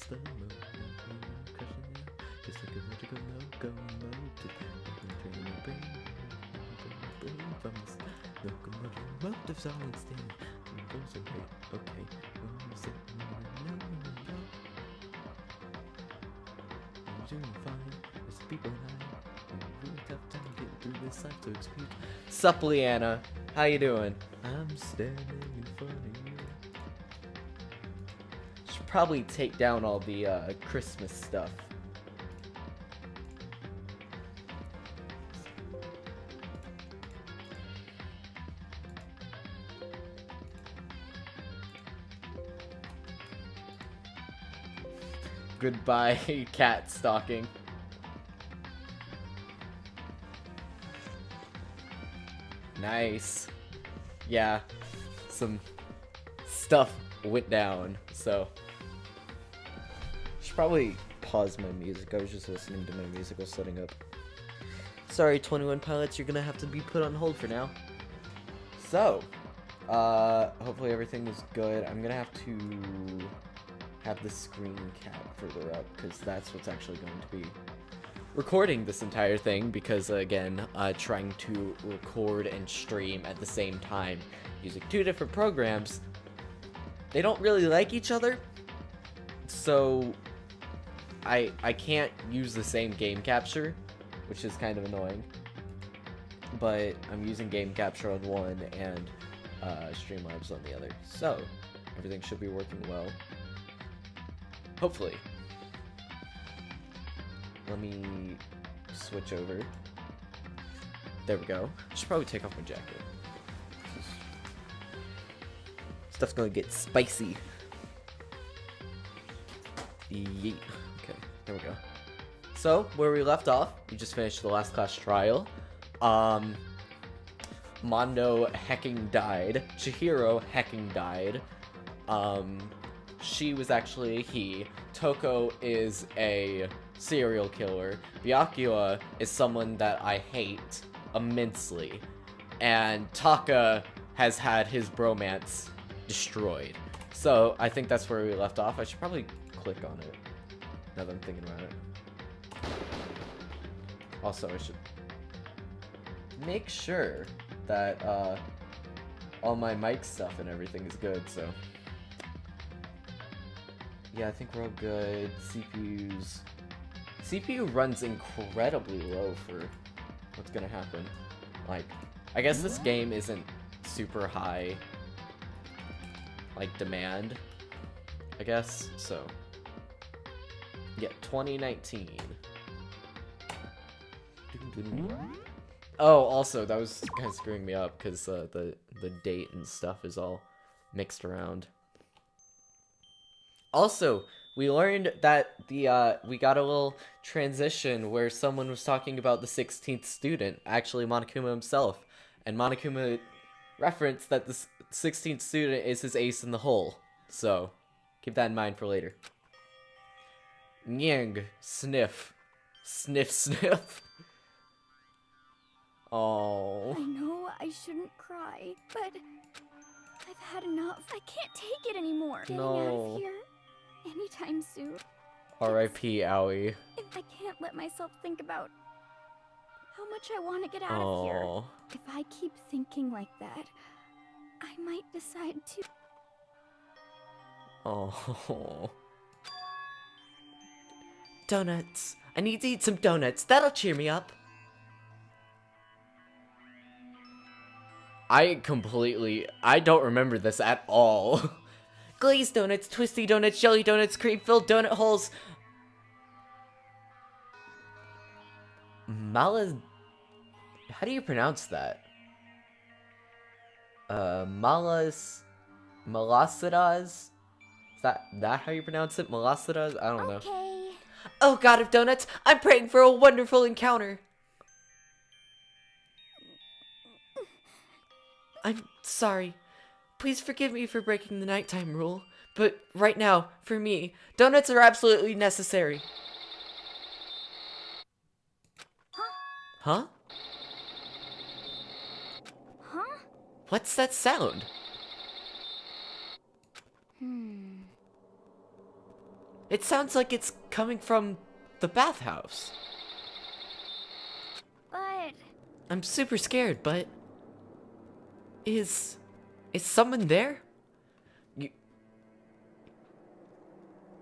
slow mo, crushing it, just like a magical locomotive. Train my brain from this locomotive solid state. Okay, I'm sitting on I'm doing fine. There's people and I really tough time getting through this life, so excuse. Sup, Leanna? How you doing? I'm standing in front of you. Should probably take down all the Christmas stuff. Goodbye, cat stalking. Nice. Yeah, some stuff went down, so should probably pause my music. I was just listening to my music while setting up. Sorry, 21 Pilots, you're gonna have to be put on hold for now. So, hopefully everything is good. I'm gonna have to have the screen cap further up, because that's what's actually going to be recording this entire thing, because again, trying to record and stream at the same time using two different programs, they don't really like each other, so I can't use the same game capture, which is kind of annoying, but I'm using game capture on one and Streamlabs on the other, so everything should be working well. Hopefully. Let me switch over. There we go. I should probably take off my jacket. Stuff's gonna get spicy. Yeet. Okay, there we go. So, where we left off, we just finished the last class trial. Mondo hecking died. Chihiro hecking died. She was actually a he. Toko is a serial killer. Byakuya is someone that I hate immensely. And Taka has had his bromance destroyed. So, I think that's where we left off. I should probably click on it, now that I'm thinking about it. Also, I should make sure that all my mic stuff and everything is good, so... Yeah, I think we're all good. CPU runs incredibly low for what's gonna happen. Like, I guess this game isn't super high, like, demand, I guess, so. Yeah, 2019. Oh, also, that was kind of screwing me up, because the date and stuff is all mixed around. Also, we learned that we got a little transition where someone was talking about the 16th student, actually Monokuma himself, and Monokuma referenced that the 16th student is his ace in the hole, so keep that in mind for later. Nyang, sniff. Sniff, sniff. Oh. I know I shouldn't cry, but I've had enough. I can't take it anymore. Getting out of here anytime soon. R.I.P. Aoi. If I can't let myself think about how much I want to get out of here. If I keep thinking like that, I might decide to... Oh. Donuts. I need to eat some donuts. That'll cheer me up. I don't remember this at all. Glazed donuts, twisty donuts, jelly donuts, cream-filled donut holes. How do you pronounce that? Malasidas? Is that how you pronounce it? Malasidas? I don't know. Oh, God of donuts, I'm praying for a wonderful encounter. I'm sorry. Please forgive me for breaking the nighttime rule, but right now, for me, donuts are absolutely necessary. Huh? Huh? What's that sound? It sounds like it's coming from the bathhouse. But... I'm super scared, but... Is someone there? You...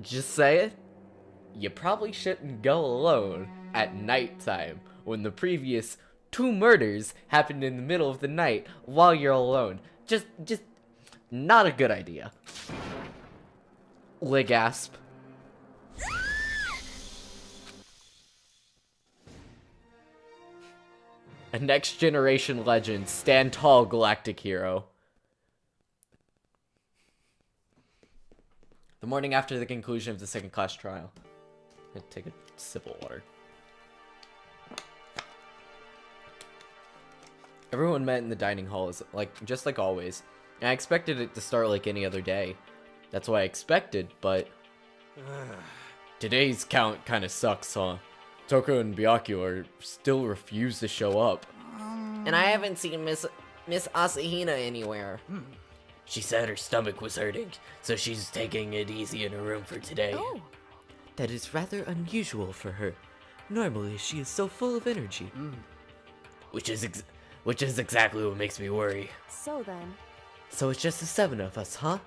Just say it. You probably shouldn't go alone at nighttime when the previous 2 murders happened in the middle of the night while you're alone. Just not a good idea. Gasp. A next generation legend, stand tall, galactic hero. The morning after the conclusion of the second class trial. I'm gonna take a sip of water. Everyone met in the dining hall, just like always. And I expected it to start like any other day. That's what I expected, but... Today's count kinda sucks, huh? Toko and Byakuya still refuse to show up. And I haven't seen Miss Asahina anywhere. She said her stomach was hurting, so she's taking it easy in her room for today. Oh. That is rather unusual for her. Normally, she is so full of energy. Which is exactly what makes me worry. So then... So it's just the 7 of us, huh?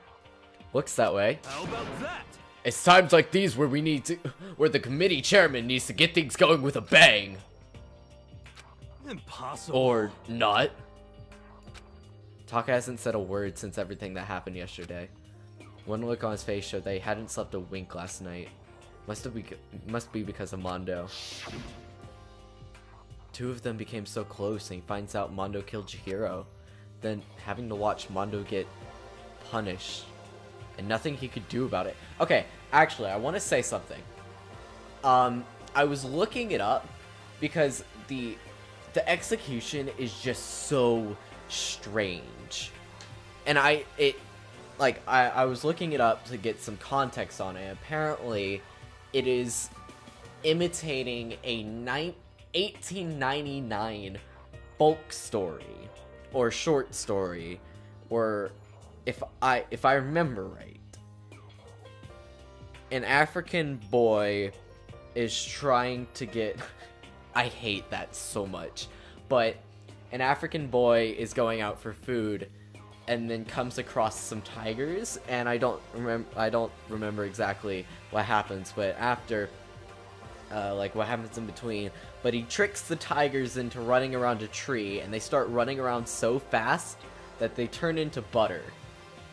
Looks that way. How about that? It's times like these where where the committee chairman needs to get things going with a bang. Impossible. Or not. Taka hasn't said a word since everything that happened yesterday. One look on his face showed that he hadn't slept a wink last night. Must be because of Mondo. 2 of them became so close, and he finds out Mondo killed Chihiro. Then having to watch Mondo get punished, and nothing he could do about it. Okay, actually, I want to say something. I was looking it up because the execution is just so strange, and I was looking it up to get some context on it. Apparently, it is imitating a 1899 folk story or short story, or if I remember right, an African boy is trying to get I hate that so much, but an African boy is going out for food and then comes across some tigers, and I don't remember exactly what happens, but after what happens in between, but he tricks the tigers into running around a tree, and they start running around so fast that they turn into butter.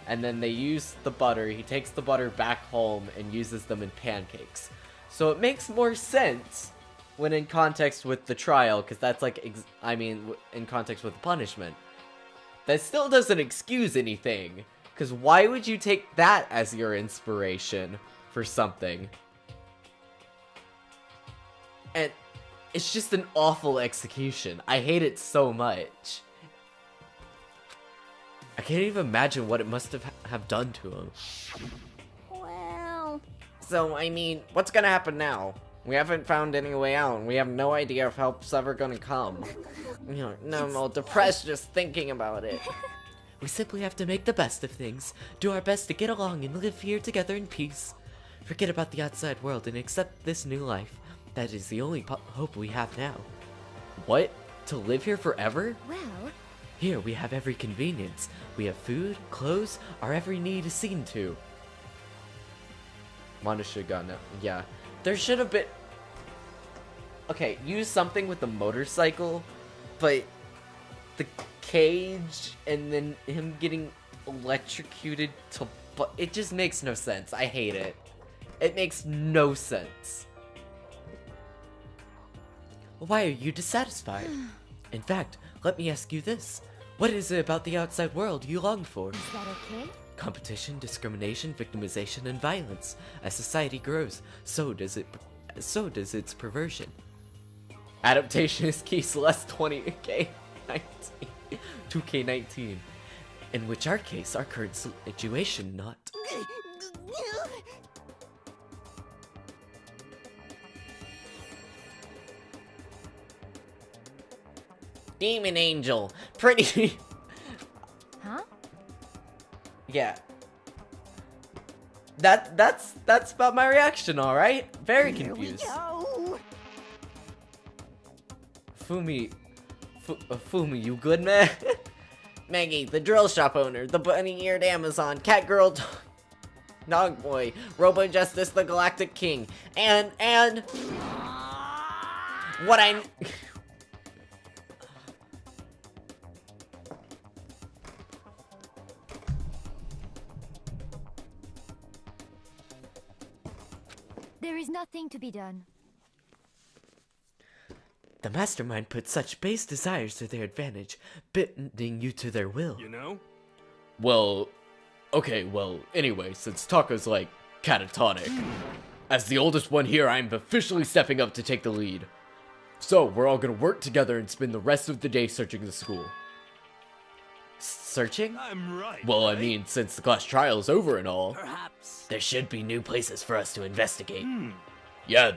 And then they use the butter, he takes the butter back home and uses them in pancakes. So it makes more sense when in context with the trial, because that's in context with the punishment. That still doesn't excuse anything, because why would you take that as your inspiration for something? And it's just an awful execution. I hate it so much. I can't even imagine what it must have done to him. Well... So, I mean, what's gonna happen now? We haven't found any way out, and we have no idea if help's ever gonna come. I'm all depressed just thinking about it. We simply have to make the best of things, do our best to get along and live here together in peace. Forget about the outside world and accept this new life. That is the only hope we have now. What? To live here forever? Well... Here we have every convenience. We have food, clothes, our every need is seen to. Mondo should have gotten it. Yeah. There should have been... Okay, use something with the motorcycle, but the cage and then him getting electrocuted to... It just makes no sense. I hate it. It makes no sense. Why are you dissatisfied? In fact, let me ask you this. What is it about the outside world you long for? Is that okay? Competition, discrimination, victimization, and violence. As society grows, so does its perversion. Adaptation is key, Celeste 20K19. 2K19. In which our case, our current situation not. Demon Angel. Pretty... Huh? Yeah. That's about my reaction, alright? Very confused. Here we go. Fumi, you good, man? Maggie, the drill shop owner, the bunny-eared Amazon, cat girl, dog boy, Robo Justice, the Galactic King, and what I'm. There is nothing to be done. The mastermind put such base desires to their advantage, bending you to their will. You know? Well, okay, anyway, since Taco's, like, catatonic, as the oldest one here, I'm officially stepping up to take the lead. So, we're all gonna work together and spend the rest of the day searching the school. Searching? I'm right. Well, I right? mean, since the class trial is over and all, Perhaps. there should be new places for us to investigate. Yeah,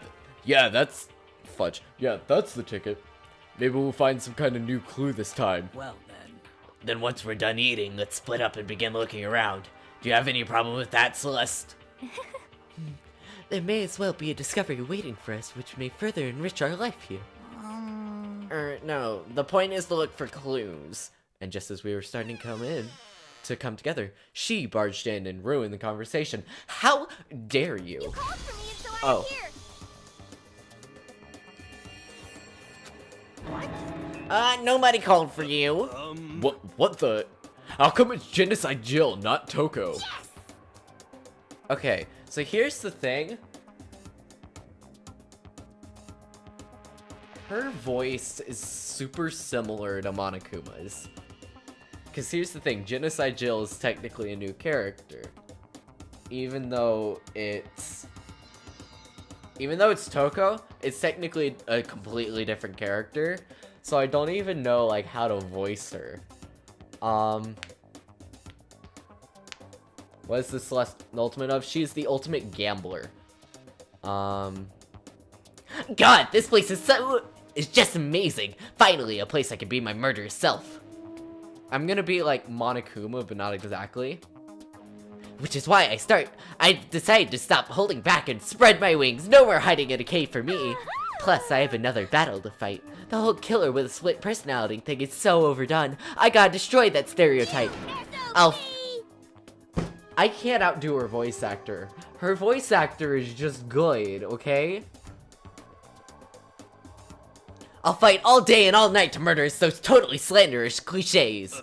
that's... Fudge. Yeah, that's the ticket. Maybe we'll find some kind of new clue this time. Well then. Then once we're done eating, let's split up and begin looking around. Do you have any problem with that, Celeste? There may as well be a discovery waiting for us, which may further enrich our life here. No, the point is to look for clues. And just as we were starting to come together, she barged in and ruined the conversation. How dare you? You called for me, and so Oh. I'm here. Nobody called for you. What the? How come it's Genocide Jill, not Toko? Yes! Okay, so here's the thing. Her voice is super similar to Monokuma's. Because here's the thing, Genocide Jill is technically a new character. Even though it's Toko, it's technically a completely different character. So I don't even know, like, how to voice her. What is the Celeste ultimate of? She's the ultimate gambler. God, this place is just amazing. Finally, a place I can be my murderous self. I'm gonna be like Monokuma, but not exactly. Which is why I decided to stop holding back and spread my wings. No more hiding in a cave for me. Plus, I have another battle to fight. The whole killer with a split personality thing is so overdone. I gotta destroy that stereotype. I can't outdo her voice actor. Her voice actor is just good, okay? I'll fight all day and all night to murder those totally slanderous cliches.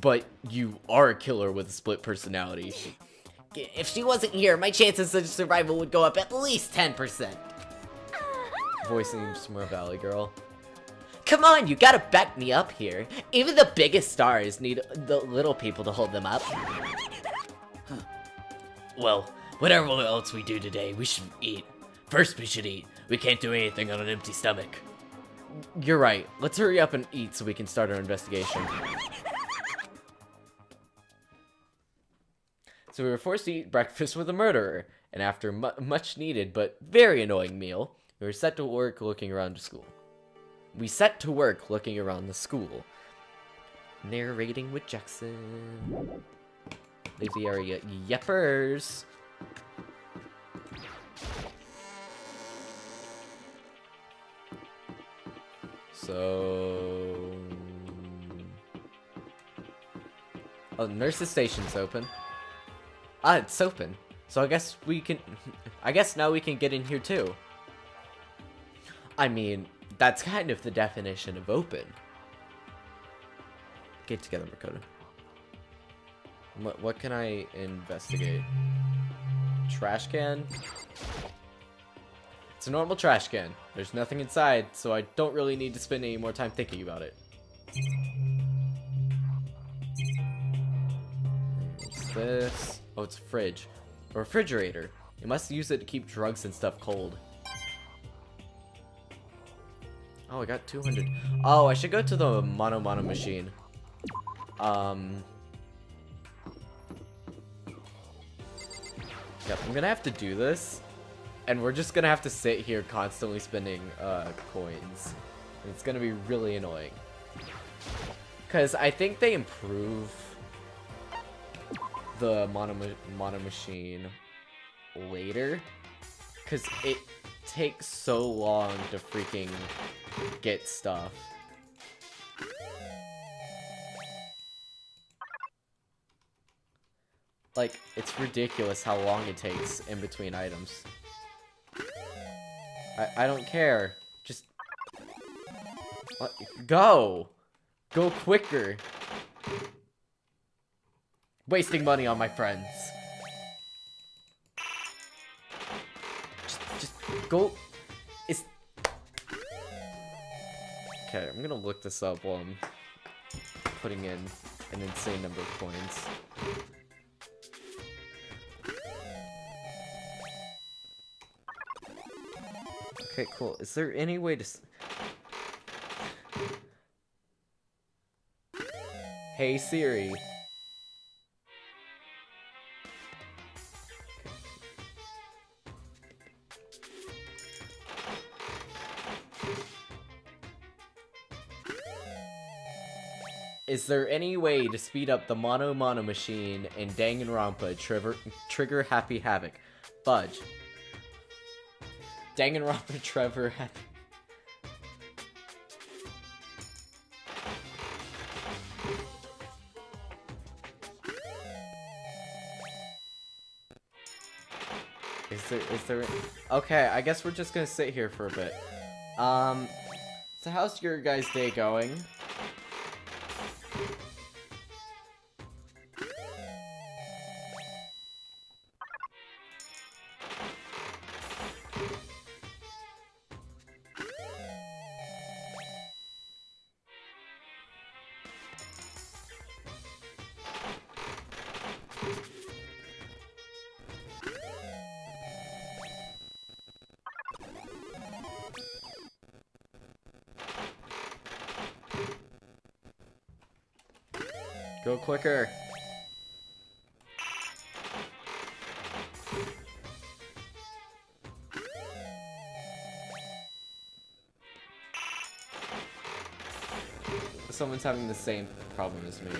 But you are a killer with a split personality. If she wasn't here, my chances of survival would go up at least 10%. Voicing Smurf Valley Girl. Come on, you gotta back me up here. Even the biggest stars need the little people to hold them up. Well, whatever else we do today, we should eat. First, we should eat. We can't do anything on an empty stomach. You're right. Let's hurry up and eat so we can start our investigation. So we were forced to eat breakfast with a murderer, and after much needed but very annoying meal, we were set to work looking around the school. Narrating with Jackson. Leave the area. Yeppers. So... Oh, nurse's station's open. Ah, it's open. So I guess we can... I guess now we can get in here too. I mean, that's kind of the definition of open. Get together, Makoto. What can I investigate? Trash can? It's a normal trash can. There's nothing inside, so I don't really need to spend any more time thinking about it. What's this? Oh, it's a fridge. A refrigerator. You must use it to keep drugs and stuff cold. Oh, I got 200. Oh, I should go to the Mono machine. Yep, I'm gonna have to do this. And we're just gonna have to sit here constantly spending, coins. And it's gonna be really annoying. Because I think they improve... the mono machine later, because it takes so long to freaking get stuff. Like, it's ridiculous how long it takes in between items. I don't care. Just... Go! Go quicker! Wasting money on my friends. Just go... It's... Okay, I'm gonna look this up while I'm putting in an insane number of coins. Okay, cool. Is there any way to... Hey, Siri. Is there any way to speed up the Mono machine in Danganronpa trigger Happy Havoc? Fudge. Danganronpa Trevor Happy... Is there... Okay, I guess we're just gonna sit here for a bit. So how's your guys' day going? Go quicker. Someone's having the same problem as me.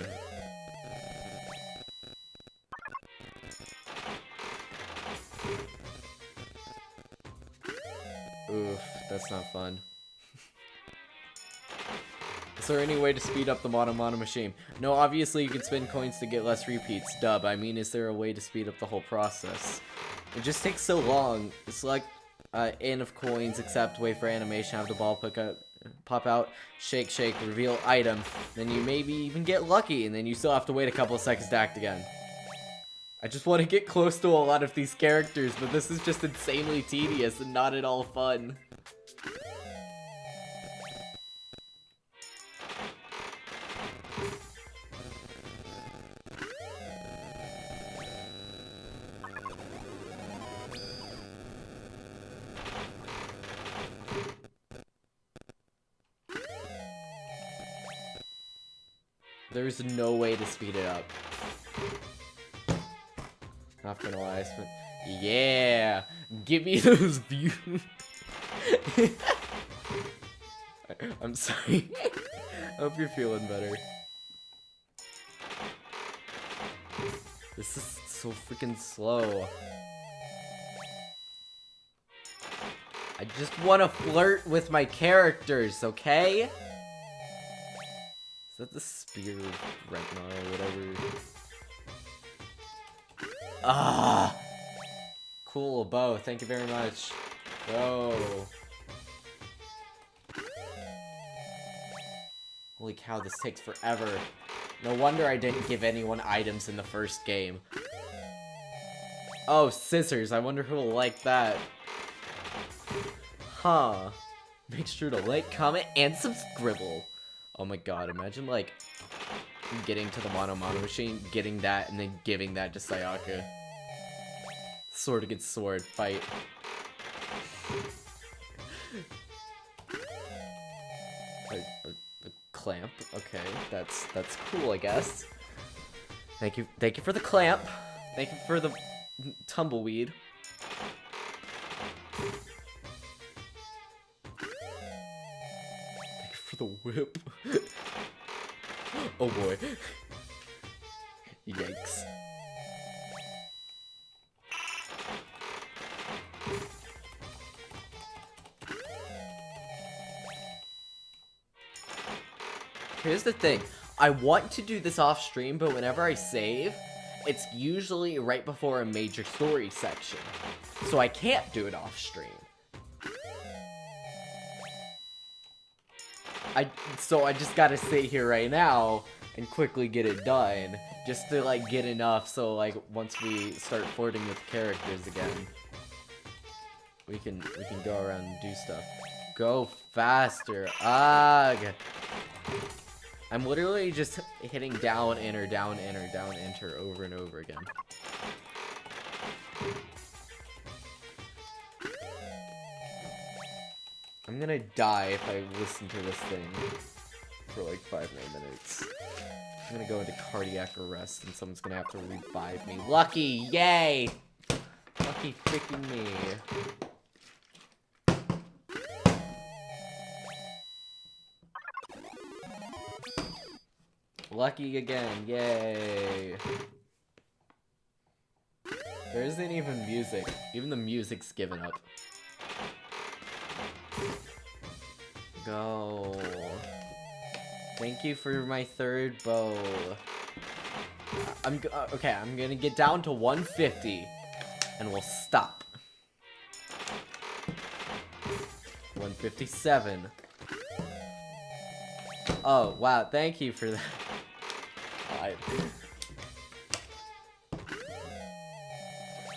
Oof, that's not fun. Is there any way to speed up the mono machine? No, obviously you can spend coins to get less repeats. Dub, I mean, is there a way to speed up the whole process? It just takes so long. It's like N of coins, except wait for animation, have the ball pop out, shake, reveal item, then you maybe even get lucky, and then you still have to wait a couple of seconds to act again. I just want to get close to a lot of these characters, but this is just insanely tedious and not at all fun. There's no way to speed it up. Not gonna lie, yeah! Give me those views! I'm sorry. I hope you're feeling better. This is so freaking slow. I just want to flirt with my characters, okay? Is that the spear of Ragnar or whatever? Ah! Cool, bow. Thank you very much. Go. Holy cow, this takes forever. No wonder I didn't give anyone items in the first game. Oh, scissors. I wonder who will like that. Huh. Make sure to like, comment, and subscribe. Oh my god, imagine, like, getting to the mono machine, getting that, and then giving that to Sayaka. Sword against sword, fight. A clamp, okay, that's cool, I guess. Thank you for the clamp. Thank you for the tumbleweed. The whip. Oh boy. Yikes. here's the thing. I want to do this off stream, but whenever I save, it's usually right before a major story section. So I can't do it off stream. So I just gotta sit here right now and quickly get it done. Just to, like, get enough so, like, once we start flirting with characters again, we can go around and do stuff. Go faster. Ugh. I'm literally just hitting down, enter, down, enter, down, enter over and over again. I'm gonna die if I listen to this thing for like 5 more minutes. I'm gonna go into cardiac arrest and someone's gonna have to revive me. Lucky! Yay! Lucky freaking me. Lucky again, yay! There isn't even music. Even the music's given up. Go. Thank you for my 3rd bow. Okay, I'm gonna get down to 150 and we'll stop. 157. Oh, wow, thank you for that.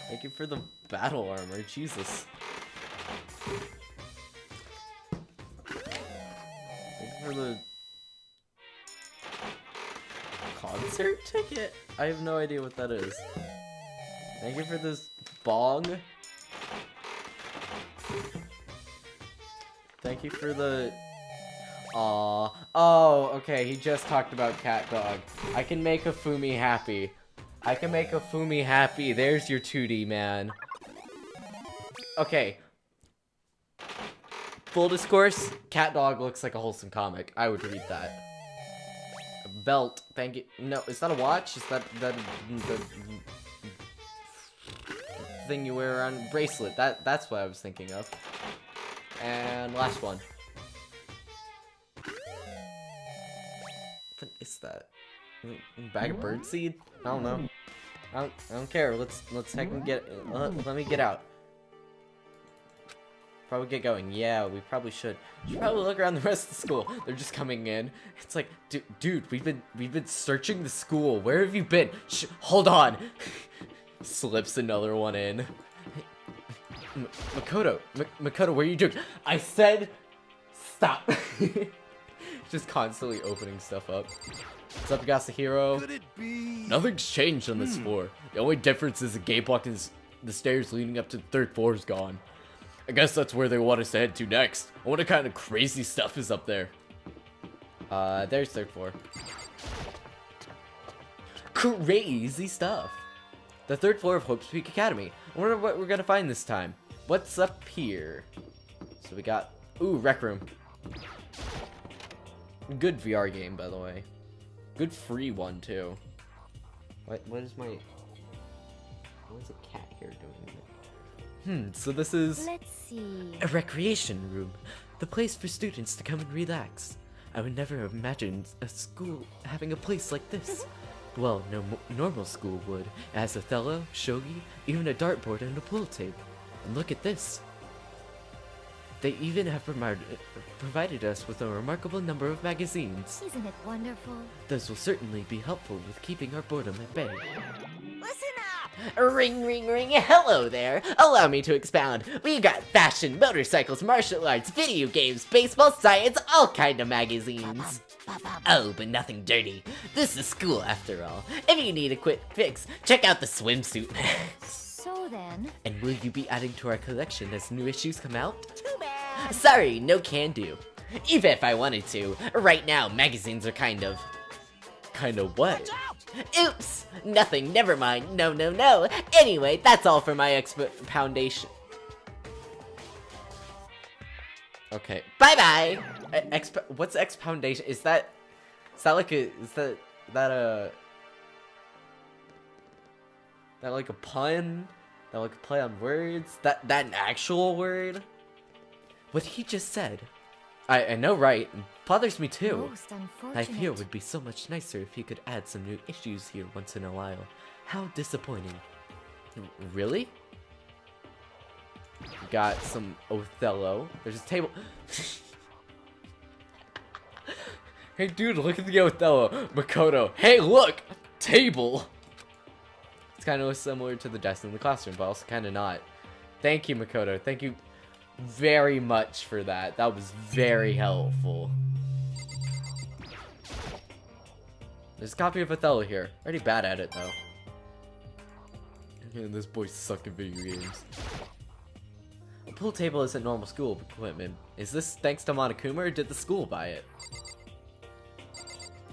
Thank you for the battle armor, Jesus. Thank you for the concert ticket? I have no idea what that is. Thank you for this bong. Thank you for the... Aww. Oh, okay, he just talked about cat dog. I can make a Fumi happy. I can make a Fumi happy. There's your 2D, man. Okay. Full discourse, cat dog looks like a wholesome comic. I would read that. A belt, thank you. No, is that a watch? Is that the thing you wear around? Bracelet, that's what I was thinking of. And last one. What is that? Bag of birdseed? I don't know. I don't care. Let's heck and get. Let me get out. Probably get going. Yeah, we probably should. We should probably look around the rest of the school. They're just coming in. It's like, dude, we've been searching the school. Where have you been? Hold on. Slips another one in. Makoto, Makoto, what are you doing? I said, stop. Just constantly opening stuff up. What's up, Yasuhiro? Could it be? Nothing's changed on this floor. The only difference is the gate block is the stairs leading up to the 3rd floor is gone. I guess that's where they want us to head to next. I wonder what kind of crazy stuff is up there. There's 3rd floor. Crazy stuff. The 3rd floor of Hope's Peak Academy. I wonder what we're gonna find this time. What's up here? So we got, ooh, Rec Room. Good VR game, by the way. Good free one, too. What is a cat here doing? So this is... Let's see. A recreation room. The place for students to come and relax. I would never have imagined a school having a place like this. Well, no normal school would. It has Othello, shogi, even a dartboard and a pool table. And look at this. They even have provided us with a remarkable number of magazines. Isn't it wonderful? Those will certainly be helpful with keeping our boredom at bay. Listen up! Ring, ring, ring. Hello there. Allow me to expound. We got fashion, motorcycles, martial arts, video games, baseball, science, all kind of magazines. Oh, but nothing dirty. This is school after all. If you need a quick fix, check out the swimsuit. So then... And will you be adding to our collection as new issues come out? Too bad. Sorry, no can do. Even if I wanted to. Right now, magazines are kind of what? Oops! Nothing, never mind. No, no, no. Anyway, that's all for my expoundation. Okay, bye-bye! What's expoundation? Is that like a, that like a pun? That like a play on words? That an actual word? What he just said. I know, right? It bothers me too. Most unfortunate. I feel it would be so much nicer if he could add some new issues here once in a while. How disappointing. Really? Got some Othello. There's a table. Hey dude, look at the Othello. Makoto. Hey look! Table! It's kind of similar to the desk in the classroom, but also kind of not. Thank you, Makoto. Thank you very much for that. That was very helpful. There's a copy of Othello here. Already bad at it, though. Man, this boy's suck at video games. A pool table isn't normal school equipment. Is this thanks to Monokuma, or did the school buy it?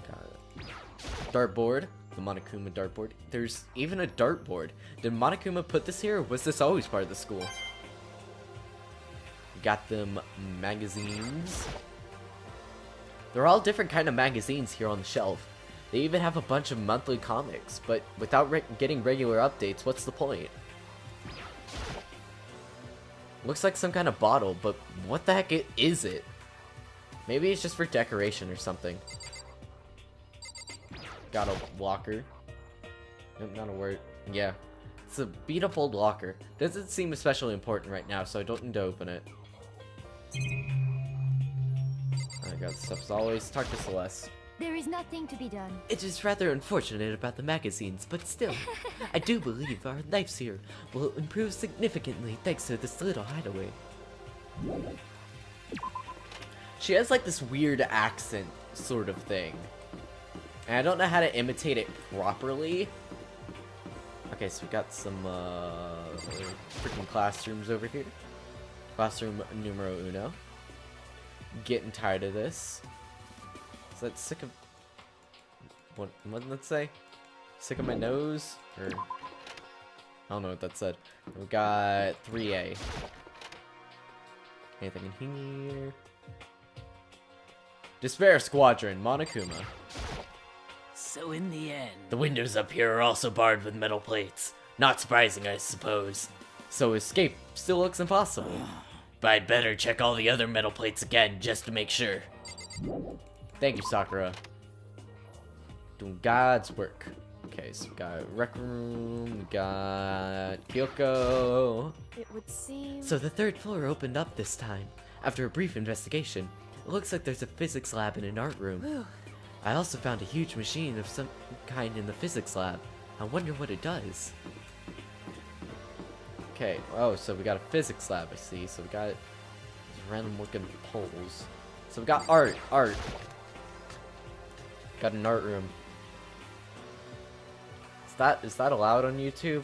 Got it. Dartboard. The Monokuma dartboard. There's even a dartboard. Did Monokuma put this here, or was this always part of the school? Got them magazines. They're all different kind of magazines here on the shelf. They even have a bunch of monthly comics, but without getting regular updates, what's the point? Looks like some kind of bottle, but what the heck is it? Maybe it's just for decoration or something. Got a locker. Nope, not a word. Yeah. It's a beat up old locker. Doesn't seem especially important right now, so I don't need to open it. I got stuff as always. Talk to Celeste. There is nothing to be done. It is rather unfortunate about the magazines, but still, I do believe our lives here will improve significantly thanks to this little hideaway. She has like this weird accent sort of thing. And I don't know how to imitate it properly. Okay, so we got some freaking classrooms over here. Classroom numero uno. Getting tired of this. Is that sick of... What did that say? Sick of my nose? Or... I don't know what that said. We got 3A. Anything in here? Despair Squadron, Monokuma. So in the end... The windows up here are also barred with metal plates. Not surprising, I suppose. So escape still looks impossible. But I'd better check all the other metal plates again, just to make sure. Thank you, Sakura. Doing God's work. Okay, so we got Rec Room, we got Kyoko. It would seem... So the third floor opened up this time. After a brief investigation, it looks like there's a physics lab and an art room. I also found a huge machine of some kind in the physics lab. I wonder what it does. Okay, oh, so we got a physics lab, I see. So we got these random looking poles. So we got art. Got an art room. Is that allowed on YouTube?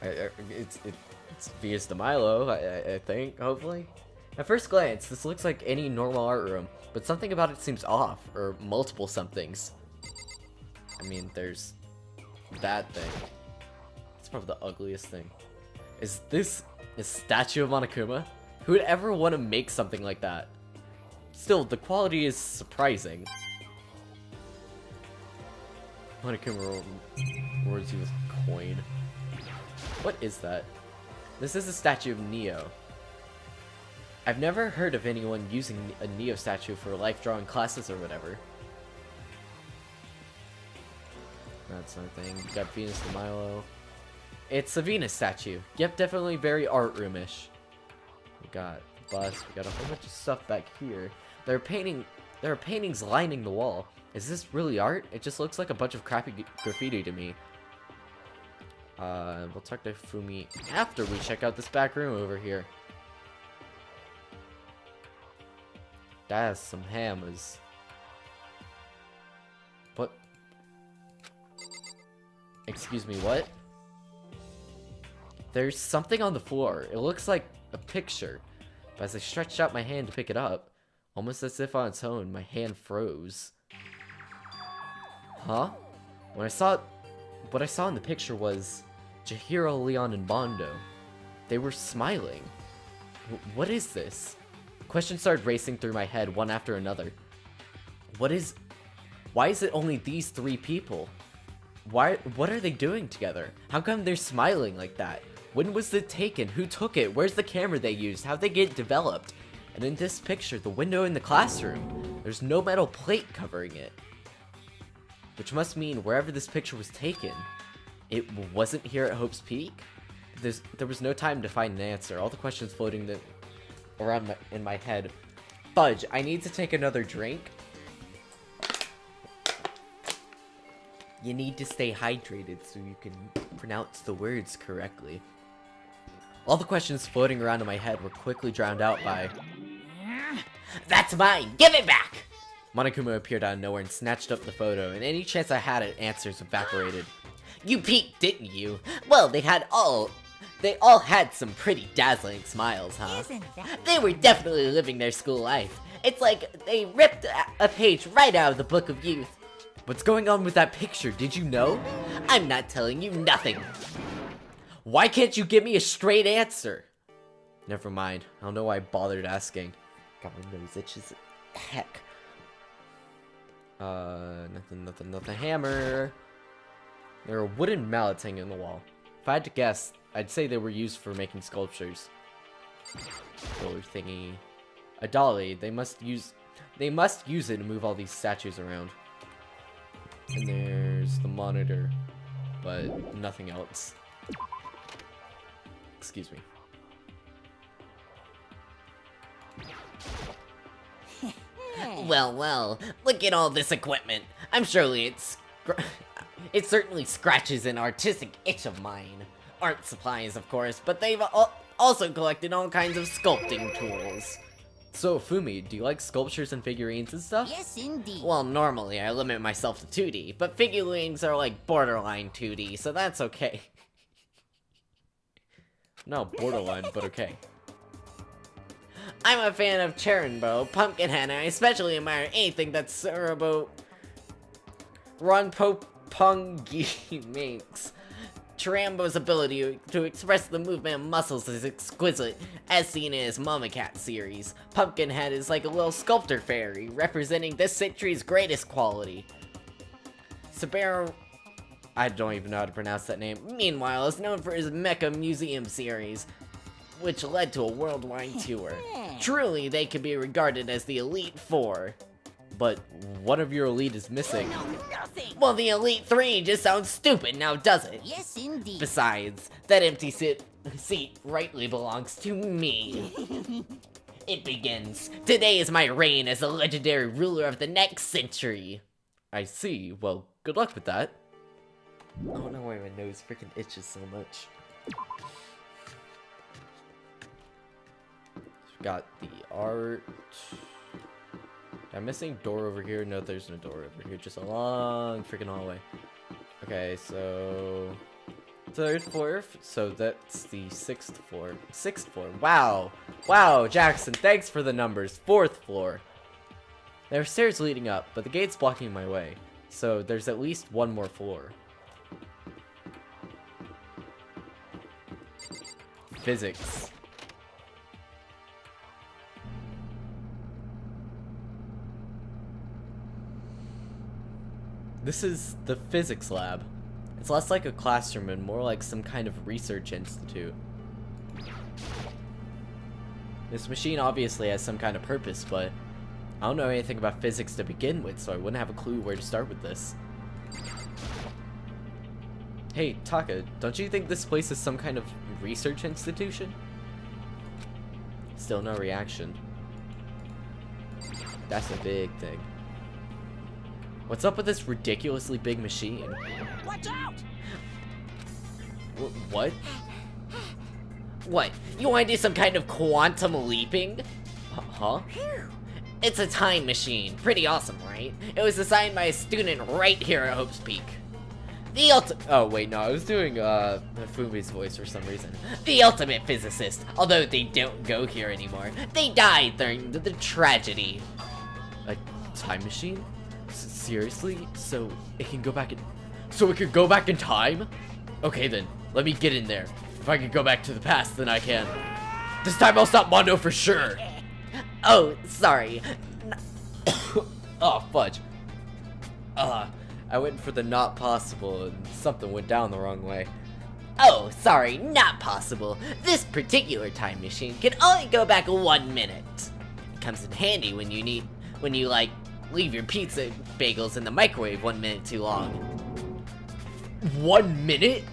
It's Vias de Milo, I think, hopefully. At first glance, this looks like any normal art room, but something about it seems off, or multiple somethings. I mean, there's that thing. It's probably the ugliest thing. Is this a statue of Monokuma? Who would ever want to make something like that? Still, the quality is surprising. Monokuma rewards you with coin. What is that? This is a statue of Neo. I've never heard of anyone using a Neo statue for life drawing classes or whatever. That's nothing. We got Venus de Milo. It's a Venus statue. Yep, definitely very art roomish. We got the bus. We got a whole bunch of stuff back here. There are paintings lining the wall. Is this really art? It just looks like a bunch of crappy graffiti to me. We'll talk to Fumi after we check out this back room over here. That's some hammers. What? Excuse me, what? There's something on the floor. It looks like a picture. But as I stretched out my hand to pick it up, almost as if on its own, my hand froze. Huh? What I saw in the picture was Chihiro, Leon, and Bondo. They were smiling. What is this? Questions started racing through my head one after another. Why is it only these three people? What are they doing together? How come they're smiling like that? When was it taken? Who took it? Where's the camera they used? How'd they get developed? And in this picture, the window in the classroom, there's no metal plate covering it. Which must mean wherever this picture was taken, it wasn't here at Hope's Peak. There was no time to find an answer. All the questions floating around in my head. Fudge, I need to take another drink. You need to stay hydrated so you can pronounce the words correctly. All the questions floating around in my head were quickly drowned out by... That's mine! Give it back! Monokuma appeared out of nowhere and snatched up the photo, and any chance I had at answers evaporated. You peeked, didn't you? Well, they all had some pretty dazzling smiles, huh? They were definitely living their school life. It's like they ripped a page right out of the Book of Youth. What's going on with that picture? Did you know? I'm not telling you nothing. Why can't you give me a straight answer? Never mind. I don't know why I bothered asking. God, my nose itches. Heck. Nothing. Hammer. There are wooden mallets hanging on the wall. If I had to guess, I'd say they were used for making sculptures. Roller thingy. A dolly. They must use it to move all these statues around. And there's the monitor, but nothing else. Excuse me. Well, look at all this equipment. I'm surely it certainly scratches an artistic itch of mine. Art supplies, of course, but they've also collected all kinds of sculpting tools. So, Fumi, do you like sculptures and figurines and stuff? Yes, indeed. Well, normally I limit myself to 2D, but figurines are like borderline 2D, so that's okay. No, borderline, but okay. I'm a fan of Charinbo, Pumpkinhead, and I especially admire anything that Cerobo Ronpopungi makes. Charambo's ability to express the movement of muscles is exquisite, as seen in his Mama Cat series. Pumpkinhead is like a little sculptor fairy, representing this century's greatest quality. Sabero... I don't even know how to pronounce that name. Meanwhile, is known for his Mecha Museum series, which led to a worldwide tour. Truly, they could be regarded as the Elite Four. But one of your elite is missing. No, nothing. Well, the Elite Three just sounds stupid now, does it? Yes, indeed. Besides, that empty seat rightly belongs to me. It begins. Today is my reign as the legendary ruler of the next century. I see. Well, good luck with that. I don't know why my nose freaking itches so much. Got the art. I'm missing door over here. No, there's no door over here. Just a long freaking hallway. Okay, so 3rd floor. So that's the 6th floor. 6th floor. Wow. Wow, Jackson, thanks for the numbers. 4th floor. There are stairs leading up, but the gate's blocking my way. So there's at least one more floor. Physics. This is the physics lab. It's less like a classroom and more like some kind of research institute. This machine obviously has some kind of purpose, but I don't know anything about physics to begin with, so I wouldn't have a clue where to start with this. Hey, Taka, don't you think this place is some kind of research institution? Still no reaction. That's a big thing. What's up with this ridiculously big machine? Watch out! What? What? You want to do some kind of quantum leaping? Huh? It's a time machine. Pretty awesome, right? It was designed by a student right here at Hope's Peak. Oh wait, no, I was doing Fumi's voice for some reason. The ultimate physicist, although they don't go here anymore. They died during the tragedy. A time machine? Seriously? So it can go back in... So it could go back in time? Okay then, let me get in there. If I could go back to the past, then I can. This time I'll stop Mondo for sure. Oh, sorry. Oh, fudge. I went for the not possible and something went down the wrong way. Oh, sorry, not possible. This particular time machine can only go back 1 minute. comes in handy when you like leave your pizza bagels in the microwave 1 minute too long. 1 minute?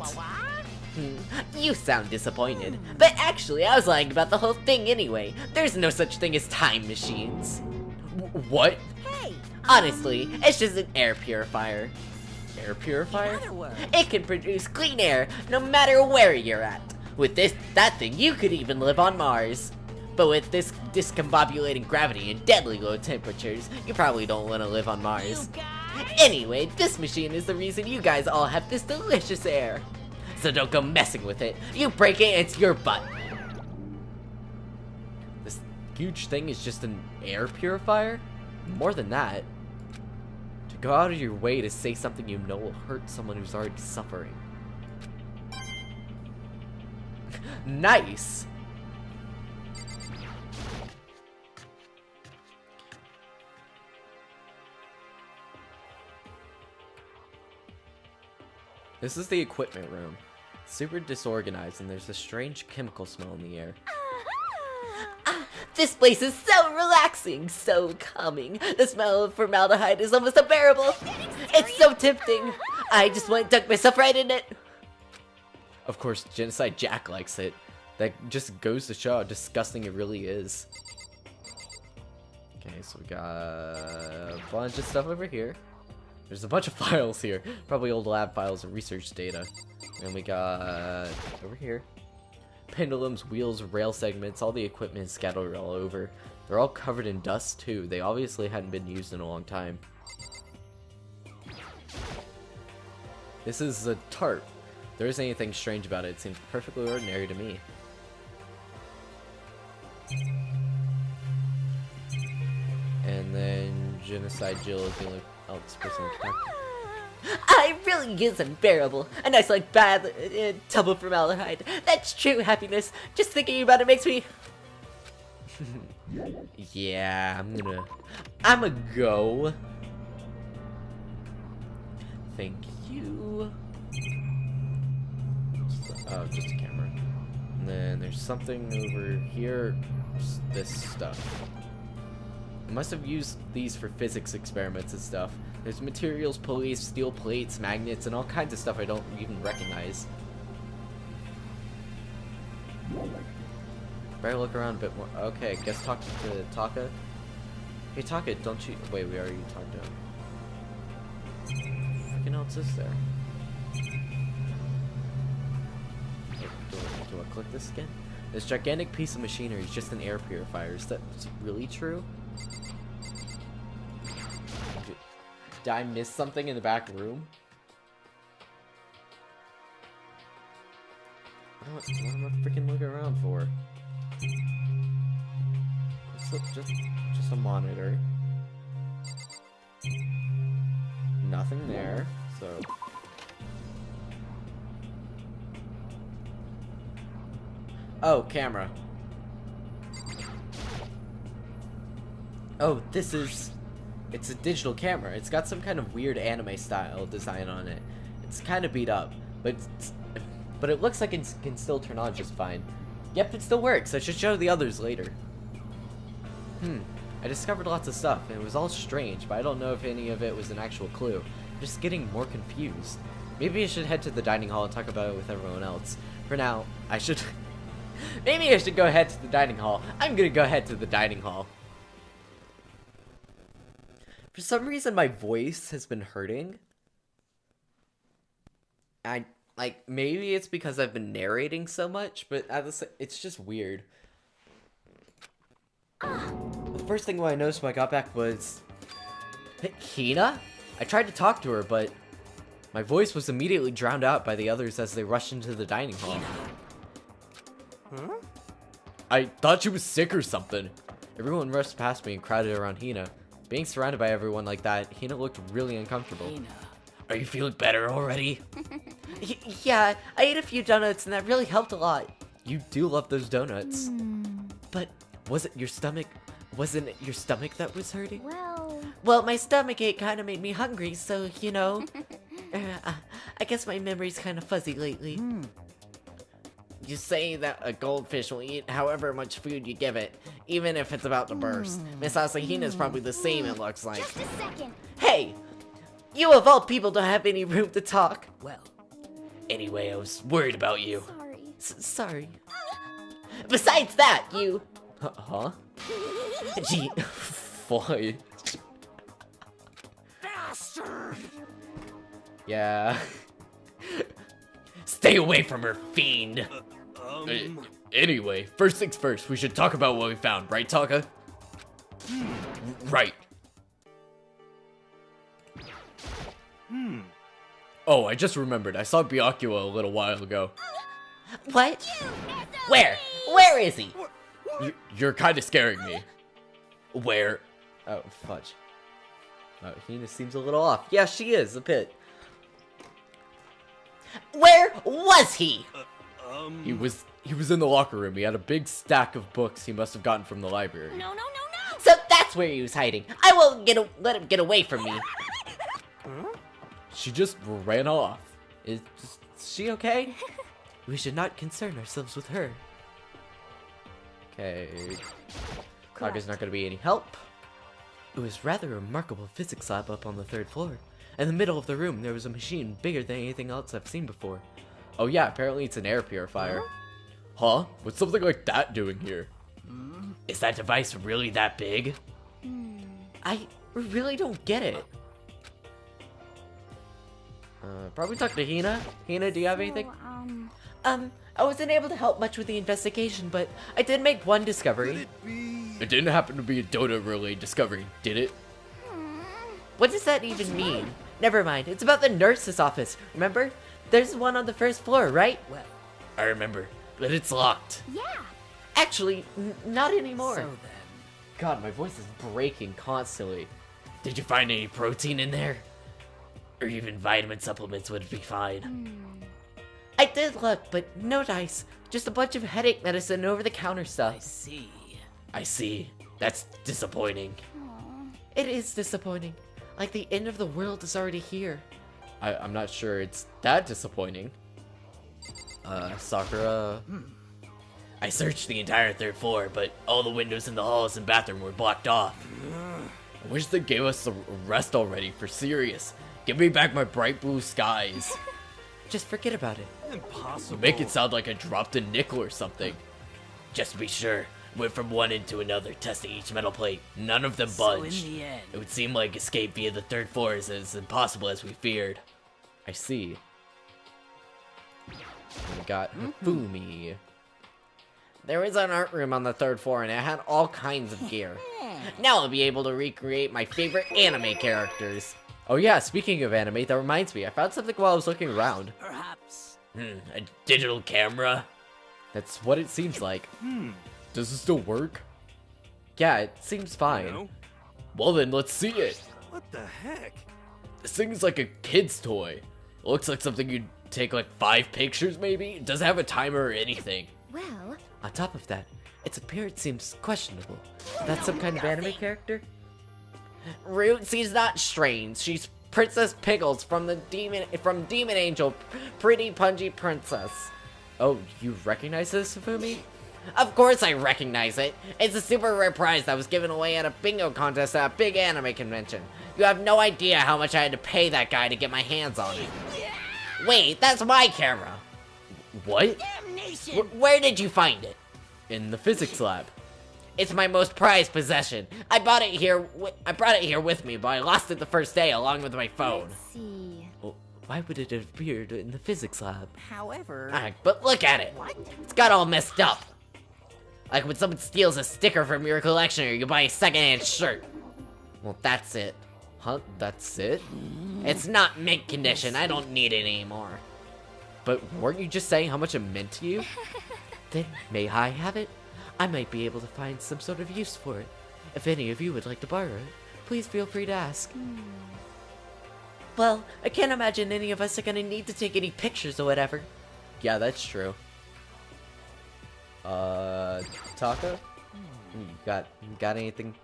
You sound disappointed. But actually, I was lying about the whole thing anyway. There's no such thing as time machines. What? Hey! Honestly, it's just an air purifier. Air purifier? In other words- It can produce clean air no matter where you're at. With that thing, you could even live on Mars. But with this discombobulating gravity and deadly low temperatures, you probably don't want to live on Mars. Anyway, this machine is the reason you guys all have this delicious air. So don't go messing with it. You break it, it's your butt. This huge thing is just an air purifier? More than that. To go out of your way to say something you know will hurt someone who's already suffering. Nice! This is the equipment room. Super disorganized, and there's a strange chemical smell in the air. This place is so relaxing, so calming. The smell of formaldehyde is almost unbearable. It's so tempting. I just want to dunk myself right in it. Of course, Genocide Jack likes it. That just goes to show how disgusting it really is. Okay, so we got a bunch of stuff over here. There's a bunch of files here. Probably old lab files and research data. And we got over here. Pendulums, wheels, rail segments, all the equipment is scattered all over. They're all covered in dust too. They obviously hadn't been used in a long time. This is a tarp. If there isn't anything strange about it. It seems perfectly ordinary to me. And then Genocide Jill is the only person to talk to. I really is unbearable. A nice like bath, tub of formaldehyde. That's true happiness. Just thinking about it makes me. Yeah, I'ma go. Thank you. Oh, just a camera. And then there's something over here. This stuff. I must have used these for physics experiments and stuff. There's materials, pulleys, steel plates, magnets, and all kinds of stuff I don't even recognize. Better look around a bit more. Okay, guess talk to Taka. Hey Taka, don't you... Wait, we already talked to him. What freaking else is there? Do I click this again? This gigantic piece of machinery is just an air purifier. Is that really true? Did I miss something in the back room? What am I freaking looking around for? It's just a monitor. Nothing there, so... Oh, camera. Oh, this is... It's a digital camera. It's got some kind of weird anime style design on it. It's kind of beat up, but it looks like it can still turn on just fine. Yep, it still works. I should show the others later. I discovered lots of stuff, and it was all strange, but I don't know if any of it was an actual clue. I'm just getting more confused. Maybe I should head to the dining hall and talk about it with everyone else. For now, I should... Maybe I should go ahead to the dining hall. I'm gonna go ahead to the dining hall. For some reason, my voice has been hurting. Maybe it's because I've been narrating so much, but it's just weird. The first thing I noticed when I got back was... Hina? I tried to talk to her, but my voice was immediately drowned out by the others as they rushed into the dining hall. Huh? I thought she was sick or something. Everyone rushed past me and crowded around Hina. Being surrounded by everyone like that, Hina looked really uncomfortable. Hina. Are you feeling better already? Yeah, I ate a few donuts and that really helped a lot. You do love those donuts. But wasn't it your stomach that was hurting? Well, my stomach ache kind of made me hungry, so, you know. I guess my memory's kind of fuzzy lately. You say that a goldfish will eat however much food you give it. even if it's about to burst. Miss Asahina's probably the same, it looks like. Just a second. Hey! You of all people don't have any room to talk. Well, anyway, I was worried about you. Sorry. Sorry. Besides that, you... Huh? Gee... Boy. Bastard! Yeah. Stay away from her, fiend. Anyway, first things first, we should talk about what we found, right, Taka? Right. Oh, I just remembered. I saw Byakuya a little while ago. What? Where? Where is he? You're kind of scaring me. Where? Oh, fudge. Oh, Hina seems a little off. Yeah, she is, a bit. Where was he? He was in the locker room. He had a big stack of books he must have gotten from the library. No, no, no, no! So that's where he was hiding. I won't let him get away from me. She just ran off. Is she okay? We should not concern ourselves with her. Okay. Kaga's not gonna be any help. It was rather a remarkable physics lab up on the 3rd floor. In the middle of the room, there was a machine bigger than anything else I've seen before. Oh yeah, apparently it's an air purifier. Huh? What's something like that doing here? Is that device really that big? I really don't get it. Probably talk to Hina. Hina, do you have anything? I wasn't able to help much with the investigation, but I did make one discovery. It didn't happen to be a Dota-related discovery, did it? What does that even mean? Never mind, it's about the nurse's office, remember? There's one on the 1st floor, right? Well, I remember, but it's locked. Yeah. Actually, not anymore. so then. God, my voice is breaking constantly. Did you find any protein in there? Or even vitamin supplements would be fine. I did look, but no dice. Just a bunch of headache medicine and over-the-counter I stuff. see. I see. That's disappointing. It is disappointing. Like the end of the world is already here. I'm not sure it's that disappointing. Sakura... I searched the entire 3rd floor, but all the windows in the halls and bathroom were blocked off. I wish they gave us a rest already, for serious. Give me back my bright blue skies. Just forget about it. Impossible. You make it sound like I dropped a nickel or something. Just to be sure, went from one end to another, testing each metal plate. None of them So in budged. the end, It would seem like escape via the 3rd floor is as impossible as we feared. I see. We got Hifumi. There was an art room on the 3rd floor and it had all kinds of gear. Now I'll be able to recreate my favorite anime characters. Oh yeah, speaking of anime, that reminds me, I found something while I was looking around. perhaps. A digital camera? That's what it seems like. Does it still work? Yeah, it seems fine. No? Well then, let's see it. What the heck? This thing is like a kid's toy. It looks like something you'd take like 5 pictures maybe. It doesn't have a timer or anything. Well, On top of that, its appearance seems questionable. That's some kind of anime character? Root, she's not strange. She's Princess Pickles from Demon Angel, Pretty Pungy Princess. Oh, you recognize this, Hifumi? Of course I recognize it. It's a super rare prize that was given away at a bingo contest at a big anime convention. You have no idea how much I had to pay that guy to get my hands on it. Wait, that's my camera. What? Damnation! Where did you find it? In the physics lab. It's my most prized possession. I brought it here with me, but I lost it the first day along with my phone. let's see. Well, why would it have appeared in the physics lab? However, But look at it. It's got all messed up. Like when someone steals a sticker from your collection or you buy a secondhand shirt. Well, that's it. Huh? That's it? It's not mint condition. I don't need it anymore. But weren't you just saying how much it meant to you? Then may I have it? I might be able to find some sort of use for it. If any of you would like to borrow it, please feel free to ask. Well, I can't imagine any of us are gonna need to take any pictures or whatever. Yeah, that's true. Taka? You got anything?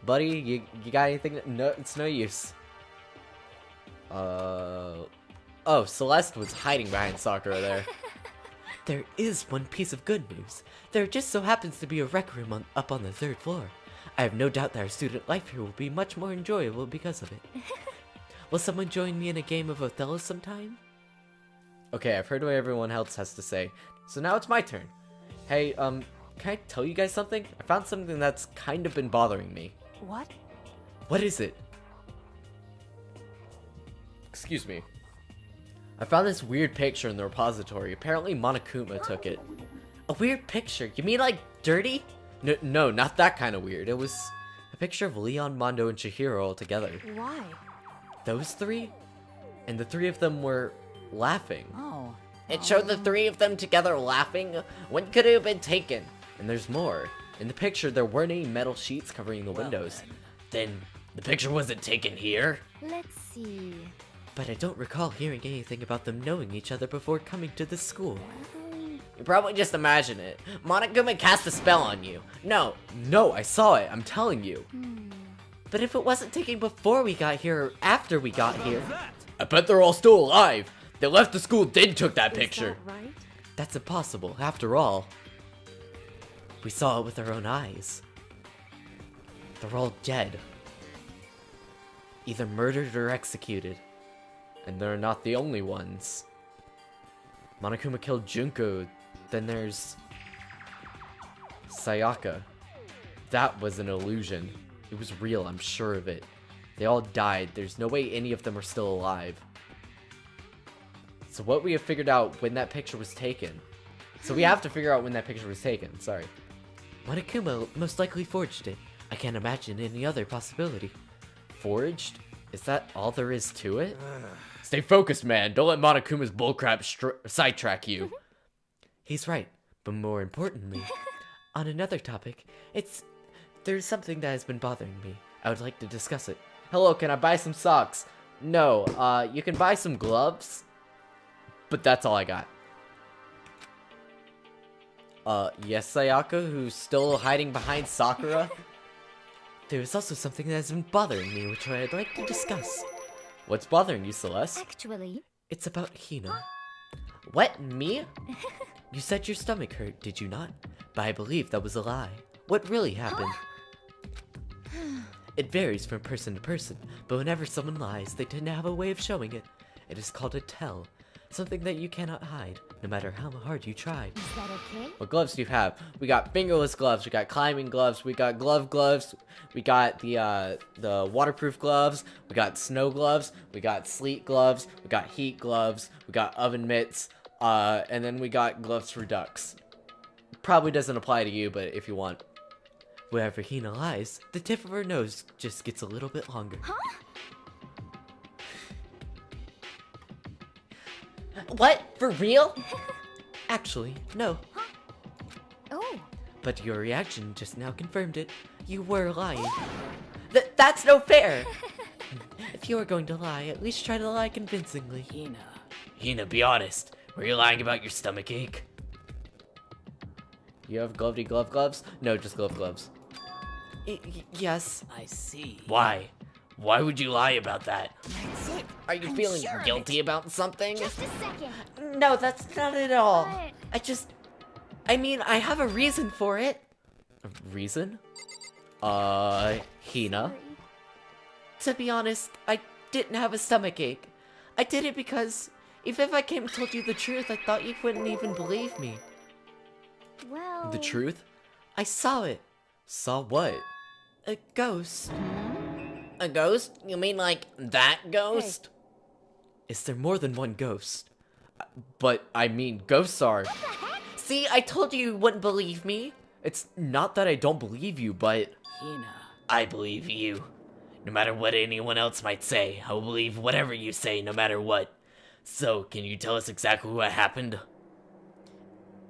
Buddy, you got anything? No, it's no use. Oh, Celeste was hiding behind Sakura there. There is one piece of good news. There just so happens to be a rec room up on the 3rd floor. I have no doubt that our student life here will be much more enjoyable because of it. Will someone join me in a game of Othello sometime? Okay, I've heard what everyone else has to say, so now it's my turn. Hey, can I tell you guys something? I found something that's kind of been bothering me. What? What is it? Excuse me. I found this weird picture in the repository. Apparently Monokuma took it. A weird picture? You mean like dirty? No, not that kind of weird. It was a picture of Leon, Mondo, and Chihiro all together. Why? Those three? And the three of them were laughing. Oh. It showed the three of them together laughing. When could it have been taken? And there's more. In the picture, there weren't any metal sheets covering the windows. Then, the picture wasn't taken here? Let's see. But I don't recall hearing anything about them knowing each other before coming to the school. You probably just imagine it. Monokuma cast a spell on you. No, I saw it. I'm telling you. But if it wasn't taken before we got here or after we got here, I bet they're all still alive. They left the school, then took that picture. Right? that's impossible. After all, we saw it with our own eyes. They're all dead. Either murdered or executed. And they're not the only ones. Monokuma killed Junko. Then there's Sayaka. That was an illusion. It was real, I'm sure of it. They all died. There's no way any of them are still alive. So what we have figured out when that picture was taken. So we have to figure out when that picture was taken. Sorry. Monokuma most likely forged it. I can't imagine any other possibility. Forged? Is that all there is to it? Stay focused, man. Don't let Monokuma's bullcrap sidetrack you. He's right, but more importantly, on another topic, there's something that has been bothering me. I would like to discuss it. Hello, can I buy some socks? No, you can buy some gloves. But that's all I got. Yes, Sayaka, who's still hiding behind Sakura? There is also something that has been bothering me, which I'd like to discuss. What's bothering you, Celeste? Actually, It's about Hina. What, me? You said your stomach hurt, did you not? But I believe that was a lie. What really happened? It varies from person to person, but whenever someone lies, they tend to have a way of showing it. It is called a tell. Something that you cannot hide, no matter how hard you try. is that okay? What gloves do you have? We got fingerless gloves, we got climbing gloves, we got gloves, we got the waterproof gloves, we got snow gloves, we got sleet gloves, we got heat gloves, we got oven mitts, and then we got gloves for ducks. Probably doesn't apply to you, but if you want. Wherever Hina lies, the tip of her nose just gets a little bit longer. What? For real? Actually, no. Oh, But your reaction just now confirmed it. You were lying. That's no fair! If you are going to lie, at least try to lie convincingly. Hina, be honest. Were you lying about your stomach ache? You have gloves? No, just gloves. Yes. I see. Why? Why would you lie about that? that's it. Are you I'm feeling sure of guilty about something? Just a second. No, that's not at all. But I mean, I have a reason for it. A reason? Hina? sorry. To be honest, I didn't have a stomach ache. I did it because even if I came and told you the truth, I thought you wouldn't even believe me. Well, The truth? I saw it. Saw what? A ghost. A ghost? You mean like that ghost? Is there more than one ghost? But, I mean, ghosts are... See, I told you wouldn't believe me. It's not that I don't believe you, but... Hina. I believe you. No matter what anyone else might say, I will believe whatever you say, no matter what. So, can you tell us exactly what happened?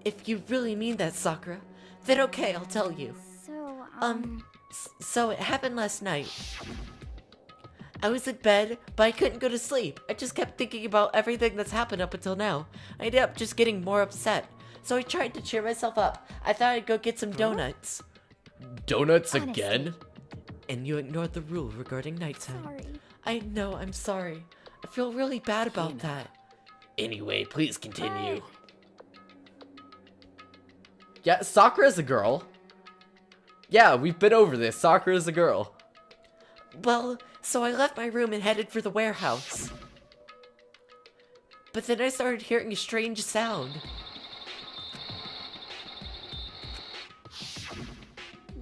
If you really mean that, Sakura, then okay, I'll tell you. So, So it happened last night. I was in bed, but I couldn't go to sleep. I just kept thinking about everything that's happened up until now. I ended up just getting more upset. So I tried to cheer myself up. I thought I'd go get some donuts. Donuts Honestly. again? And you ignored the rule regarding nighttime. sorry. I know, I'm sorry. I feel really bad about Hina. that. Anyway, please continue. Yeah, Sakura's a girl. Yeah, we've been over this. Sakura's a girl. Well, so I left my room and headed for the warehouse. But then I started hearing a strange sound.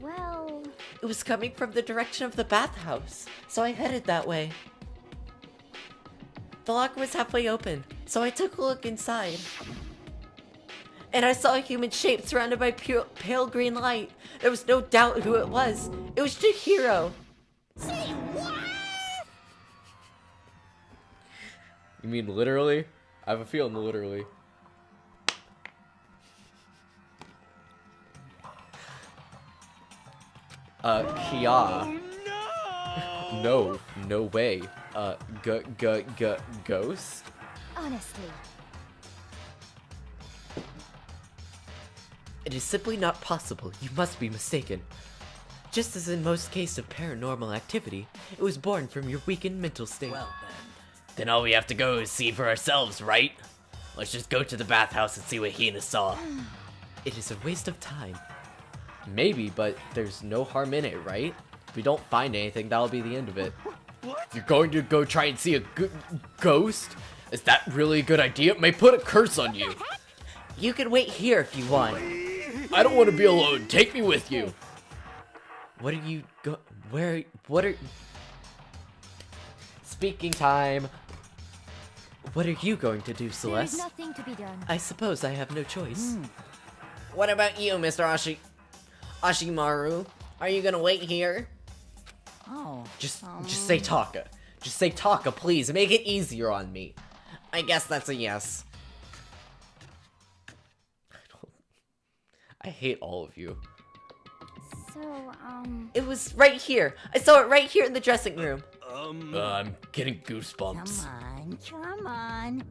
Well, It was coming from the direction of the bathhouse, so I headed that way. The locker was halfway open, so I took a look inside. And I saw a human shape surrounded by pale green light. There was no doubt who it was. It was Chihiro. You mean literally? I have a feeling literally. Kia. No, no way. Ghost? Honestly. It is simply not possible. You must be mistaken. Just as in most cases of paranormal activity, it was born from your weakened mental state. Well then all we have to go is see for ourselves, right? Let's just go to the bathhouse and see what Hina saw. It is a waste of time. Maybe, but there's no harm in it, right? If we don't find anything, that'll be the end of it. You're going to go try and see a ghost? Is that really a good idea? It may put a curse on you. You can wait here if you want. I don't want to be alone. Take me with you. What are you what are... Speaking time. What are you going to do, There's Celeste? nothing to be done. I suppose I have no choice. What about you, Mr. Ashimaru? Are you gonna wait here? Oh. Just say Taka. Just say Taka, please. Make it easier on me. I guess that's a yes. I hate all of you. so, It was right here. I saw it right here in the dressing room. I'm getting goosebumps. Come on.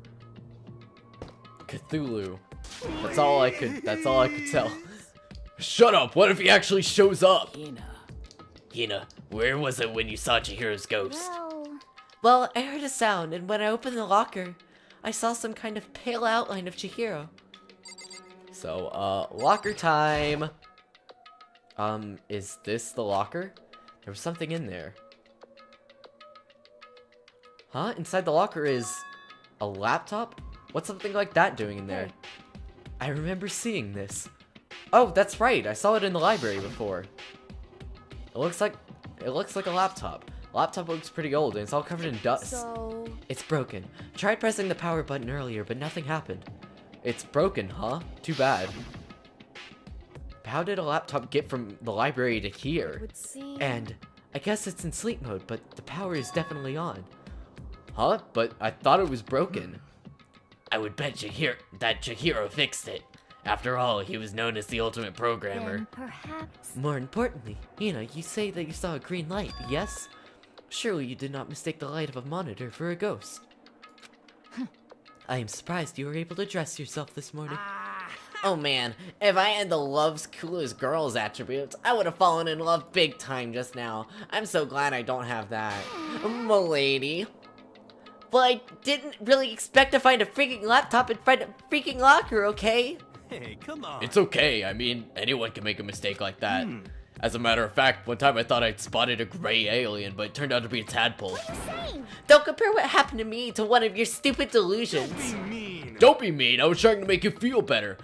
Cthulhu. That's all I could tell. Shut up! What if he actually shows up? Hina, where was it when you saw Chihiro's ghost? Well, I heard a sound, and when I opened the locker, I saw some kind of pale outline of Chihiro. So, locker time. Is this the locker? There was something in there. Huh? Inside the locker is a laptop? What's something like that doing in there? I remember seeing this. Oh, that's right. I saw it in the library before. It looks like a laptop. Laptop looks pretty old and it's all covered in dust. so... It's broken. Tried pressing the power button earlier, but nothing happened. It's broken, huh? Too bad. How did a laptop get from the library to here? would seem... And I guess it's in sleep mode, but the power is definitely on. Huh? But I thought it was broken. I would bet Chihiro fixed it. After all, he was known as the ultimate programmer. Then perhaps... More importantly, Hina, you say that you saw a green light, yes? Surely you did not mistake the light of a monitor for a ghost. I am surprised you were able to dress yourself this morning. Oh man, if I had the love's coolest girls attributes, I would have fallen in love big time just now. I'm so glad I don't have that. M'lady. Well, I didn't really expect to find a freaking laptop in front of a freaking locker, okay? Hey, come on. It's okay. I mean, anyone can make a mistake like that. As a matter of fact, one time I thought I'd spotted a gray alien, but it turned out to be a tadpole. Don't compare what happened to me to one of your stupid delusions. mean. Don't be mean. I was trying to make you feel better.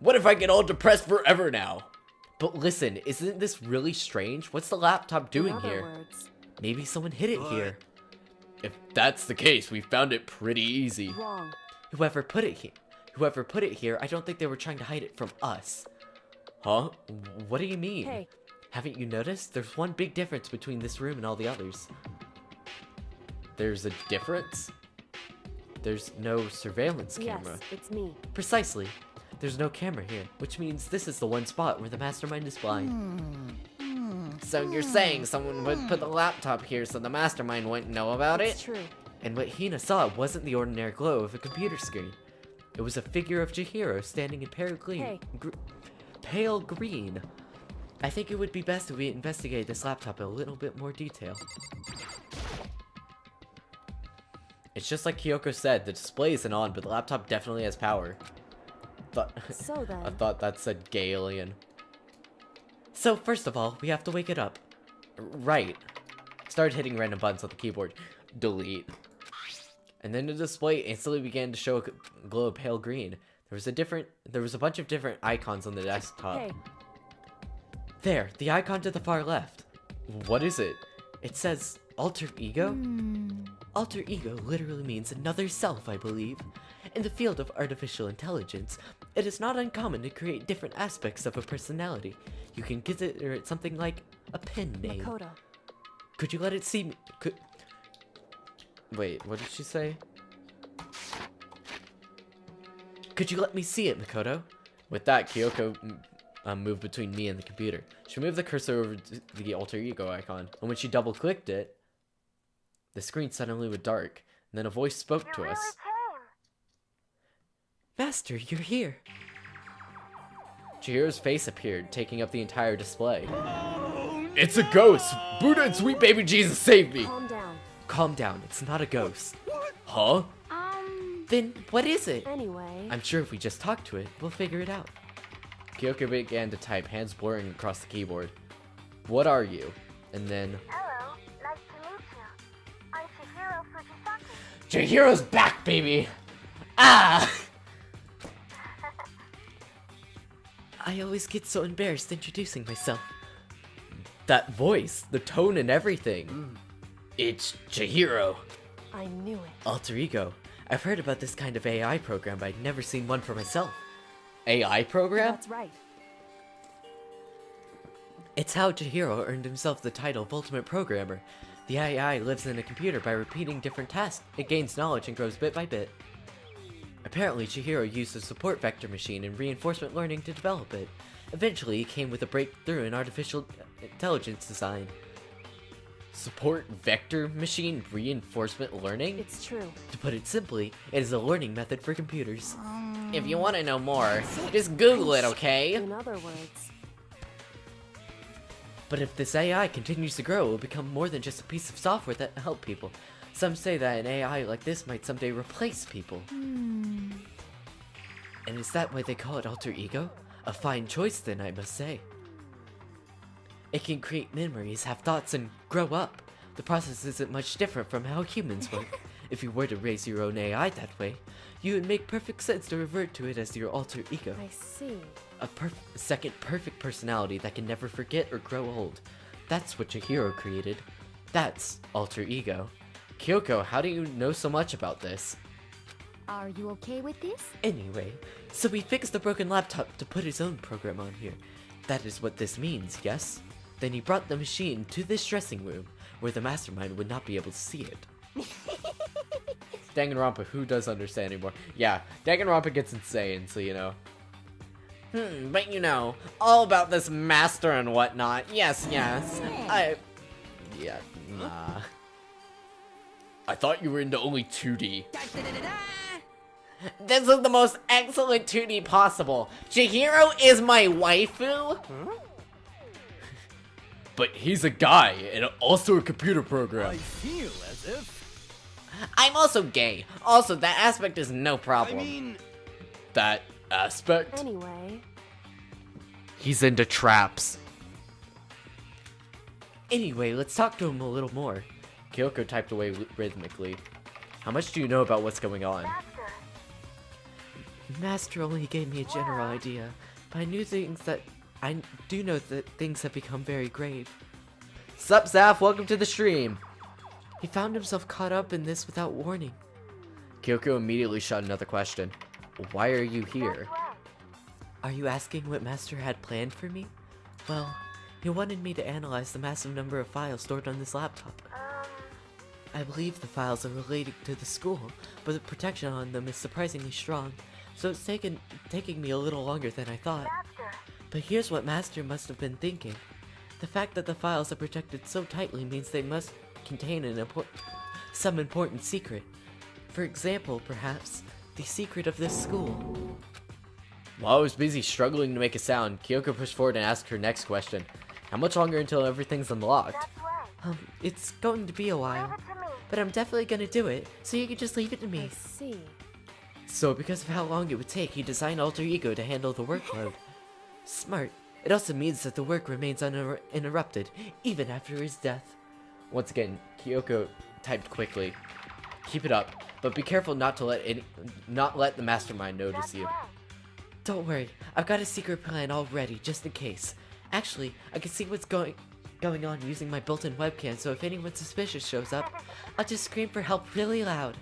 What if I get all depressed forever now? But listen, isn't this really strange? What's the laptop doing here? words. Maybe someone hid it here. If that's the case, we found it pretty easy. Wrong. Whoever put it here, I don't think they were trying to hide it from us. Huh? What do you mean? Hey. Haven't you noticed? There's one big difference between this room and all the others. There's a difference? There's no surveillance camera. it's me. Precisely. There's no camera here, which means this is the one spot where the mastermind is blind. So you're saying someone would put the laptop here so the mastermind wouldn't know about it? True. And what Hina saw wasn't the ordinary glow of a computer screen. It was a figure of Chihiro standing in pale green. Hey. Pale green. I think it would be best if we investigate this laptop in a little bit more detail. It's just like Kyoko said, the display isn't on, but the laptop definitely has power. So then. I thought that said gay alien. So first of all, we have to wake it up. Right. Started hitting random buttons on the keyboard. Delete. And then the display instantly began to show a glow of pale green. There was a bunch of different icons on the desktop. Hey, There, the icon to the far left. What is it? It says alter ego? Alter ego literally means another self, I believe. In the field of artificial intelligence, it is not uncommon to create different aspects of a personality. You can consider it something like a pen name. Makoto. Could you let it see me? Wait, what did she say? Could you let me see it, Makoto? With that, Kyoko moved between me and the computer. She moved the cursor over to the alter ego icon, and when she double-clicked it, the screen suddenly went dark, and then a voice spoke to us. Master, you're here. Chihiro's face appeared, taking up the entire display. It's a ghost! Buddha and sweet baby Jesus saved me! Calm down. Calm down, it's not a ghost. Huh? Then what is it? Anyway. I'm sure if we just talk to it, we'll figure it out. Kyoko began to type, hands blurring across the keyboard. What are you? And then... Hello, nice to meet you. I'm Chihiro Fujisaki. Chihiro's back, baby! Ah! I always get so embarrassed introducing myself. That voice, the tone and everything. It's Chihiro. I knew it. Alter ego. I've heard about this kind of AI program, but I'd never seen one for myself. AI program? That's right. It's how Chihiro earned himself the title of Ultimate Programmer. The AI lives in a computer by repeating different tasks. It gains knowledge and grows bit by bit. Apparently, Chihiro used a support vector machine and reinforcement learning to develop it. Eventually, he came with a breakthrough in artificial intelligence design. Support vector machine reinforcement learning? It's true. To put it simply, it is a learning method for computers. If you want to know more, just Google it, okay? In other words. But if this AI continues to grow, it will become more than just a piece of software that help people. Some say that an AI like this might someday replace people. And is that why they call it alter ego? A fine choice then, I must say. It can create memories, have thoughts, and grow up. The process isn't much different from how humans work. If you were to raise your own AI that way, you would make perfect sense to revert to it as your alter ego. I see. A second perfect personality that can never forget or grow old. That's what Chihiro created. That's alter ego. Kyoko, how do you know so much about this? Are you okay with this? Anyway, so he fixed the broken laptop to put his own program on here. That is what this means, yes? Then he brought the machine to this dressing room, where the mastermind would not be able to see it. Danganronpa, who does understand anymore? Yeah, Danganronpa gets insane, so you know. But you know, all about this master and whatnot. Yes. Yeah, nah. I thought you were into only 2D. This is the most excellent 2D possible. Chihiro is my waifu? But he's a guy, and also a computer program. I feel as if. I'm also gay. Also, that aspect is no I problem. mean, That aspect? Anyway. He's into traps. Anyway, let's talk to him a little more. Kyoko typed away rhythmically. How much do you know about what's going on? Master only gave me a general idea, but I do know that things have become very grave. Sup, Zaf? Welcome to the stream. He found himself caught up in this without warning. Kyoko immediately shot another question. Why are you here? Are you asking what Master had planned for me? Well, he wanted me to analyze the massive number of files stored on this laptop. I believe the files are related to the school, but the protection on them is surprisingly strong, so it's taking me a little longer than I thought. But here's what Master must have been thinking. The fact that the files are protected so tightly means they must contain some important secret. For example, perhaps, the secret of this school. While I was busy struggling to make a sound, Kyoko pushed forward and asked her next question. How much longer until everything's unlocked? It's going to be a while, but I'm definitely gonna do it, so you can just leave it to I me. see. So because of how long it would take, he designed Alter Ego to handle the workload. Smart. It also means that the work remains uninterrupted, even after his death. Once again, Kyoko typed quickly. Keep it up, but be careful not to let the mastermind notice you. Don't worry, I've got a secret plan all ready, just in case. Actually, I can see what's going on using my built-in webcam, so if anyone suspicious shows up, I'll just scream for help really loud.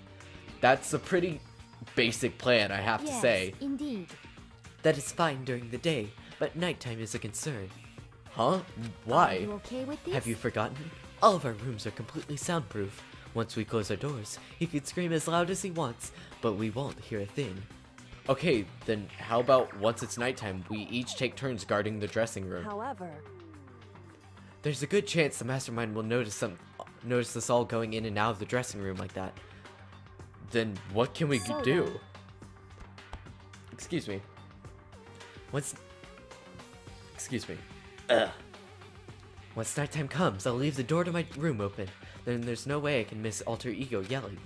That's a pretty basic plan, I have to say. Indeed. That is fine during the day, but nighttime is a concern. Huh? Are Why? you okay with this? Have you forgotten? All of our rooms are completely soundproof. Once we close our doors, he can scream as loud as he wants, but we won't hear a thing. Okay, then how about once it's nighttime, we each take turns guarding the dressing room. However, There's a good chance the mastermind will notice us all going in and out of the dressing room like that. Then what can we So do? then- Excuse me. Excuse me. Once nighttime comes, I'll leave the door to my room open. Then there's no way I can miss Alter Ego yelling.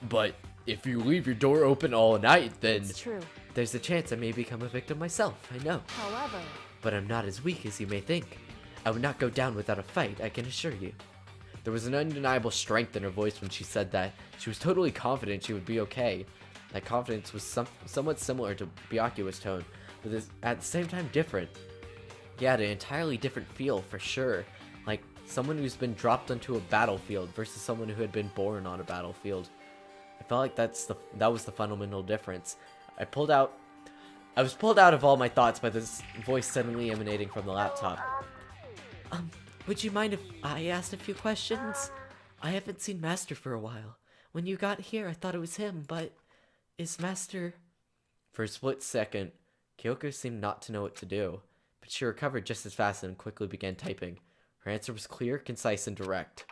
But if you leave your door open all night, then it's true. There's a chance I may become a victim myself, I know. However, But I'm not as weak as you may think. I would not go down without a fight, I can assure you. there was an undeniable strength in her voice when she said that. She was totally confident she would be okay. That confidence was somewhat similar to Byakuya's tone, but at the same time different. He had an entirely different feel for sure, like someone who's been dropped onto a battlefield versus someone who had been born on a battlefield. I felt like that was the fundamental difference. I was pulled out of all my thoughts by this voice suddenly emanating from the laptop. Would you mind if I asked a few questions? I haven't seen Master for a while. When you got here, I thought it was him, but is Master... For a split second, Kyoko seemed not to know what to do, but she recovered just as fast and quickly began typing. Her answer was clear, concise, and direct.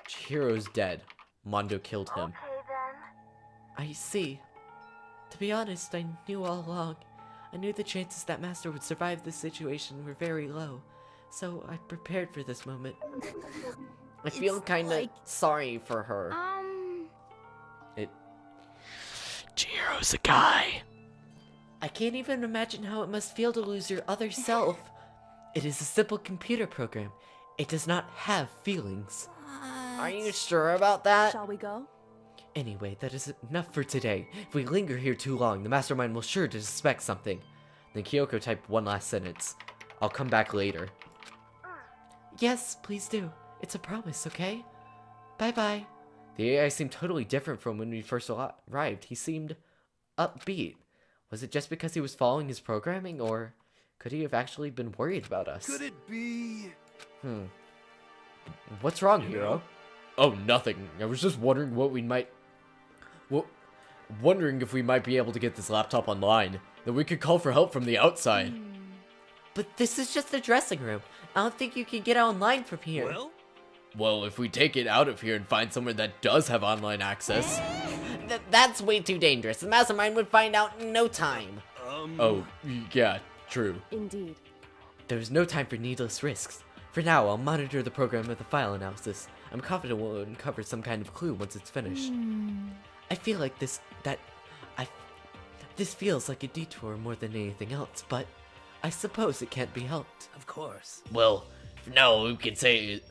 Chihiro's dead. Mondo killed him. Okay then. I see. To be honest, I knew all along. I knew the chances that Master would survive this situation were very low, so I prepared for this moment. I feel It's kinda like- sorry for her. Chihiro's a guy. I can't even imagine how it must feel to lose your other self. It is a simple computer program. It does not have feelings. Are you sure about that? shall we go? Anyway, that is enough for today. If we linger here too long, the mastermind will sure to suspect something. Then Kyoko typed one last sentence. I'll come back later. Yes, please do. It's a promise, okay? Bye-bye. The AI seemed totally different from when we first arrived. He seemed upbeat. Was it just because he was following his programming, or could he have actually been worried about us? Could it be? What's wrong, Hiro? Oh, nothing. I was just wondering wondering if we might be able to get this laptop online. Then we could call for help from the outside. But this is just the dressing room. I don't think you can get online from here. Well, if we take it out of here and find somewhere that does have online access. That's way too dangerous. The mastermind would find out in no time. Oh, yeah, true. Indeed. There is no time for needless risks. For now, I'll monitor the program with the file analysis. I'm confident we'll uncover some kind of clue once it's finished. I feel like this feels like a detour more than anything else, but I suppose it can't be helped. Of course. Well, for now, all we can say.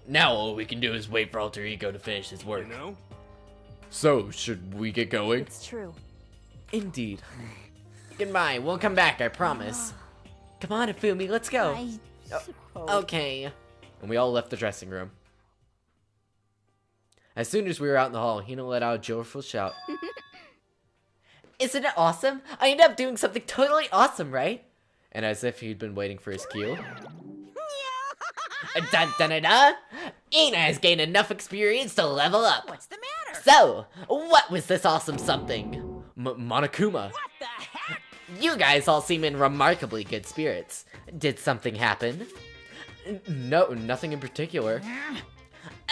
Now all we can do is wait for Alter Ego to finish his work. You know? So, should we get going? It's true. Indeed. Goodbye. We'll come back, I promise. Come on, Ifumi, let's go. I suppose. Okay. And we all left the dressing room. As soon as we were out in the hall, Hina let out a joyful shout. Isn't it awesome? I ended up doing something totally awesome, right? And as if he'd been waiting for his cue. Dun dun dun dun! Ina has gained enough experience to level up. What's the matter? So, what was this awesome something? Monokuma. What the heck? You guys all seem in remarkably good spirits. Did something happen? No, nothing in particular.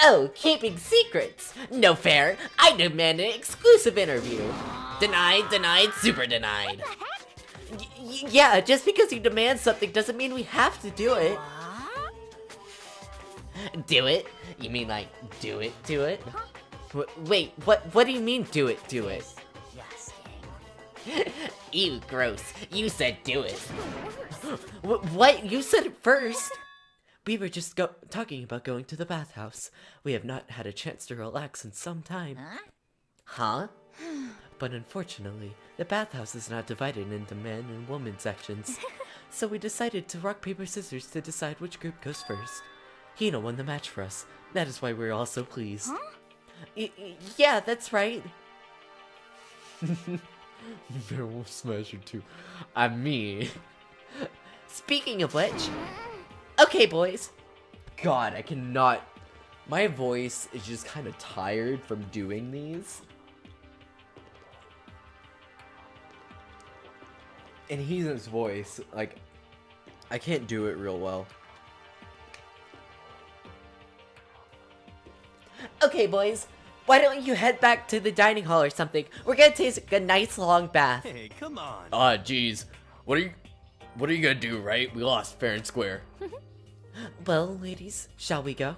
Oh, keeping secrets! No fair! I demand an exclusive interview! Denied, denied, super denied! Yeah, just because you demand something doesn't mean we have to do it. Do it? You mean like, do it? Wait, what do you mean do it? Yes. Ew, gross. You said do it. What? You said it first. We were just talking about going to the bathhouse. We have not had a chance to relax in some time. Huh? But unfortunately, the bathhouse is not divided into men and women sections. So we decided to rock, paper, scissors to decide which group goes first. Hina won the match for us. That is why we're all so pleased. Yeah, that's right. Bear Wolf Smasher 2. I'm me. Speaking of which, okay, boys. God, I cannot. My voice is just kind of tired from doing these. And Hina's voice, like, I can't do it real well. Okay, boys. Why don't you head back to the dining hall or something? We're gonna take a nice long bath. Hey, come on. Ah, jeez. What are you gonna do, right? We lost fair and square. Well, ladies, shall we go?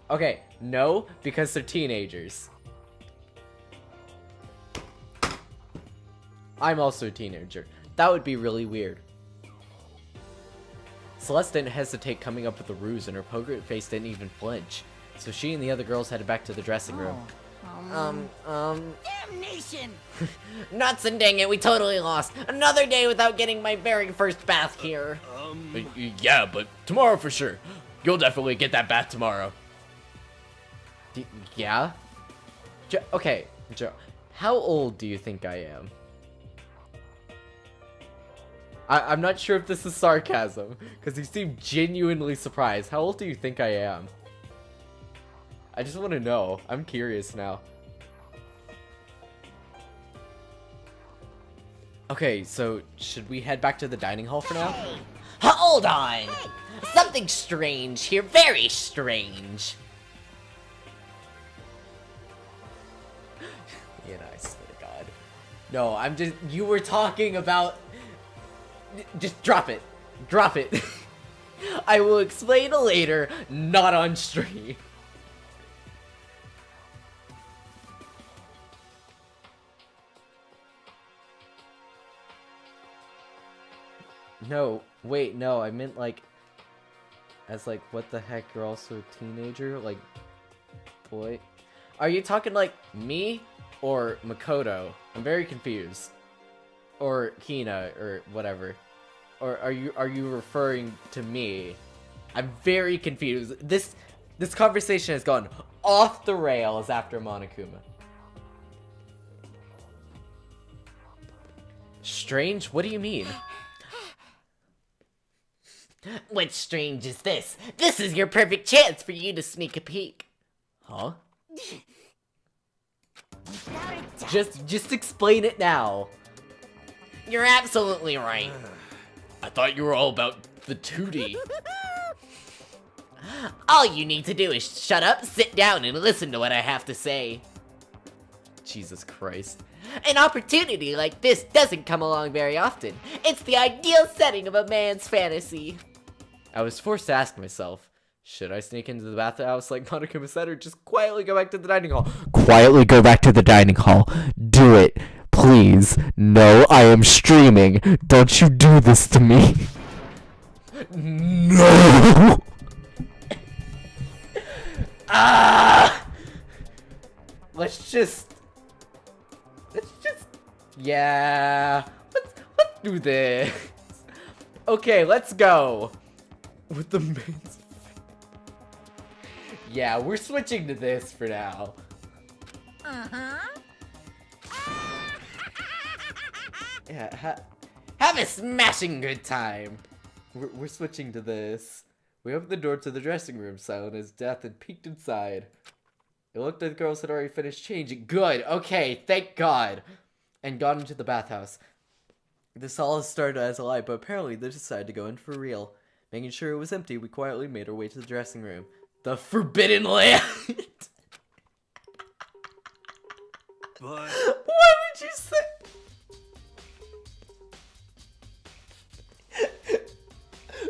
Okay, no, because they're teenagers. I'm also a teenager. That would be really weird. Celeste didn't hesitate coming up with a ruse, and her poker face didn't even flinch. So she and the other girls headed back to the dressing room. Damnation! Nuts and dang it, we totally lost. Another day without getting my very first bath here. Yeah, but tomorrow for sure. You'll definitely get that bath tomorrow. Yeah? Okay, Joe, how old do you think I am? I'm not sure if this is sarcasm, because you seem genuinely surprised. How old do you think I am? I just want to know. I'm curious now. Okay, so should we head back to the dining hall for now? Hold on! Something strange here, very strange. Yeah, I swear to God. No, I'm just. You were talking about. Just drop it. Drop it. I will explain later, not on stream. No, wait, no, I meant like, as like, what the heck, you're also a teenager? Like, boy? Are you talking like me or Makoto? I'm very confused. Or Hina, or whatever. Or are you referring to me? I'm very confused. This conversation has gone off the rails after Monokuma. Strange? What do you mean? What's strange is this. This is your perfect chance for you to sneak a peek. Huh? Just explain it now. You're absolutely right. I thought you were all about the 2D. All you need to do is shut up, sit down, and listen to what I have to say. Jesus Christ. An opportunity like this doesn't come along very often. It's the ideal setting of a man's fantasy. I was forced to ask myself, should I sneak into the bathhouse like Monokuma said, or just quietly go back to the dining hall? Quietly go back to the dining hall. Do it. Please. No, I am streaming. Don't you do this to me. No! Let's just... Yeah. Let's do this. Okay, let's go. With the mains. Yeah, we're switching to this for now. Yeah, have a smashing good time. We're switching to this. We opened the door to the dressing room, silent as death, and peeked inside. It looked like the girls had already finished changing. Good, okay, thank God. And got into the bathhouse. This all started as a lie, but apparently they decided to go in for real. Making sure it was empty, we quietly made our way to the dressing room. The Forbidden Land! But Why would you say...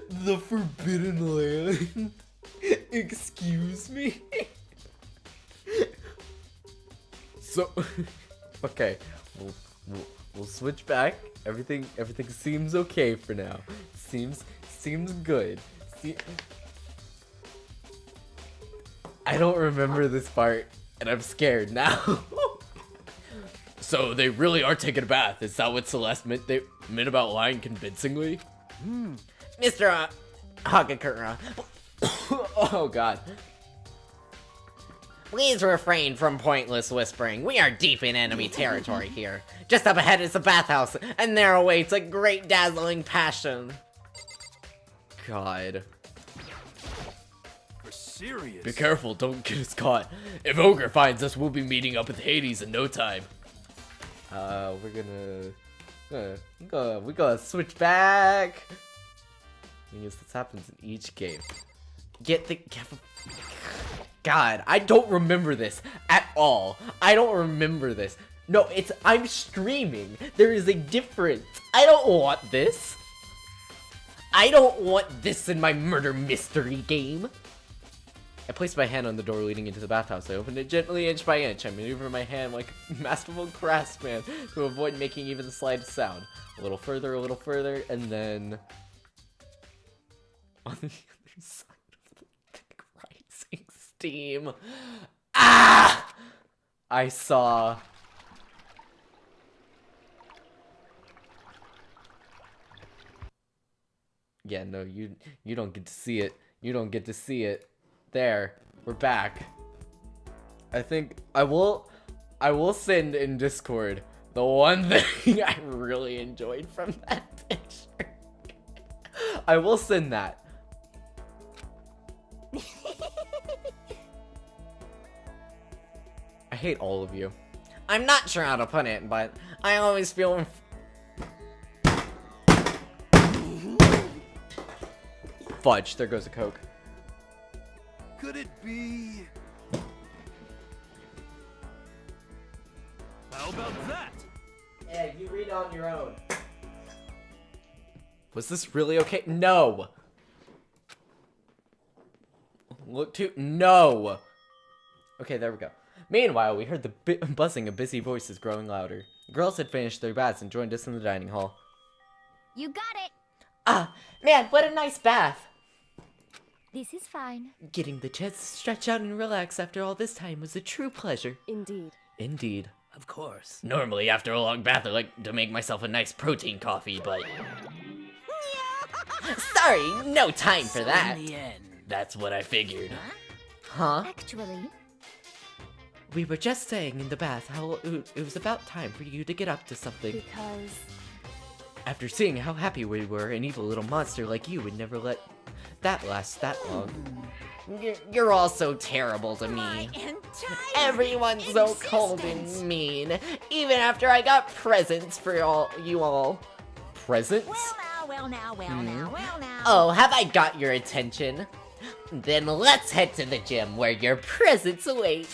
The Forbidden Land? Excuse me? So... Okay, we'll switch back. Everything seems okay for now. Seems good. I don't remember this part, and I'm scared now. So they really are taking a bath. Is that what Celeste meant about lying convincingly? Mr. Hagakura, Oh god. please refrain from pointless whispering. We are deep in enemy territory here. Just up ahead is the bathhouse, and there awaits a great dazzling passion. God. For serious. Be careful, don't get us caught. If Ogre finds us, we'll be meeting up with Hades in no time. We're gonna switch back. Because this happens in each game. God, I don't remember this at all. I don't remember this. No, I'm streaming. There is a difference. I don't want this. I don't want this in my murder mystery game. I placed my hand on the door leading into the bathhouse. I opened it gently, inch by inch. I maneuvered my hand like a masterful craftsman to avoid making even the slightest sound. A little further, and then... on the other side of the thick rising steam... Ah! I saw... Yeah, no, you don't get to see it. You don't get to see it. There, we're back. I think I will send in Discord the one thing I really enjoyed from that picture. I will send that. I hate all of you. I'm not sure how to put it, but I always feel... Fudge, there goes a Coke. Could it be? How about that? Yeah, you read on your own. Was this really okay? No! Look to... No! Okay, there we go. Meanwhile, we heard the buzzing of busy voices growing louder. The girls had finished their baths and joined us in the dining hall. You got it. Ah, man, what a nice bath. This is fine. Getting the chance to stretch out and relax after all this time was a true pleasure. Indeed. Indeed. Of course. Normally, after a long bath, I like to make myself a nice protein coffee, but Sorry, no time for that. In the end. that's what I figured. Huh? Actually, We were just saying in the bath how it was about time for you to get up to something. Because After seeing how happy we were, an evil little monster like you would never let that last that long. You're all so terrible to me. Everyone's so cold and mean. Even after I got presents for you all. Presents? well now. Oh, have I got your attention? Then let's head to the gym where your presents await.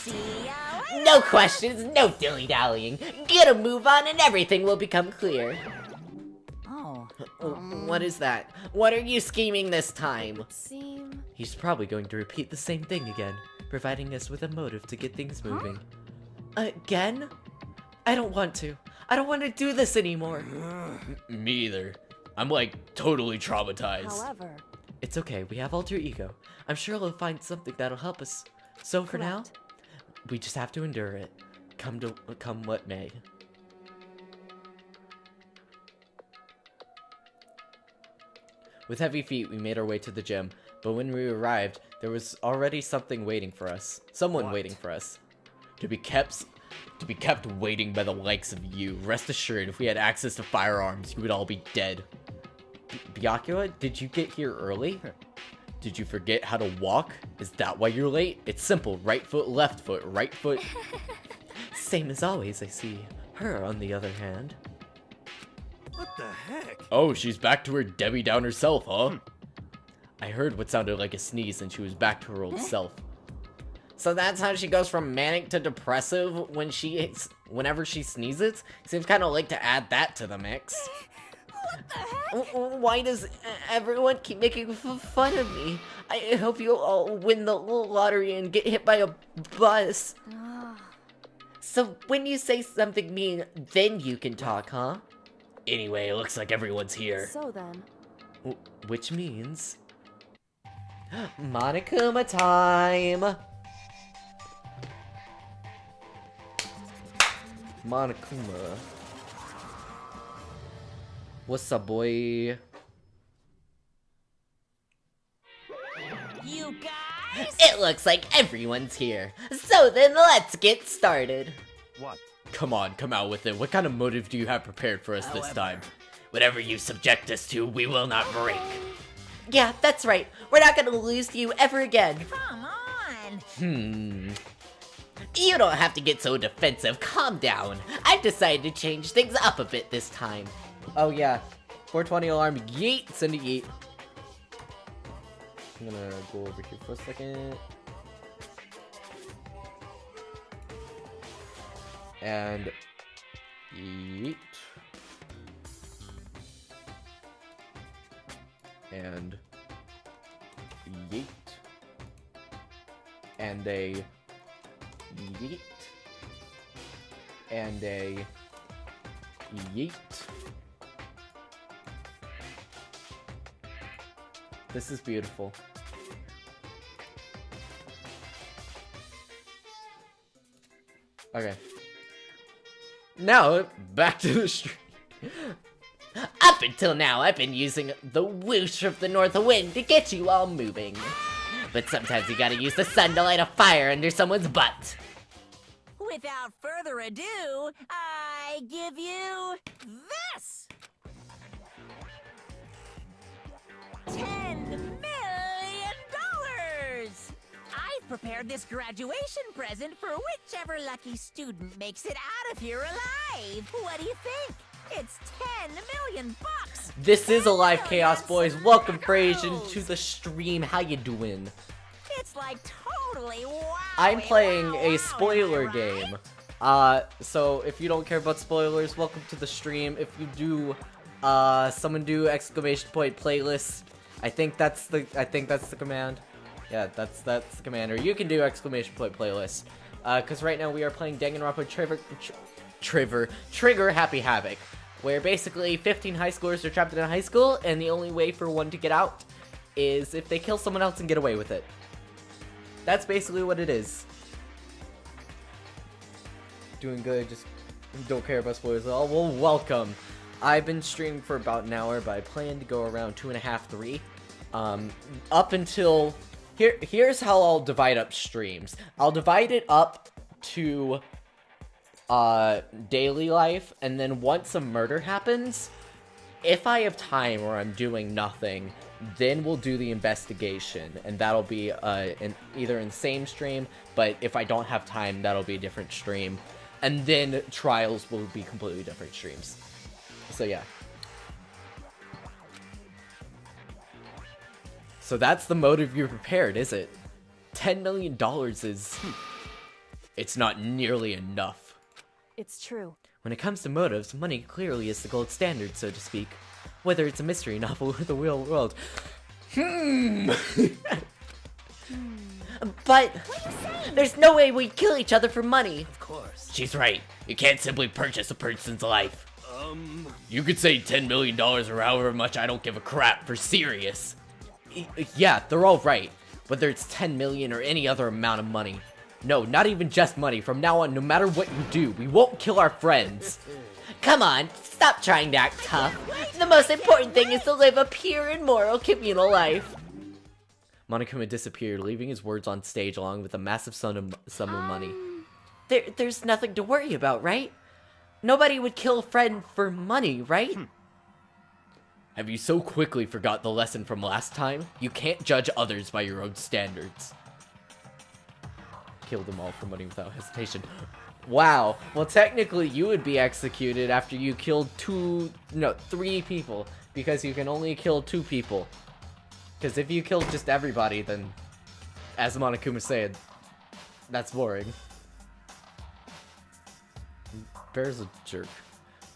No questions, no dilly-dallying. Get a move on and everything will become clear. What is that? What are you scheming this time? seem He's probably going to repeat the same thing again, providing us with a motive to get things moving. Again? I don't want to. I don't want to do this anymore. Me either. I'm like totally traumatized. however, It's okay, we have alter ego. I'm sure he'll find something that'll help us. So for now, correct. we just have to endure it. Come what may. With heavy feet, we made our way to the gym, but when we arrived, there was already something waiting for us. Someone What? waiting for us. To be kept waiting by the likes of you. Rest assured, if we had access to firearms, you would all be dead. Byakua, did you get here early? Did you forget how to walk? Is that why you're late? It's simple. Right foot, left foot, right foot. Same as always, I see. Her, on the other hand. What the heck? Oh, she's back to her Debbie Downer self, huh? I heard what sounded like a sneeze and she was back to her old self. So that's how she goes from manic to depressive whenever she sneezes? Seems kind of like to add that to the mix. Why does everyone keep making fun of me? I hope you all win the lottery and get hit by a bus. So when you say something mean, then you can talk, huh? Anyway, it looks like everyone's here. So then, Which means... Monokuma time! Monokuma. What's up, boy? You guys? It looks like everyone's here. So then let's get started. What? Come on, come out with it. What kind of motive do you have prepared for us this time? Whatever you subject us to, we will not break. Yeah, that's right. We're not gonna lose to you ever again. Come on. You don't have to get so defensive. Calm down. I've decided to change things up a bit this time. Oh yeah, 420 alarm, yeet, send a yeet. I'm gonna go over here for a second. And yeet. And yeet. And a yeet. And a yeet. This is beautiful. Okay. Now, back to the street. Up until now, I've been using the whoosh of the north wind to get you all moving. But sometimes you gotta use the sun to light a fire under someone's butt. Without further ado, I give you this! $10 million! I've prepared this graduation present for whichever lucky student makes it out of here alive. What do you think? It's 10 million bucks! This is a live chaos, boys. Welcome, Frasian, to the stream. How you doing? It's like totally wow. I'm playing a spoiler game. So if you don't care about spoilers, welcome to the stream. If you do, someone do exclamation point playlist. I think that's the command. Yeah, that's the command. Or you can do exclamation point playlist. Cause right now we are playing Danganronpa Trigger Happy Havoc, where basically 15 high schoolers are trapped in a high school, and the only way for one to get out is if they kill someone else and get away with it. That's basically what it is. Doing good, just don't care about spoilers at all. Well, welcome. I've been streaming for about an hour, but I plan to go around 2.5, 3. Up until... Here's how I'll divide up streams. I'll divide it up to... daily life, and then once a murder happens, if I have time or I'm doing nothing, then we'll do the investigation, and that'll be either in the same stream, but if I don't have time, that'll be a different stream, and then trials will be completely different streams. So yeah. So that's the motive you prepared, is it? $10 million is... It's not nearly enough. it's true. When it comes to motives, money clearly is the gold standard, so to speak. Whether it's a mystery novel or the real world. But there's no way we kill each other for money. Of course. She's right. You can't simply purchase a person's life. You could say $10 million or however much, I don't give a crap, for serious. Yeah, they're all right. Whether it's 10 million or any other amount of money. No, not even just money. From now on, no matter what you do, we won't kill our friends. Come on, stop trying to act tough. The most important thing is to live a pure and moral communal life. Monokuma disappeared, leaving his words on stage along with a massive sum of money. There's nothing to worry about, right? Nobody would kill a friend for money, right? Have you so quickly forgot the lesson from last time? You can't judge others by your own standards. Kill them all for money without hesitation. Wow. Well, technically, you would be executed after you killed 3 people. Because you can only kill 2 people. Because if you kill just everybody, then, as Monokuma said, that's boring. Bear's a jerk.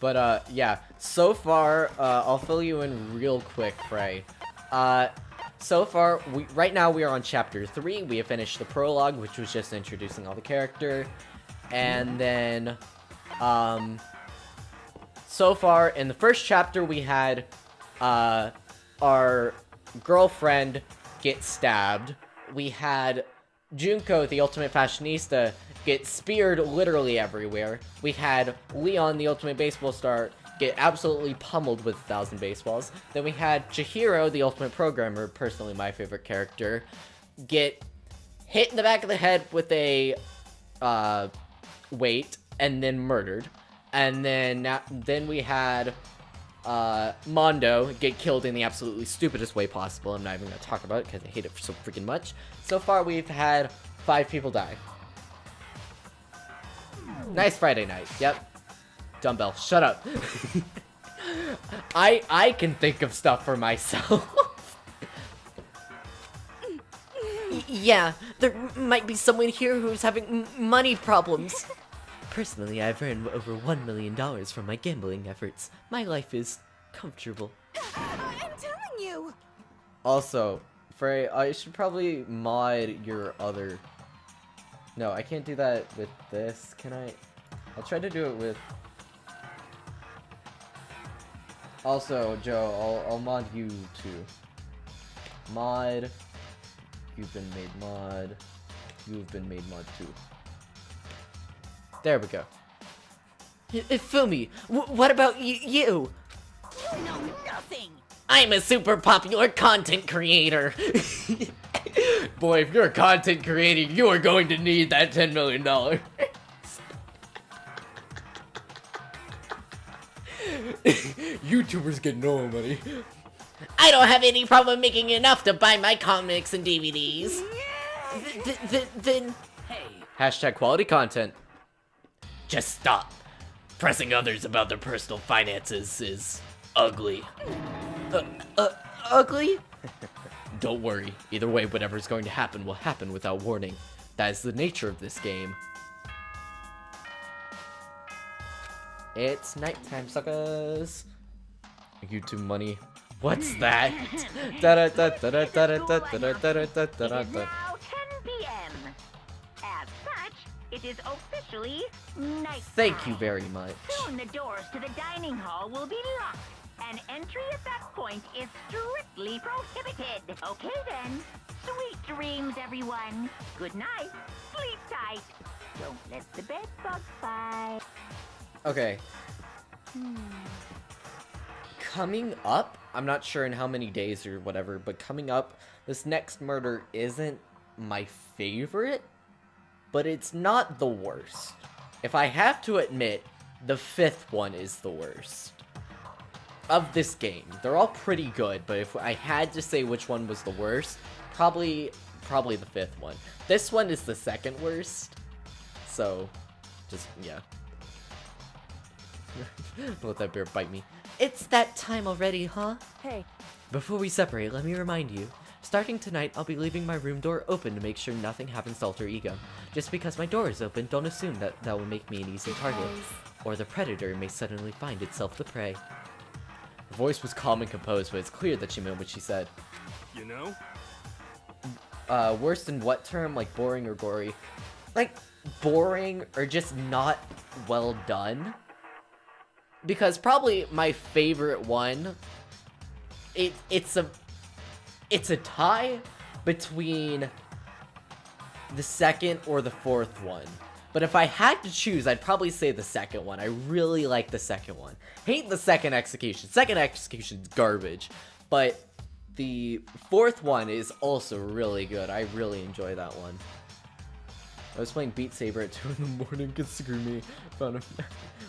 But, yeah. So far, I'll fill you in real quick, Frey. So far, right now we are on chapter 3. We have finished the prologue, which was just introducing all the character. And then, so far in the first chapter, we had our girlfriend get stabbed. We had Junko, the ultimate fashionista, get speared literally everywhere. We had Leon, the ultimate baseball star, get absolutely pummeled with 1,000 baseballs. Then we had Chihiro, the ultimate programmer, personally my favorite character, get hit in the back of the head with a weight and then murdered. And then we had Mondo get killed in the absolutely stupidest way possible. I'm not even going to talk about it because I hate it so freaking much. So far, we've had 5 people die. Nice Friday night. Yep. Dumbbell, shut up. I can think of stuff for myself. Yeah, there might be someone here who's having money problems. Personally, I've earned over $1 million from my gambling efforts. My life is comfortable. I'm telling you. Also, Frey, I should probably mod your other... No, I can't do that with this. Can I? I'll try to do it with... Also, Joe, I'll mod you too. Mod. You've been made mod. You've been made mod too. There we go. Fumi, what about you? You know nothing. I'm a super popular content creator. Boy, if you're a content creator, you are going to need that $10 million. YouTubers get no money. I don't have any problem making enough to buy my comics and DVDs. Then... Hashtag quality content. Just stop. Pressing others about their personal finances is ugly. Ugly? Don't worry. Either way, whatever's going to happen will happen without warning. That is the nature of this game. It's nighttime, suckers. YouTube money. What's that? It is now 10 p.m. As such, it is officially night. Thank you very much. Soon the doors to the dining hall will be locked, and entry at that point is strictly prohibited. Okay then. Sweet dreams, everyone. Good night. Sleep tight. Don't let the bed bugs bite. Okay. Coming up, I'm not sure in how many days or whatever, but coming up, this next murder isn't my favorite, but it's not the worst. If I have to admit, the 5th one is the worst of this game. They're all pretty good, but if I had to say which one was the worst, probably the 5th one. This one is the 2nd worst, so just, yeah. Let that bear bite me. It's that time already, huh? Hey, Before we separate, let me remind you. Starting tonight, I'll be leaving my room door open to make sure nothing happens to alter ego. Just because my door is open, don't assume that will make me an easy target. Or the predator may suddenly find itself the prey. Her voice was calm and composed, but it's clear that she meant what she said. You know? Worst in what term? Like boring or gory? Like, boring or just not well done? Because probably my favorite one, it's a tie between the 2nd or the 4th one. But if I had to choose, I'd probably say the 2nd one. I really like the 2nd one. Hate the 2nd execution. 2nd execution's garbage. But the 4th one is also really good. I really enjoy that one. I was playing Beat Saber at 2 in the morning. Could screw me. Found a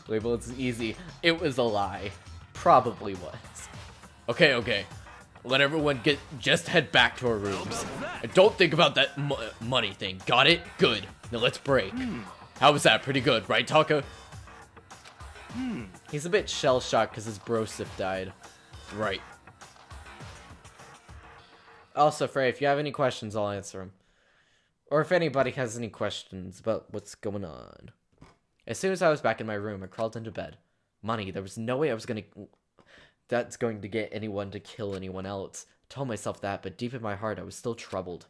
label. It's easy. It was a lie. Probably was. Okay. Let everyone just head back to our rooms. And don't think about that money thing. Got it? Good. Now let's break. How was that? Pretty good, right, Taka? He's a bit shell-shocked because his brosif died. Right. Also, Frey, if you have any questions, I'll answer them. Or if anybody has any questions about what's going on. As soon as I was back in my room, I crawled into bed. Money, there was no way that's going to get anyone to kill anyone else. I told myself that, but deep in my heart, I was still troubled.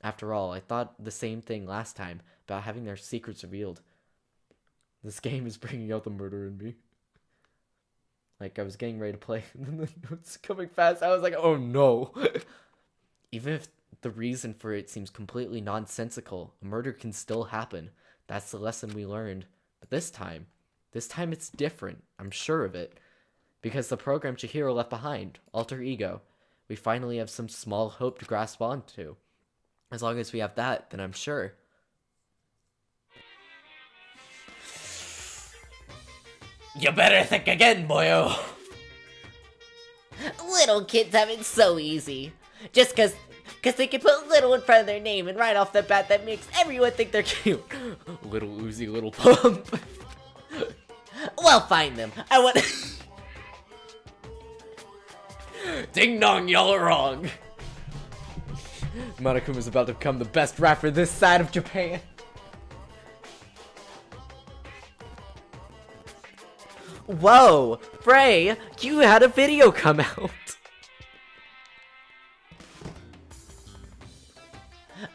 After all, I thought the same thing last time, about having their secrets revealed. This game is bringing out the murder in me. Like, I was getting ready to play, and then the notes coming fast. I was like, oh no. Even if the reason for it seems completely nonsensical, a murder can still happen. That's the lesson we learned. But this time it's different. I'm sure of it. Because the program Chihiro left behind, Alter Ego, we finally have some small hope to grasp onto. As long as we have that, then I'm sure. You better think again, boyo. Little kids have it so easy. Just cause they can put little in front of their name, and right off the bat that makes everyone think they're cute. Little Uzi, little pump. Well, find them. I want. Ding dong, y'all are wrong. Monokuma's about to become the best rapper this side of Japan. Whoa, Frey, you had a video come out.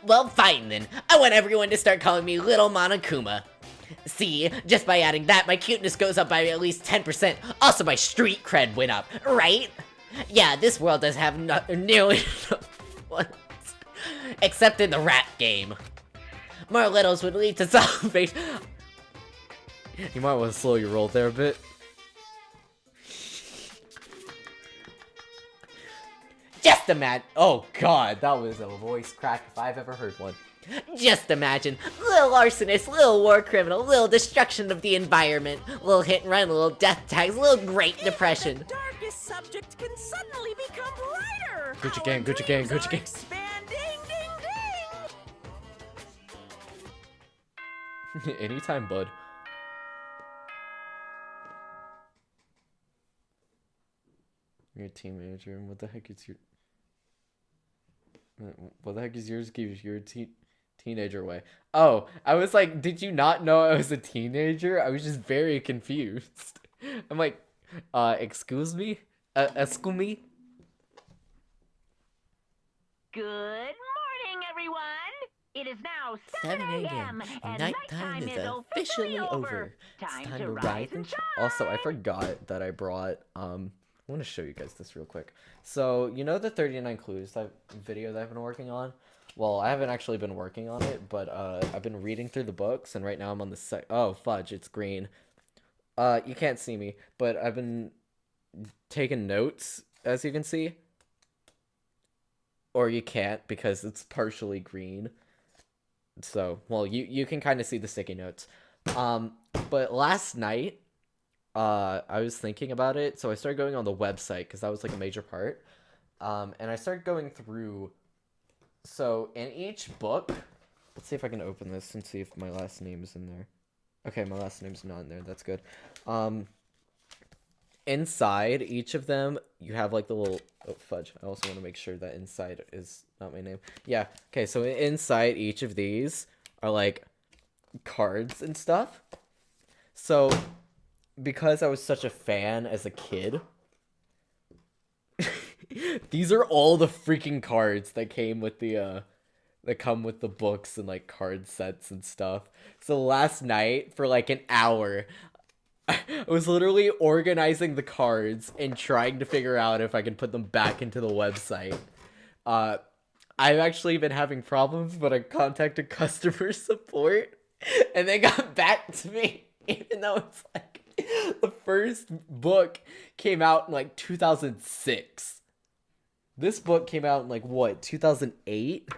Well, fine then. I want everyone to start calling me Little Monokuma. See, just by adding that, my cuteness goes up by at least 10%. Also, my street cred went up, right? Yeah, this world does have nearly enough ones. Except in the rat game. More littles would lead to salvation. You might want to slow your roll there a bit. Just imagine. Oh god, that was a voice crack if I've ever heard one. Just imagine. Little arsonist, little war criminal, little destruction of the environment, little hit and run, little death tags, little Great Depression. The darkest subject can suddenly become brighter. Gucci gang, Gucci gang, Gucci gang. Expanding, ding, ding. Anytime, bud. You're a teenager, and what the heck is your... What the heck is yours gives your teenager away? Oh, I was like, did you not know I was a teenager? I was just very confused. I'm like, excuse me? Excuse me? Good morning, everyone. It is now 7 7 a.m. a.m. and Nighttime is officially over. Time, It's to rise and shine. Also, I forgot that I brought, I want to show you guys this real quick. So, you know the 39 Clues video that I've been working on? Well, I haven't actually been working on it, but I've been reading through the books, and right now I'm on the oh, fudge, it's green. You can't see me, but I've been taking notes, as you can see. Or you can't, because it's partially green. So, well, you can kind of see the sticky notes. But last night, I was thinking about it, so I started going on the website, because that was like a major part. And I started going through, so in each book, let's see if I can open this and see if my last name is in there. Okay, my last name's not in there, that's good. Inside each of them, you have like the little, oh fudge, I also want to make sure that inside is not my name. Yeah, okay, so inside each of these are like cards and stuff. So, because I was such a fan as a kid, these are all the freaking cards that came with the, that come with the books and like card sets and stuff. So last night, for like an hour, I was literally organizing the cards and trying to figure out if I can put them back into the website. I've actually been having problems, but I contacted customer support and they got back to me, even though it's like the first book came out in like 2006. This book came out in like what, 2008?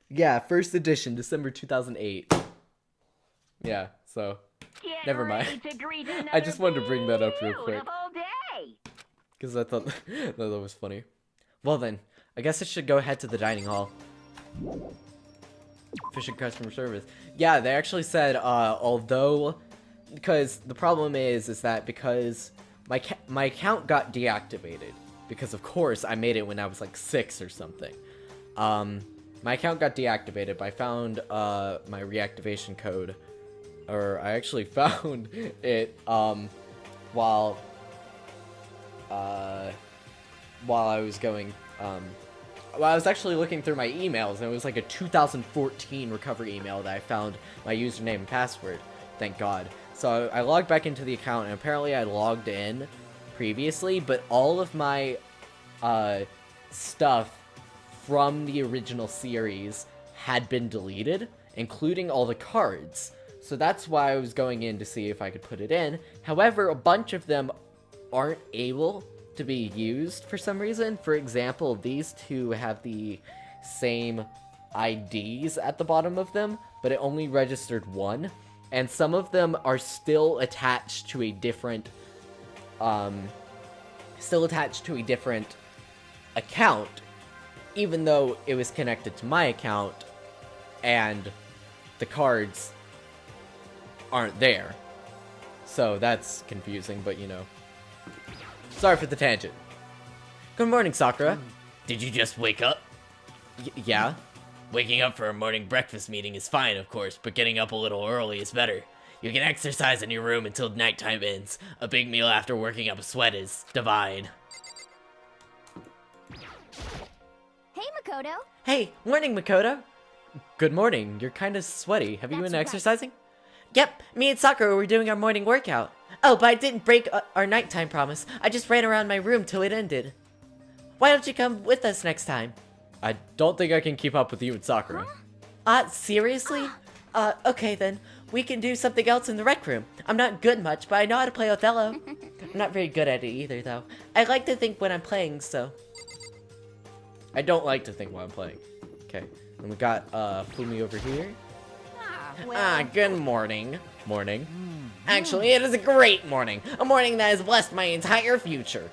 Yeah, first edition, December 2008. Yeah, so Get never mind. ready to greet I just wanted to bring that up real quick, beautiful day. because I thought that was funny. Well then, I guess I should go ahead to the dining hall. Efficient customer service. Yeah, they actually said, although, because the problem is that because my account got deactivated, because of course I made it when I was like 6 or something. My account got deactivated, but I found my reactivation code, or I actually found it while I was going well, I was actually looking through my emails, and it was like a 2014 recovery email that I found my username and password. thank God. So I logged back into the account, and apparently I logged in previously, but all of my stuff from the original series had been deleted, including all the cards. So that's why I was going in to see if I could put it in. However, a bunch of them aren't able to be used for some reason. For example, these two have the same IDs at the bottom of them, but it only registered one. And some of them are still attached to a different, account, even though it was connected to my account, and the cards aren't there. So that's confusing, but you know. Sorry for the tangent. Good morning, Sakura. Did you just wake up? Yeah? Waking up for a morning breakfast meeting is fine, of course, but getting up a little early is better. You can exercise in your room until nighttime ends. A big meal after working up a sweat is divine. Hey, Makoto. Hey, morning, Makoto. Good morning. You're kind of sweaty. Have you That's been right. Exercising? Yep, me and Sakura were doing our morning workout. Oh, but I didn't break our nighttime promise. I just ran around my room till it ended. Why don't you come with us next time? I don't think I can keep up with you and Sakura. Seriously? Okay then. We can do something else in the rec room. I'm not good much, but I know how to play Othello. I'm not very good at it either, though. I like to think when I'm playing, so... I don't like to think while I'm playing. Okay. And we got Fumi over here. Good morning. Morning. Actually, it is a great morning. A morning that has blessed my entire future.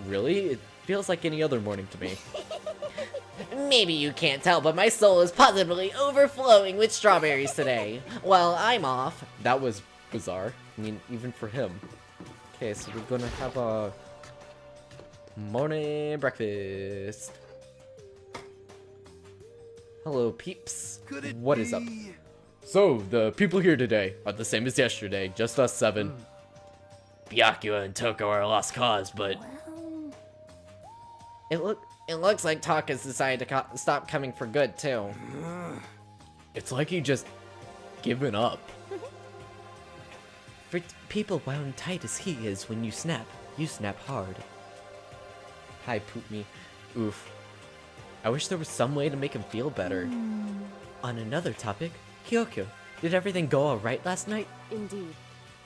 Really? It feels like any other morning to me. Maybe you can't tell, but my soul is positively overflowing with strawberries today. Well, I'm off. That was bizarre. I mean, even for him. Okay, so we're gonna have a morning breakfast. Hello, peeps. Could it What be... is up? So, the people here today are the same as yesterday, just us 7. Byakuya and Toko are a lost cause, but It looks like Talk has decided to stop coming for good, too. It's like he just given up. For people wound tight as he is, when you snap hard. Hi, Poop Me. Oof. I wish there was some way to make him feel better. On another topic, Kyoko, did everything go alright last night? Indeed.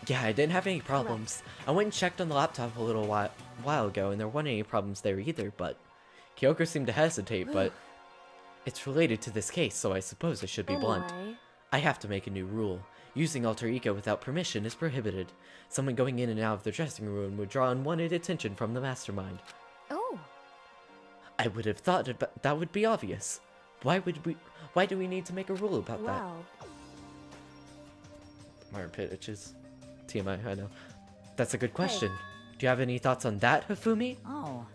Yeah, I didn't have any problems. I went and checked on the laptop a little while ago, and there weren't any problems there either, but... Kyoko seemed to hesitate, but it's related to this case, so I suppose I should be blunt. Anyway, I have to make a new rule. Using alter ego without permission is prohibited. Someone going in and out of the dressing room would draw unwanted attention from the mastermind. Oh, I would have thought that would be obvious. Why do we need to make a rule about that? wow. My armpit itches. TMI, I know. That's a good question. Do you have any thoughts on that, Hifumi? Oh,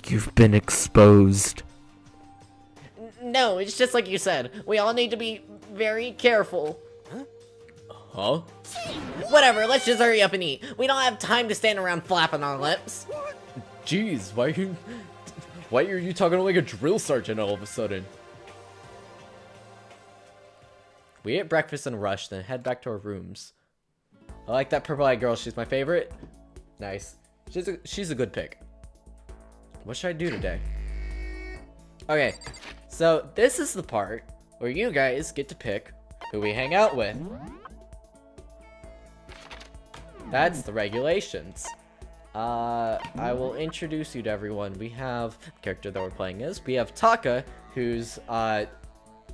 You've been exposed. No, it's just like you said. We all need to be very careful. Huh? Whatever, let's just hurry up and eat. We don't have time to stand around flapping our lips. Jeez, why are you talking like a drill sergeant all of a sudden? We ate breakfast in a rush, then head back to our rooms. I like that purple-eyed girl. She's my favorite. Nice. She's a good pick. What should I do today? Okay, so this is the part where you guys get to pick who we hang out with. That's the regulations. I will introduce you to everyone. We have the character that we're playing is. We have Taka, who's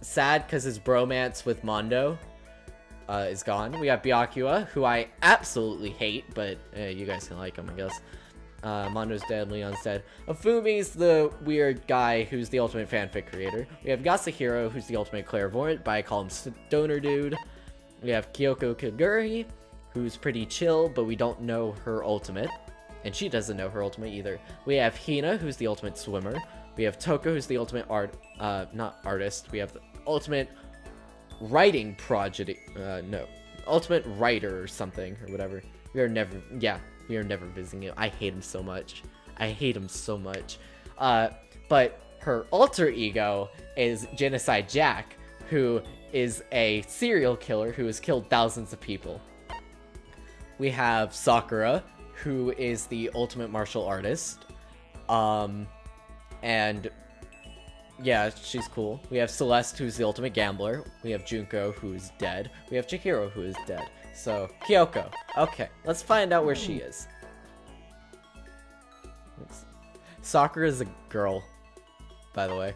sad because his bromance with Mondo is gone. We have Byakuya, who I absolutely hate, but you guys can like him, I guess. Mondo's dead, Leon's dead. Afumi's the weird guy who's the ultimate fanfic creator. We have Yasuhiro, who's the ultimate clairvoyant, but I call him Stoner Dude. We have Kyoko Kaguri, who's pretty chill, but we don't know her ultimate. And she doesn't know her ultimate either. We have Hina, who's the ultimate swimmer. We have Toko, who's the ultimate not artist. We have the ultimate writing project. No. Ultimate writer or something, or whatever. We are never visiting him. I hate him so much. But her alter ego is Genocide Jack, who is a serial killer who has killed thousands of people. We have Sakura, who is the ultimate martial artist. And yeah, she's cool. We have Celeste, who's the ultimate gambler. We have Junko, who's dead. We have Chihiro, who is dead. So, Kyoko. Okay, let's find out where she is. Sakura is a girl, by the way.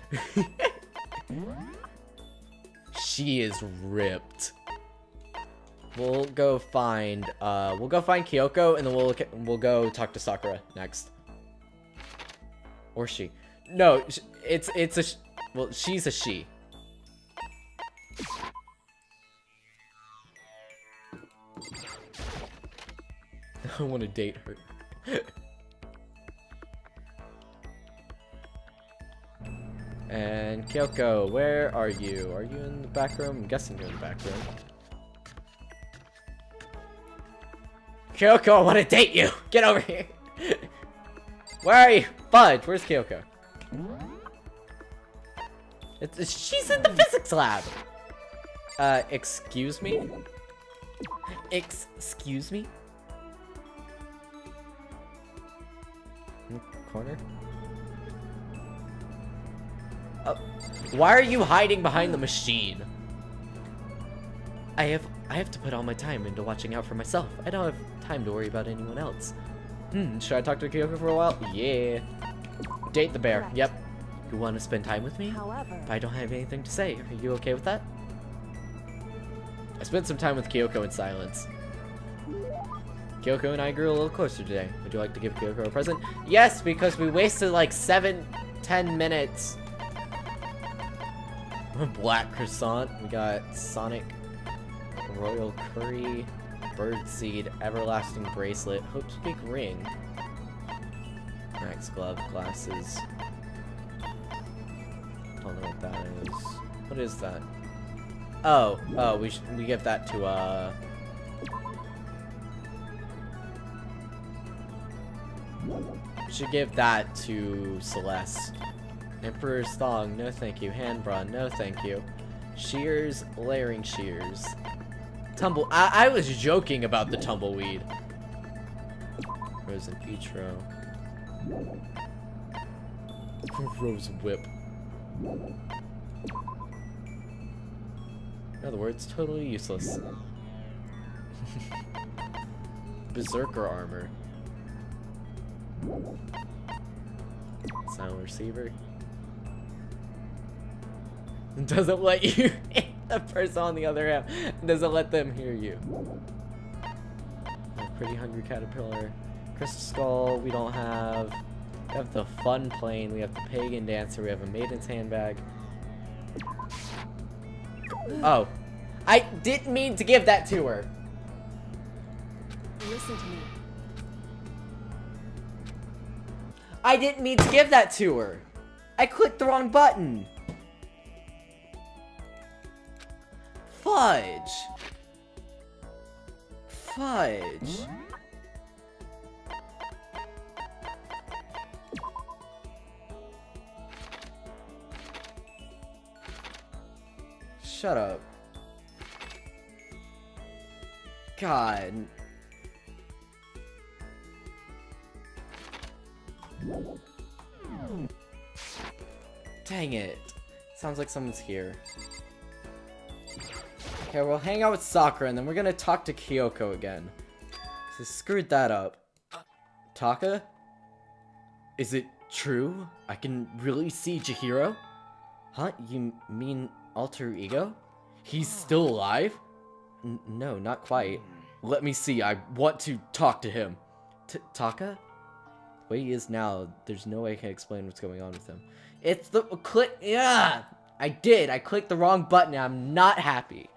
She is ripped. We'll go find Kyoko, and then we'll go talk to Sakura next. Or she. No, well, she's a she. I want to date her. And Kyoko, where are you? Are you in the back room? I'm guessing you're in the back room. Kyoko, I want to date you! Get over here! Where are you? Fudge, where's Kyoko? She's in the physics lab! Excuse me? Excuse me? In the corner? Why are you hiding behind the machine? I have to put all my time into watching out for myself. I don't have time to worry about anyone else. Should I talk to Kyoko for a while? Yeah. Date the bear. Correct. Yep. You want to spend time with me? However, But I don't have anything to say. Are you okay with that? I spent some time with Kyoko in silence. Kyoko and I grew a little closer today. Would you like to give Kyoko a present? Yes, because we wasted like 7-10 minutes. Black croissant. We got Sonic Royal Curry, Birdseed, Everlasting Bracelet, Hope's Peak Ring, Max Glove, Glasses. Don't know what that is. What is that? Oh, we give that to we should give that to Celeste. Emperor's Thong, no thank you. Hand bra, no thank you. Shears, layering shears. I was joking about the tumbleweed. Rose and Vitro. Rose whip. In other words, totally useless. Berserker armor. Sound receiver. Doesn't let you hit the person on the other hand. Doesn't let them hear you. A pretty hungry caterpillar. Crystal skull, we don't have. We have the fun plane, we have the pagan dancer, we have a maiden's handbag. Oh. I didn't mean to give that to her. listen to me. I didn't mean to give that to her. I clicked the wrong button. Fudge. Fudge. Shut up. God. Dang it. Sounds like someone's here. Okay, we'll hang out with Sakura and then we're gonna talk to Kyoko again. So screwed that up. Taka? Is it true? I can really see Chihiro? Huh? You mean alter ego? He's still alive? No, not quite. Let me see. I want to talk to him. Taka? The way he is now, there's no way I can explain what's going on with him. It's the click. Yeah, I did. I clicked the wrong button. And I'm not happy.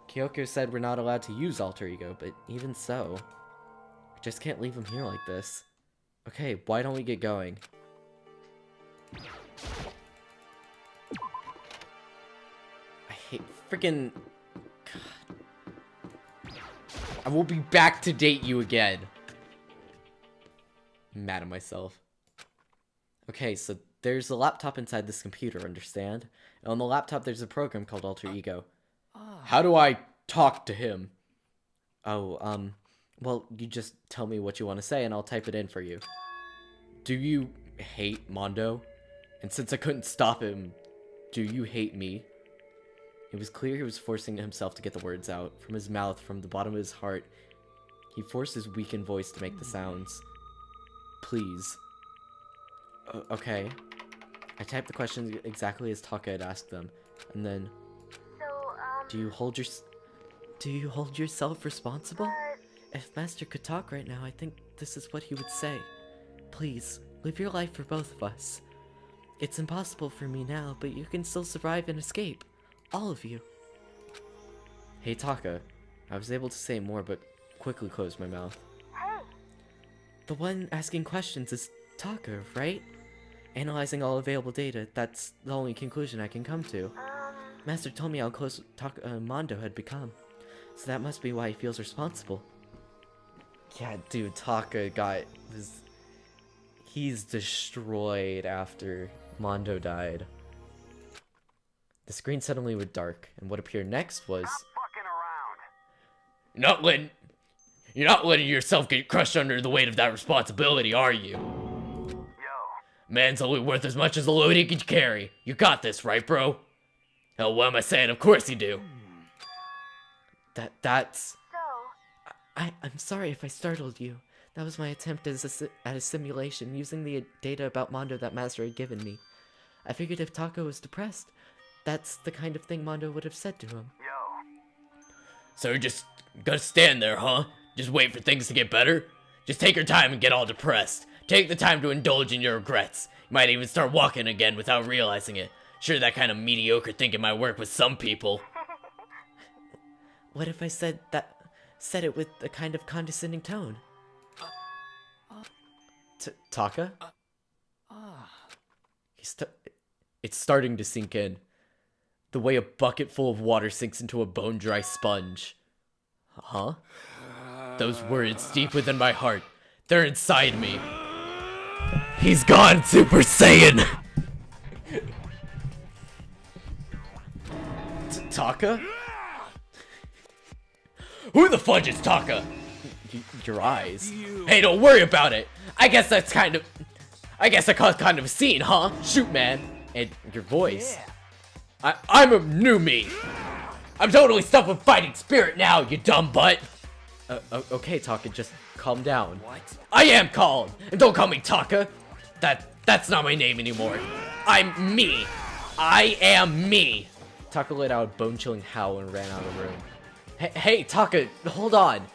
Kyoko said we're not allowed to use alter ego, but even so, I just can't leave him here like this. Okay, why don't we get going? I hate freaking. God. I will be back to date you again. I'm mad at myself. Okay, so there's a laptop inside this computer, understand? And on the laptop there's a program called Alter Ego. How do I talk to him? Oh, well, you just tell me what you want to say and I'll type it in for you. Do you hate Mondo? And since I couldn't stop him, do you hate me? It was clear he was forcing himself to get the words out. From his mouth, from the bottom of his heart, he forced his weakened voice to make the sounds. Please. Okay. I typed the questions exactly as Taka had asked them, and then... Do you hold yourself responsible? If Master could talk right now, I think this is what he would say. Please, live your life for both of us. It's impossible for me now, but you can still survive and escape. All of you. Hey Taka. I was able to say more, but quickly closed my mouth. Hey! The one asking questions is Taka, right? Analyzing all available data, that's the only conclusion I can come to. Master told me how close Mondo had become, so that must be why he feels responsible. Yeah, dude, Taka he's destroyed after Mondo died. The screen suddenly went dark, and what appeared next was... You're not letting yourself get crushed under the weight of that responsibility, are you? Yo. Man's only worth as much as the load he can carry. You got this, right, bro? Hell, what am I saying? Of course you do. That's... I'm sorry if I startled you. That was my attempt at a simulation, using the data about Mondo that Master had given me. I figured if Taka was depressed, that's the kind of thing Mondo would have said to him. So you're just gonna stand there, huh? Just wait for things to get better? Just take your time and get all depressed. Take the time to indulge in your regrets. You might even start walking again without realizing it. Sure, that kind of mediocre thinking might work with some people. What if I said it with a kind of condescending tone? Taka? It's starting to sink in. The way a bucket full of water sinks into a bone-dry sponge. Huh? Those words deep within my heart. They're inside me. He's gone Super Saiyan! Taka? Who the fudge is Taka? Your eyes. Hey, don't worry about it. I guess that caused kind of a scene, huh? Shoot, man. And your voice. I'm a new me. I'm totally stuffed with fighting spirit now, you dumb butt. Okay, Taka, just calm down. What? I am calm, and don't call me Taka. That's not my name anymore. I'm me. I am me. Taka let out a bone-chilling howl and ran out of the room. Hey, Taka, hold on!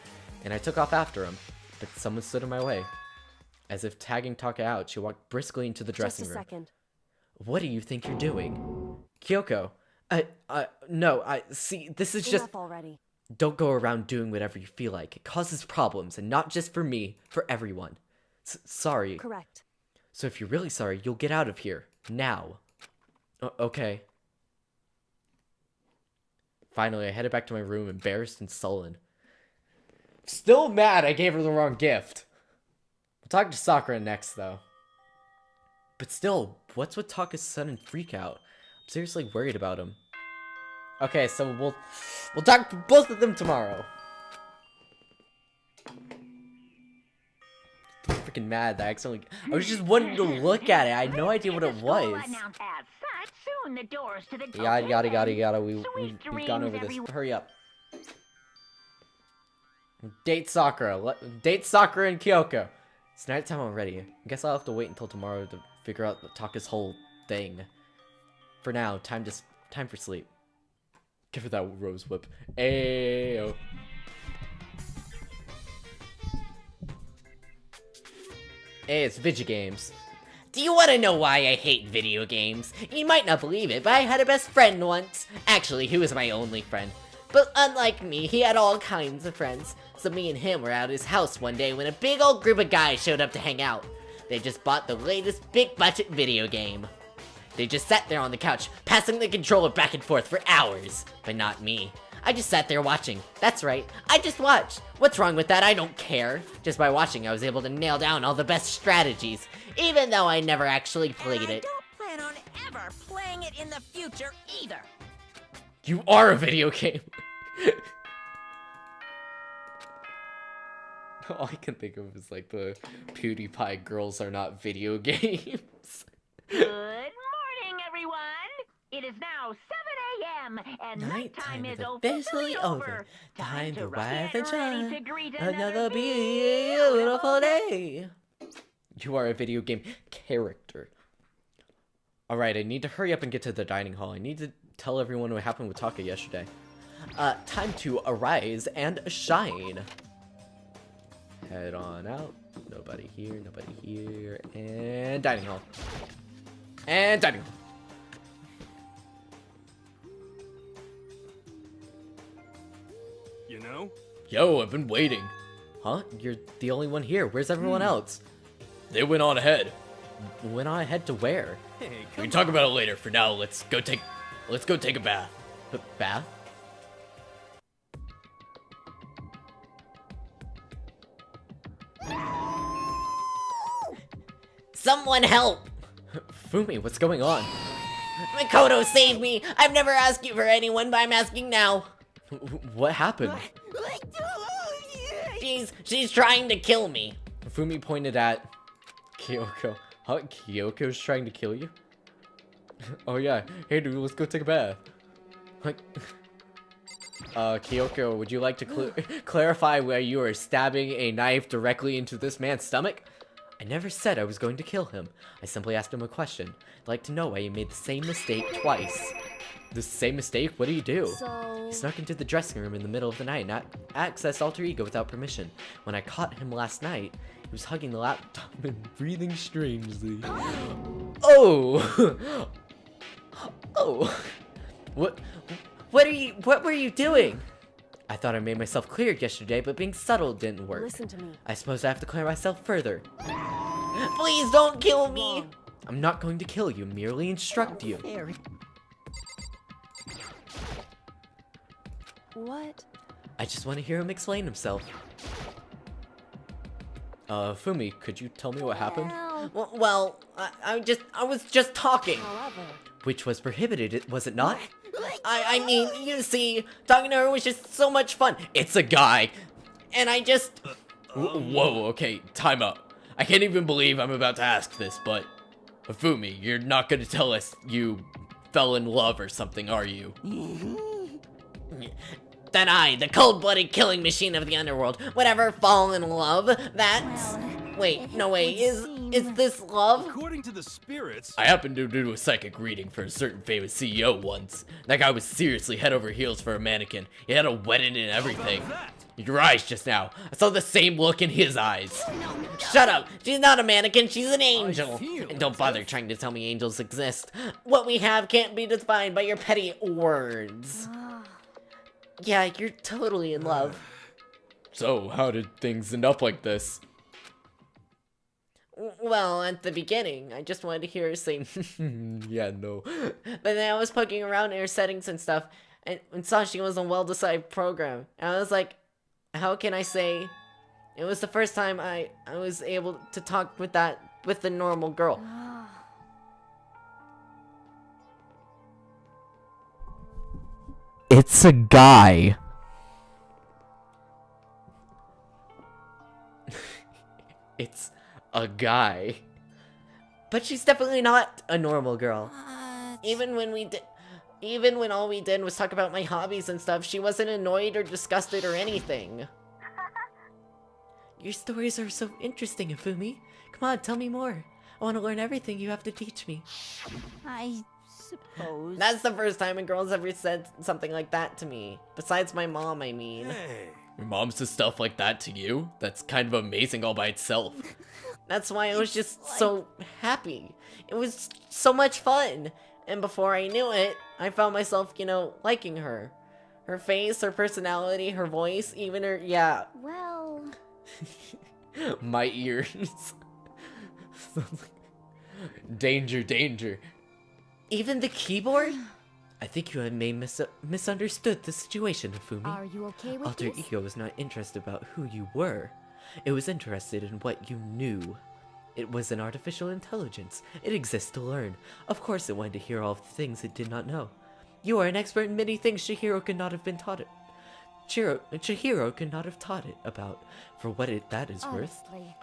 And I took off after him, but someone stood in my way. As if tagging Taka out, she walked briskly into the dressing room. Just a second. What do you think you're doing? Kyoko, no, see, this is just... Enough already. Don't go around doing whatever you feel like. It causes problems, and not just for me, for everyone. Sorry. Correct. So if you're really sorry, you'll get out of here. Now. Okay. Finally, I headed back to my room, embarrassed and sullen. Still mad I gave her the wrong gift. We'll talk to Sakura next, though. But still, what's with Taka's sudden freak out? I'm seriously worried about him. Okay, so we'll talk to both of them tomorrow. I'm freaking mad that I accidentally... I was just wanting to look at it. I had no idea what it was. Yada. We've gone over this. Hurry up. Date Sakura. Date Sakura and Kyoko. It's nighttime already. I guess I'll have to wait until tomorrow to figure out Taka's whole thing. For now, time for sleep. Give her that rose whip. Ayo. Hey, it's Video Games. Do you want to know why I hate video games? You might not believe it, but I had a best friend once. Actually, he was my only friend. But unlike me, he had all kinds of friends. So me and him were at his house one day when a big old group of guys showed up to hang out. They just bought the latest big budget video game. They just sat there on the couch, passing the controller back and forth for hours. But not me. I just sat there watching. That's right, I just watched. What's wrong with that? I don't care. Just by watching, I was able to nail down all the best strategies, even though I never actually played it. I don't plan on ever playing it in the future either. You are a video game! All I can think of is like the PewDiePie girls are not video games. Good morning, everyone. It is now 7 a.m. and nighttime is officially over. Time to rise rise and shine. to greet Another beautiful day. You are a video game character. Alright, I need to hurry up and get to the dining hall. I need to tell everyone what happened with Taka yesterday. Time to arise and shine. Head on out. Nobody here, and dining hall. And dining hall. You know? Yo, I've been waiting. Huh? You're the only one here. Where's everyone else? They went on ahead. Went on ahead to where? Hey, We come can talk about it later. For now, let's go take a bath. Bath? Someone help! Fumi, what's going on? Makoto, save me! I've never asked you for anyone, but I'm asking now. What happened? She's trying to kill me. Fumi pointed at Kyoko. Huh? Kyoko's trying to kill you? Oh yeah. Hey dude, let's go take a bath. Like, Kyoko, would you like to clarify where you are stabbing a knife directly into this man's stomach? I never said I was going to kill him. I simply asked him a question. I'd like to know why he made the same mistake twice. The same mistake? What do you do? So... He snuck into the dressing room in the middle of the night and accessed Alter Ego without permission. When I caught him last night, he was hugging the laptop and breathing strangely. Oh! Oh! What were you doing? I thought I made myself clear yesterday, but being subtle didn't work. Listen to me. I suppose I have to clear myself further. Please don't kill me. Wrong. I'm not going to kill you, merely instruct you. What? I just want to hear him explain himself. Fumi, could you tell me what happened? Well, I was just talking. However... Which was prohibited, was it not? I mean, you see, talking to her was just so much fun. It's a guy! And I just... Whoa, okay, time up. I can't even believe I'm about to ask this, but... Fumi, you're not gonna tell us you fell in love or something, are you? Then I, the cold-blooded killing machine of the underworld, would ever fall in love? That's... Wait, no way, is this love? According to the spirits, I happened to do a psychic reading for a certain famous CEO once. That guy was seriously head over heels for a mannequin. He had a wedding and everything. Your eyes just now. I saw the same look in his eyes. Shut up! She's not a mannequin, she's an angel! feel And don't bother trying to tell me angels exist. What we have can't be defined by your petty words. Yeah, you're totally in love. So, how did things end up like this? Well, at the beginning, I just wanted to hear her say Yeah, no. but then I was poking around in her settings and stuff, and saw she was a well-decided program. And I was like, how can I say... It was the first time I was able to talk with the normal girl. It's a guy. It's a guy. But she's definitely not a normal girl. Even when all we did was talk about my hobbies and stuff, she wasn't annoyed or disgusted or anything. Your stories are so interesting, Ifumi. Come on, tell me more. I want to learn everything you have to teach me. I suppose. That's the first time a girl's ever said something like that to me. Besides my mom, I mean. hey, Your mom says stuff like that to you? That's kind of amazing all by itself. That's why I was just so happy. It was so much fun. And before I knew it, I found myself, liking her. Her face, her personality, her voice, even her, yeah. Well, My ears. Danger, danger. Even the keyboard? I think you have misunderstood the situation, Ifumi. are you okay with Alter this? Ego was not interested about who you were. It was interested in what you knew. It was an artificial intelligence. It exists to learn. Of course it wanted to hear all of the things it did not know. You are an expert in many things Chihiro could not have been taught it. Chihiro could not have taught it about, for what that is worth. Honestly.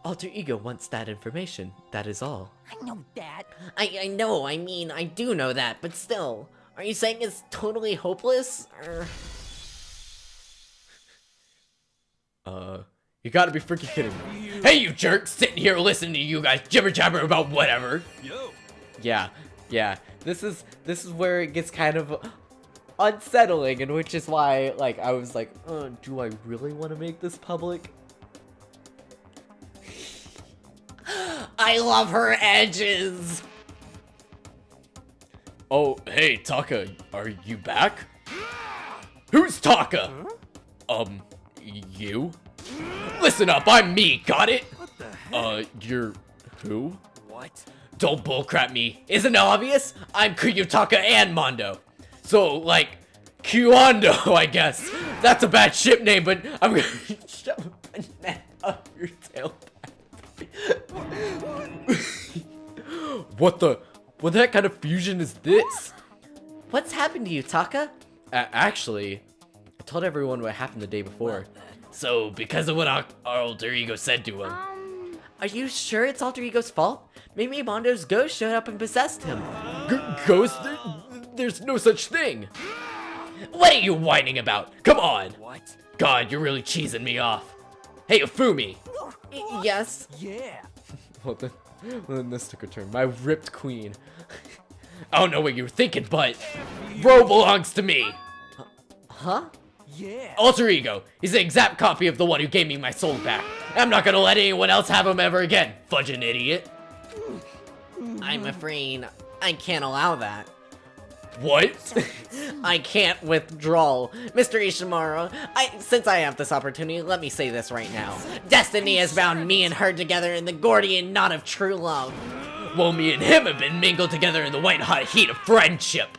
Alter Ego wants that information, that is all. I know that. I know, I mean, I do know that, but still. Are you saying it's totally hopeless? Or... You gotta be freaking kidding me. Hey, you jerk! Sitting here listening to you guys jibber jabber about whatever. Yo. Yeah. This is where it gets kind of unsettling, and which is why, like, I was like, do I really want to make this public? I love her edges! Oh, hey, Taka, are you back? Who's Taka? You? Listen up, I'm me, got it? What the heck? You're who? What? Don't bullcrap me. Isn't it obvious? I'm Kuyutaka and Mondo. So, like, Kyondo, I guess. That's a bad ship name, but I'm gonna shove a banana up your tailpipe. What the heck kind of fusion is this? What's happened to you, Taka? Actually, I told everyone what happened the day before. So, because of what our alter ego said to him. Are you sure it's Alter Ego's fault? Maybe Mondo's ghost showed up and possessed him. Ghost? There's no such thing. What are you whining about? Come on. What? God, you're really cheesing me off. Hey, Afumi. Yes. Yeah. Well, then this took a turn. My ripped queen. I don't know what you were thinking, but bro belongs to me. Huh? Yeah. Alter ego. He's the exact copy of the one who gave me my soul back. I'm not gonna let anyone else have him ever again. Fudging idiot. I'm afraid I can't allow that. What? I can't withdraw. Mr. Ishimura, since I have this opportunity, let me say this right now. Destiny has bound me and her together in the Gordian knot of true love. Well, me and him have been mingled together in the white hot heat of friendship.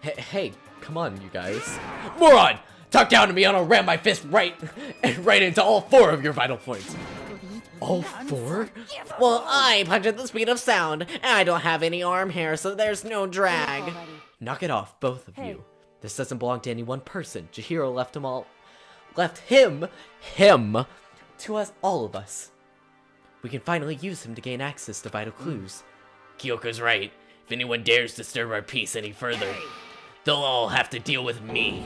Hey, come on, you guys. Moron! Talk down to me and I'll ram my fist right into all 4 of your vital points. All 4? Well, I punch at the speed of sound, and I don't have any arm hair, so there's no drag. Already. Knock it off, both of Hey. you. This doesn't belong to any one person. Chihiro left him to us, all of us. We can finally use him to gain access to vital clues. Kyoko's right. If anyone dares disturb our peace any further, they'll all have to deal with me.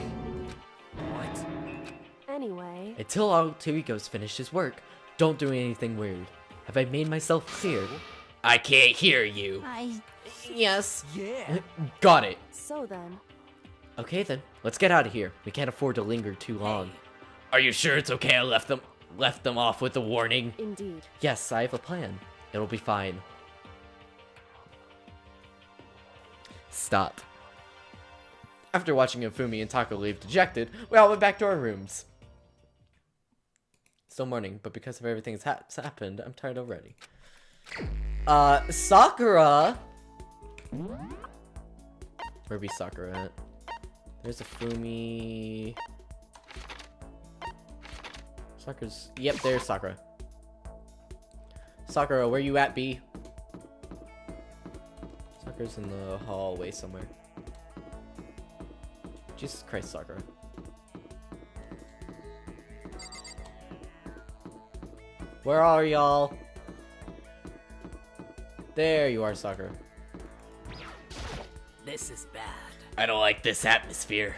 What? Anyway, Until Alter Ego's finished his work, don't do anything weird. Have I made myself clear? I can't hear you. Yes. Yeah. Got it. so then, Okay then, let's get out of here. We can't afford to linger too long. Are you sure it's okay I left them off with a warning? indeed. Yes, I have a plan. It'll be fine. Stop. After watching Ifumi and Taka leave dejected, we all went back to our rooms. Still morning, but because of everything that's happened, I'm tired already. Sakura! Where be Sakura at? There's Ifumi. Sakura's... Yep, there's Sakura. Sakura, where you at, B? Sakura's in the hallway somewhere. Jesus Christ, Sakura. Where are y'all? There you are, Sakura. This is bad. I don't like this atmosphere.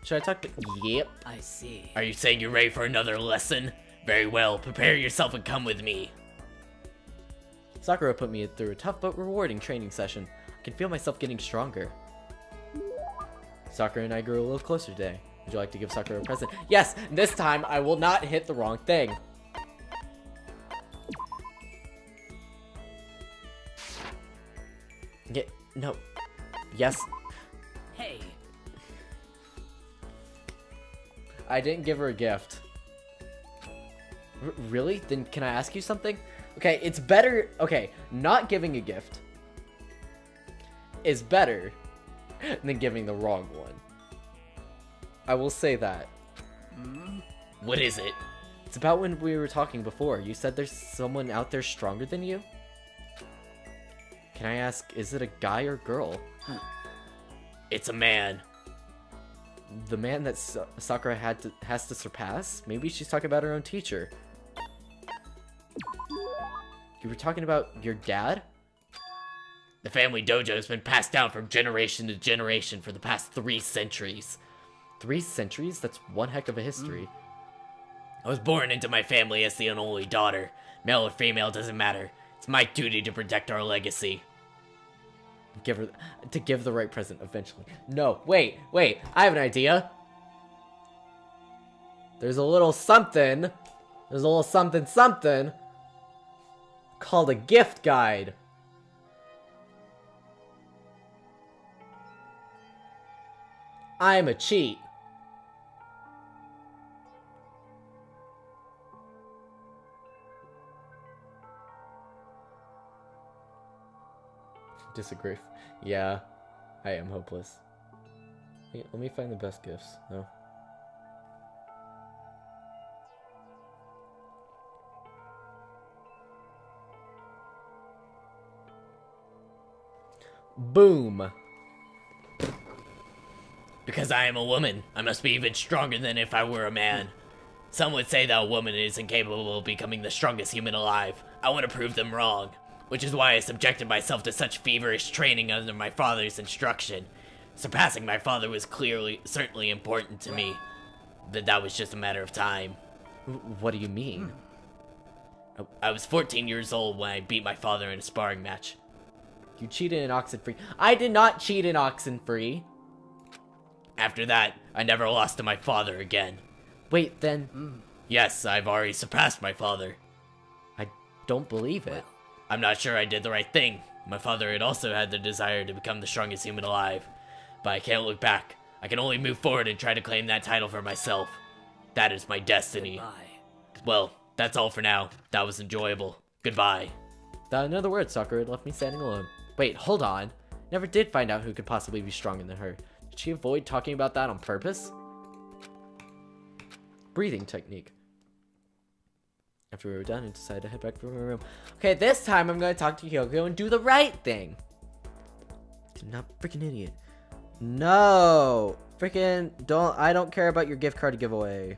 Should I talk to... Yep. I see. Are you saying you're ready for another lesson? Very well, prepare yourself and come with me. Sakura put me through a tough but rewarding training session. I can feel myself getting stronger. Sakura and I grew a little closer today. Would you like to give Sakura a present? Yes! This time I will not hit the wrong thing. No. Yes. Hey. I didn't give her a gift. Really? Then can I ask you something? Okay, it's better... Okay, not giving a gift is better than giving the wrong one. I will say that. What is it? It's about when we were talking before. You said there's someone out there stronger than you? Can I ask, is it a guy or girl? It's a man. The man that Sakura has to surpass? Maybe she's talking about her own teacher. You were talking about your dad? The family dojo has been passed down from generation to generation for the past 3 centuries. 3 centuries? That's one heck of a history. I was born into my family as the only daughter. Male or female doesn't matter. It's my duty to protect our legacy. Give the right present eventually. No, wait, I have an idea. There's a little something. There's a little something called a gift guide. I'm a cheat. Disagree. Yeah, I am hopeless. Hey, let me find the best gifts. No. Boom. Because I am a woman, I must be even stronger than if I were a man. Some would say that a woman is incapable of becoming the strongest human alive. I want to prove them wrong. Which is why I subjected myself to such feverish training under my father's instruction. Surpassing my father was certainly important to me. But that was just a matter of time. What do you mean? I was 14 years old when I beat my father in a sparring match. You cheated in Oxenfree. I did not cheat in Oxenfree. After that, I never lost to my father again. Wait, then... Yes, I've already surpassed my father. I don't believe it. I'm not sure I did the right thing. My father had also had the desire to become the strongest human alive. But I can't look back. I can only move forward and try to claim that title for myself. That is my destiny. Goodbye. Well, that's all for now. That was enjoyable. Goodbye. Without another word, Sakura had left me standing alone. Wait, hold on. Never did find out who could possibly be stronger than her. Did she avoid talking about that on purpose? Breathing technique. After we were done, I decided to head back to my room. Okay, this time I'm gonna talk to Kyoko and do the right thing. I'm not freaking idiot. No! Freaking I don't care about your gift card giveaway.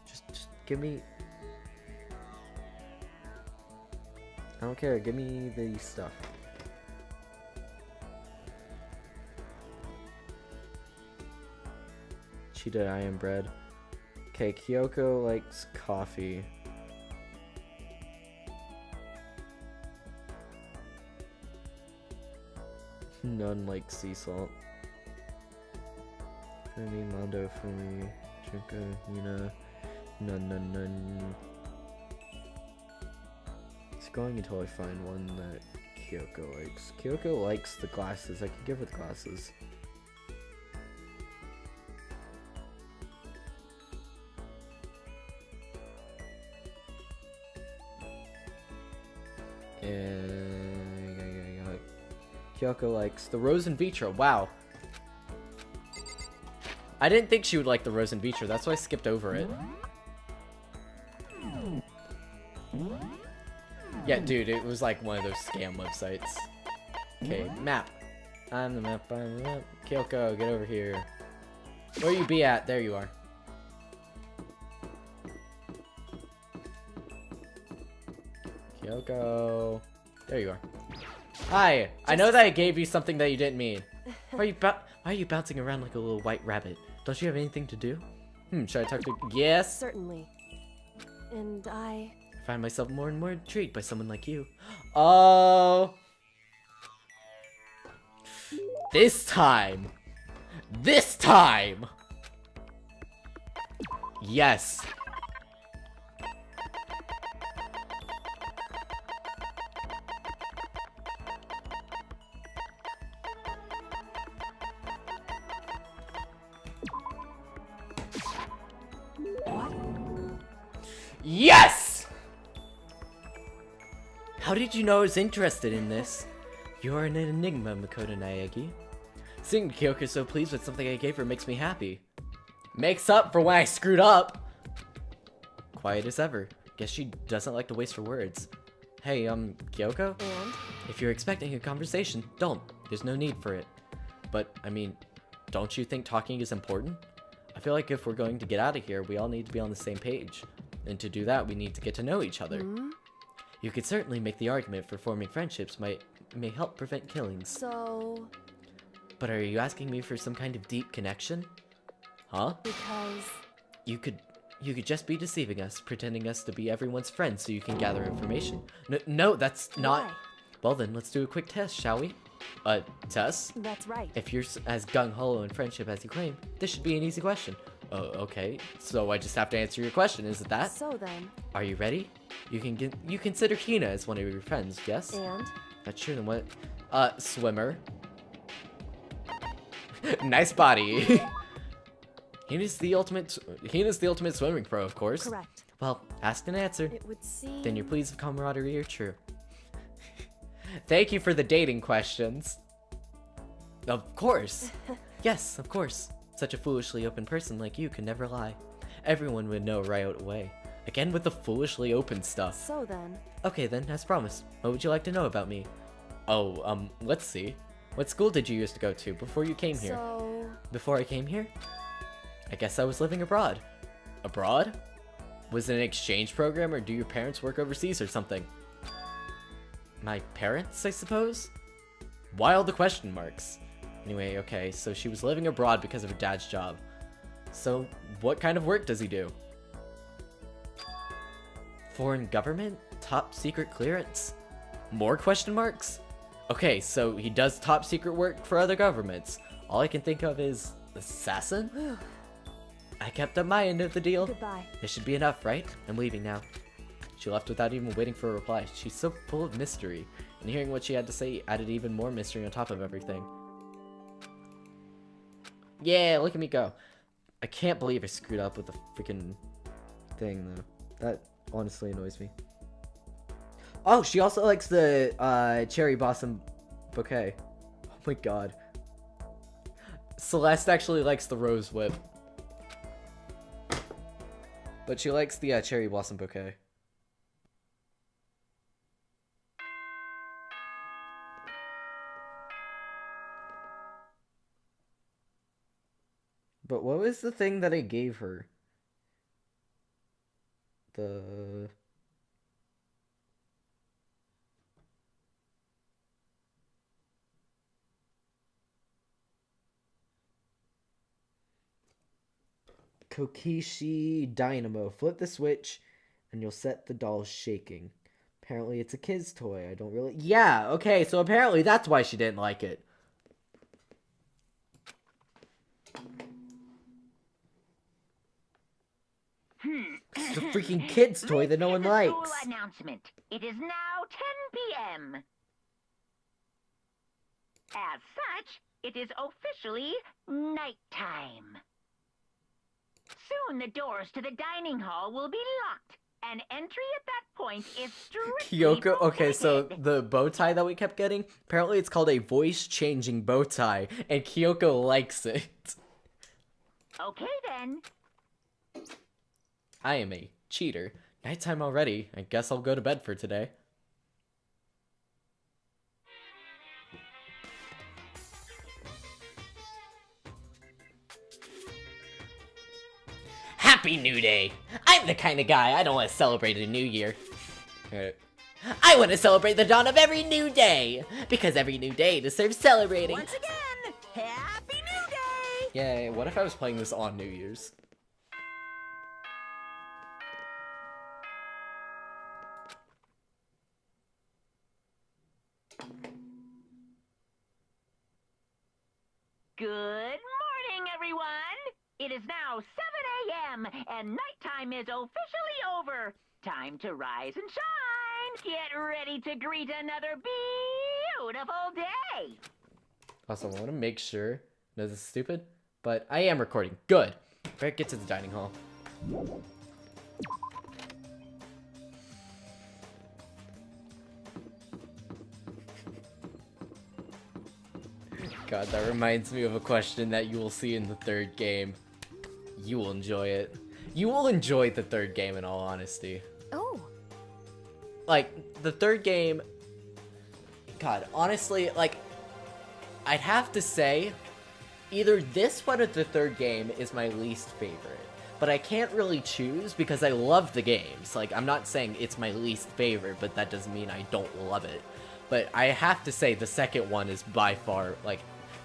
Just give me... I don't care, give me the stuff. Cheetah I am bread. Okay, Kyoko likes coffee. None like sea salt. Fumi, Mondo, Fumi, Junko, Nina. None. It's going until I find one that Kyoko likes. Kyoko likes the glasses. I could give her the glasses. And Kyoko likes the Rose and Vitra. Wow. I didn't think she would like the Rose and Vitra. That's why I skipped over it. Yeah, dude, it was like one of those scam websites. Okay, map. I'm the map. Kyoko, get over here. Where you be at? There you are. Kyoko. There you are. Hi! I know that I gave you something that you didn't mean. Why are you bouncing around like a little white rabbit? Don't you have anything to do? Should I talk to... Yes? Certainly. And I find myself more and more intrigued by someone like you. Oh! This time! This time! Yes! Yes! How did you know I was interested in this? You're an enigma, Makoto Naegi. Seeing Kyoko so pleased with something I gave her makes me happy. Makes up for when I screwed up. quiet as ever. Guess she doesn't like to waste her words. Hey, Kyoko? And? If you're expecting a conversation, don't. There's no need for it. But, I mean, don't you think talking is important? I feel like if we're going to get out of here, we all need to be on the same page. And to do that, we need to get to know each other. You could certainly make the argument for forming friendships may help prevent killings. So... But are you asking me for some kind of deep connection? Huh? Because... You could just be deceiving us, pretending us to be everyone's friend so you can gather information. No, that's not... Why? Well then, let's do a quick test, shall we? Test? That's right. If you're as gung-ho in friendship as you claim, this should be an easy question. Oh, okay. So I just have to answer your question, is it that? So then... Are you ready? You consider Hina as one of your friends, yes? And? That's true, then what? Swimmer. Nice body. Hina's the ultimate swimming pro, of course. Correct. Well, asked and answered. It would seem... Then your pleas of camaraderie are true. Thank you for the dating questions. Of course. Yes, of course. Such a foolishly open person like you could never lie. Everyone would know right away. Again with the foolishly open stuff. So then... Okay then, as promised. What would you like to know about me? Oh, let's see. What school did you used to go to before you came here? So... Before I came here? I guess I was living abroad. Abroad? Was it an exchange program or do your parents work overseas or something? My parents, I suppose? Why all the question marks? Anyway, okay, so she was living abroad because of her dad's job. So, what kind of work does he do? Foreign government? Top secret clearance? More question marks? Okay, so he does top secret work for other governments. All I can think of is... assassin? I kept up my end of the deal. Goodbye. This should be enough, right? I'm leaving now. She left without even waiting for a reply. She's so full of mystery, and hearing what she had to say added even more mystery on top of everything. Yeah, look at me go. I can't believe I screwed up with the freaking thing, though. That honestly annoys me. Oh, she also likes the cherry blossom bouquet. Oh my god. Celeste actually likes the rose whip. But she likes the cherry blossom bouquet. But what was the thing that I gave her? The... Kokishi Dynamo. Flip the switch and you'll set the doll shaking. Apparently it's a kid's toy. I don't really... Yeah, okay, so apparently that's why she didn't like it. It's a freaking kid's toy that no one likes. School announcement. It is now 10 p.m. As such, it is officially nighttime. Soon the doors to the dining hall will be locked. And entry at that point is strictly Kyoko, okay, so prohibited. the bow tie that we kept getting, apparently it's called a voice-changing bow tie, and Kyoko likes it. Okay then. I am a cheater. Nighttime already. I guess I'll go to bed for today. Happy New Day! I'm the kind of guy I don't want to celebrate a new year. Alright. I want to celebrate the dawn of every new day! Because every new day deserves celebrating. Once again, Happy New Day! Yay, what if I was playing this on New Year's? Good morning, everyone. It is now 7 a.m. and nighttime is officially over. Time to rise and shine. Get ready to greet another beautiful day. Also, I want to make sure... No, this is stupid, but I am recording. Good. Better get to the dining hall. God, that reminds me of a question that you will see in the third game. You will enjoy it. You will enjoy the third game in all honesty. Oh, Like, the third game... God, honestly, like... I'd have to say... Either this one or the third game is my least favorite. But I can't really choose because I love the games. Like, I'm not saying it's my least favorite, but that doesn't mean I don't love it. But I have to say the second one is by far, like...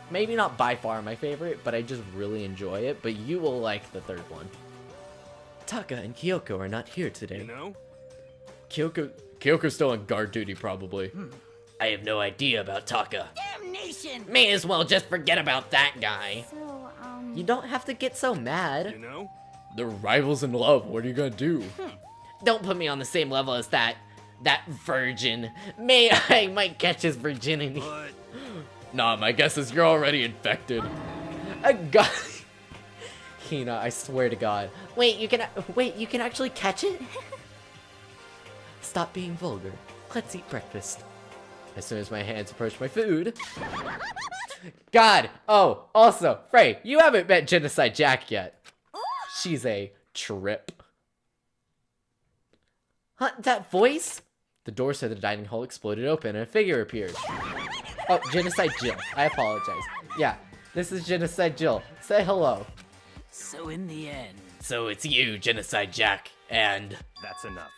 Maybe not by far my favorite, but I just really enjoy it. But you will like the third one. Taka and Kyoko are not here today. You know? Kyoko's still on guard duty, probably. I have no idea about Taka. Damnation! May as well just forget about that guy. so, You don't have to get so mad. You know? They're rivals in love. What are you gonna do? Don't put me on the same level as that virgin. I might catch his virginity. But Nah, my guess is you're already infected. A guy. Hina, I swear to God. Wait, you can actually catch it? Stop being vulgar. Let's eat breakfast. As soon as my hands approach my food. God! Oh, also, Frey, you haven't met Genocide Jack yet. She's a trip. Huh, that voice? The doors to the dining hall exploded open and a figure appeared. Oh, Genocide Jill. I apologize. Yeah, this is Genocide Jill. Say hello. So in the end, So it's you, Genocide Jack, and... that's enough.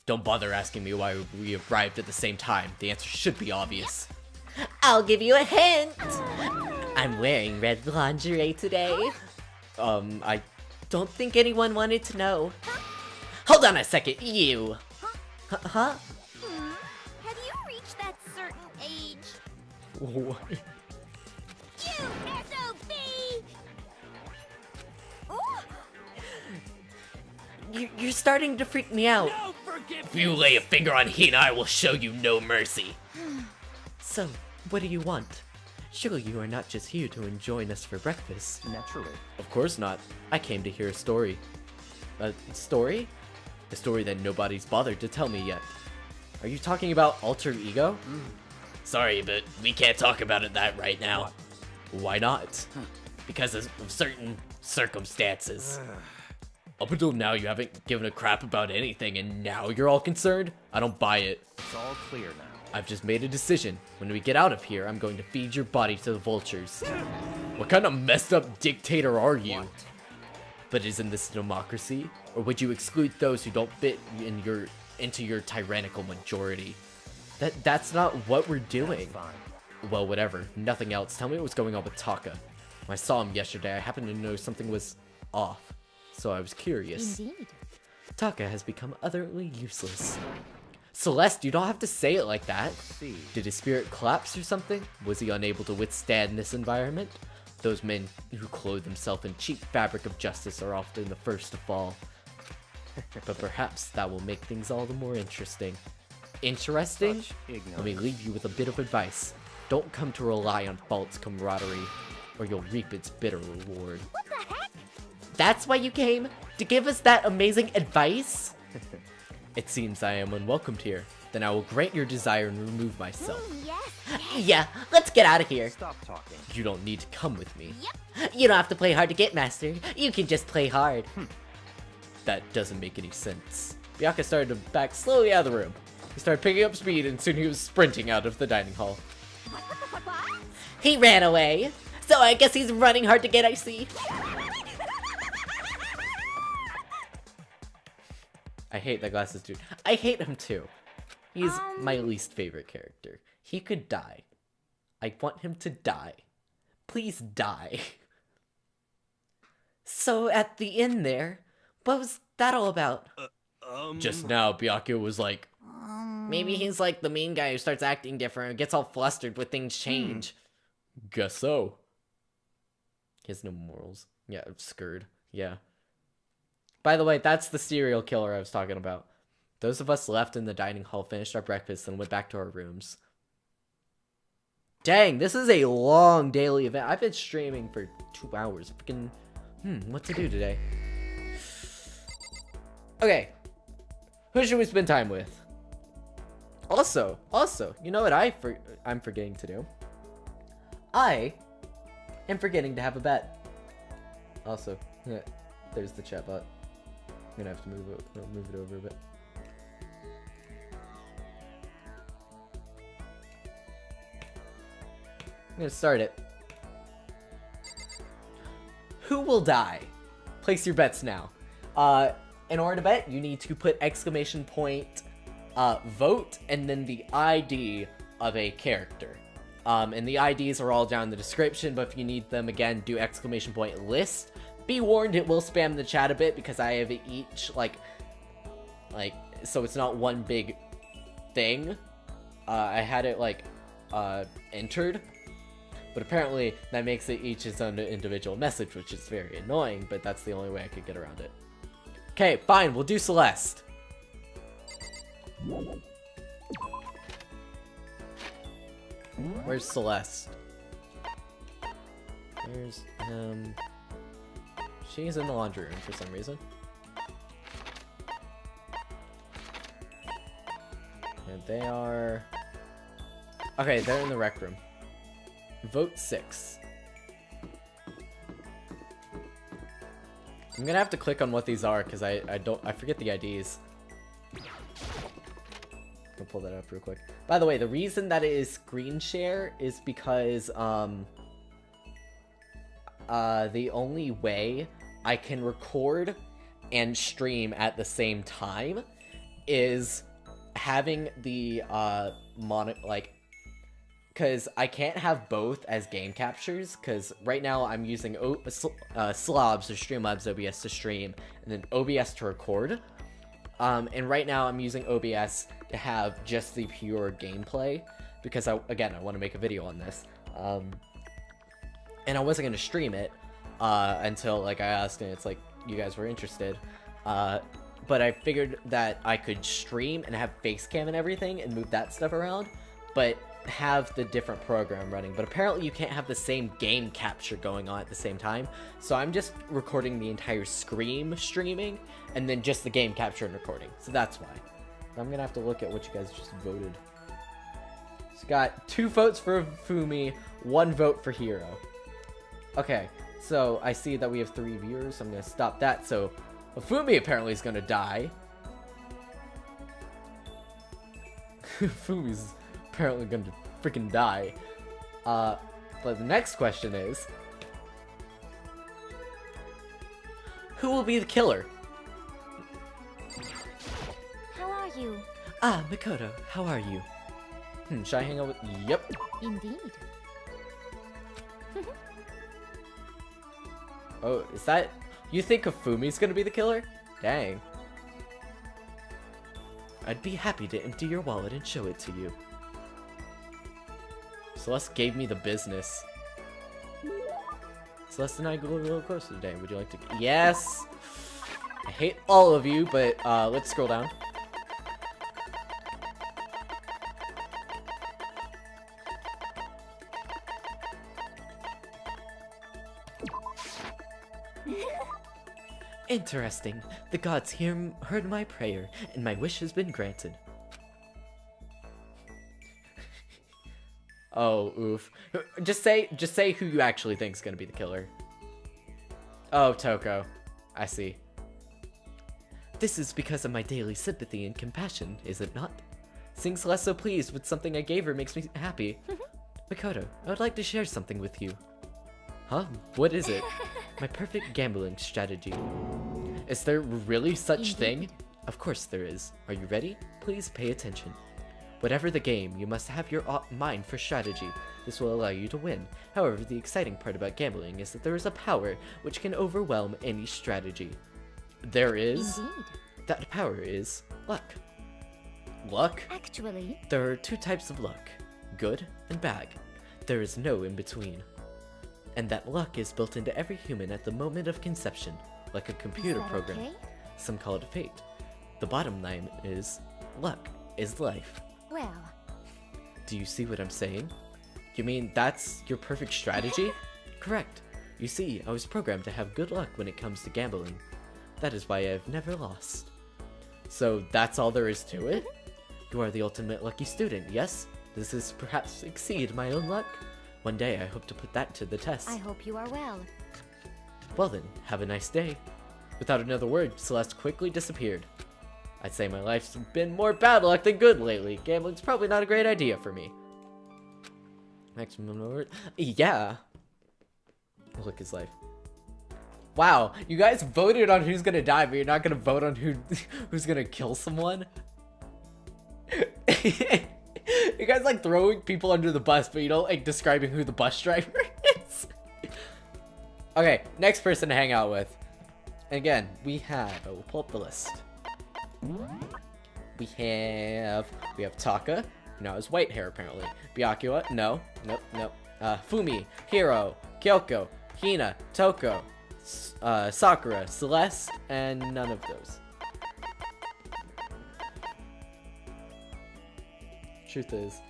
Don't bother asking me why we arrived at the same time. The answer should be obvious. I'll give you a hint. I'm wearing red lingerie today. I... Don't think anyone wanted to know. Hold on a second, you. Huh? have you reached that certain age? What? You SOB! Ooh, You're starting to freak me out. No forgiveness! If you lay a finger on Hina, I will show you no mercy. So, what do you want? Surely you are not just here to join us for breakfast. Naturally. Of course not. I came to hear a story. A story? A story that nobody's bothered to tell me yet. Are you talking about alter ego? Sorry, but we can't talk about that right now. Why not? Because of certain circumstances. Up until now, you haven't given a crap about anything, and now you're all concerned? I don't buy it. It's all clear now. I've just made a decision. When we get out of here, I'm going to feed your body to the vultures. What kind of messed up dictator are you? But isn't this a democracy? Or would you exclude those who don't fit into your tyrannical majority? That's not what we're doing. Fine. Well, whatever. Nothing else. Tell me what's going on with Taka. When I saw him yesterday, I happened to know something was off. So I was curious. indeed. Taka has become utterly useless. Celeste, you don't have to say it like that. See. Did his spirit collapse or something? Was he unable to withstand this environment? Those men who clothe themselves in cheap fabric of justice are often the first to fall. But perhaps that will make things all the more interesting. Interesting? Such ignorance. Let me leave you with a bit of advice. Don't come to rely on false camaraderie, or you'll reap its bitter reward. What the heck? That's why you came? To give us that amazing advice? It seems I am unwelcomed here. Then I will grant your desire and remove myself. Yes. Yeah, let's get out of here. Stop talking. You don't need to come with me. You don't have to play hard to get, Master. You can just play hard. That doesn't make any sense. Byakuya started to back slowly out of the room. He started picking up speed and soon he was sprinting out of the dining hall. What? He ran away. So I guess he's running hard to get, I see. I hate that glasses dude. I hate him too. He's my least favorite character. He could die. I want him to die. Please die. So at the inn there, what was that all about? Just now, Byakuya was like, Maybe he's like the mean guy who starts acting different and gets all flustered when things change. guess so. He has no morals. Yeah, screwed. Yeah. By the way, that's the serial killer I was talking about. Those of us left in the dining hall finished our breakfast and went back to our rooms. Dang, this is a long daily event. I've been streaming for 2 hours. Freaking, what to do today? Okay. Who should we spend time with? Also, you know what I'm forgetting to do? I am forgetting to have a bet. Also, there's the chat bot. gonna have to move it over a bit. I'm gonna start it. Who will die? Place your bets now. In order to bet, you need to put exclamation point, vote, and then the ID of a character. And the IDs are all down in the description, but if you need them, again, do exclamation point list. Be warned, it will spam the chat a bit because I have each, so it's not one big thing. I had it, entered. But apparently, that makes it each its own individual message, which is very annoying, but that's the only way I could get around it. Okay, fine, we'll do Celeste. Where's Celeste? There's, she's in the laundry room for some reason. And they are... Okay, they're in the rec room. Vote 6. I'm gonna have to click on what these are because I forget the IDs. I'll pull that up real quick. By the way, the reason that it is screen share is because the only way I can record and stream at the same time is having the because I can't have both as game captures, because right now I'm using Slobs or Streamlabs OBS to stream, and then OBS to record. And right now I'm using OBS to have just the pure gameplay, because I want to make a video on this. And I wasn't going to stream it until I asked, and it's you guys were interested. But I figured that I could stream and have face cam and everything and move that stuff around, but have the different program running. But apparently you can't have the same game capture going on at the same time, so I'm just recording the entire streaming and then just the game capture and recording, so that's why. I'm gonna have to look at what you guys just voted. It's got 2 votes for Fumi, 1 vote for Hero. Okay, so I see that we have 3 viewers, so I'm gonna stop that. So Fumi apparently is gonna die. Fumi's apparently gonna freaking die. But the next question is, who will be the killer? How are you? Ah, Makoto, how are you? Should I hang out with... Yep. Indeed. Oh, is that... You think Fumi's gonna be the killer? Dang. I'd be happy to empty your wallet and show it to you. Celeste gave me the business. Celeste and I go a little closer today. Would you like to... Yes! I hate all of you, but let's scroll down. Interesting. The gods heard my prayer, and my wish has been granted. Oh, oof. Just say who you actually think is gonna be the killer. Oh, Toko. I see. This is because of my daily sympathy and compassion, is it not? Seeing Celeste so pleased with something I gave her makes me happy. Makoto, I would like to share something with you. Huh? What is it? My perfect gambling strategy. Is there really such thing? Of course there is. Are you ready? Please pay attention. Whatever the game, you must have your mind for strategy. This will allow you to win. However, the exciting part about gambling is that there is a power which can overwhelm any strategy. There is? Indeed. That power is luck. Luck? Actually, There are 2 types of luck, good and bad. There is no in between. And that luck is built into every human at the moment of conception, like a computer is that program. okay? Some call it fate. The bottom line is, luck is life. Well, Do you see what I'm saying? You mean that's your perfect strategy? Correct. You see, I was programmed to have good luck when it comes to gambling. That is why I've never lost. So that's all there is to it? You are the ultimate lucky student, yes? Does this perhaps exceed my own luck? One day I hope to put that to the test. I hope you are well. Well then, have a nice day. Without another word, Celeste quickly disappeared. I'd say my life's been more bad luck than good lately. Gambling's probably not a great idea for me. Maximum word? Yeah. Look his life. Wow, you guys voted on who's gonna die, but you're not gonna vote on who's gonna kill someone? You guys like throwing people under the bus, but you don't like describing who the bus driver is. Okay, next person to hang out with. And again, we have, we'll pull up the list. We have Taka, who now has white hair apparently. Byakuya, no. Fumi, Hiro, Kyoko, Hina, Toko, Sakura, Celeste, and none of those. Truth is,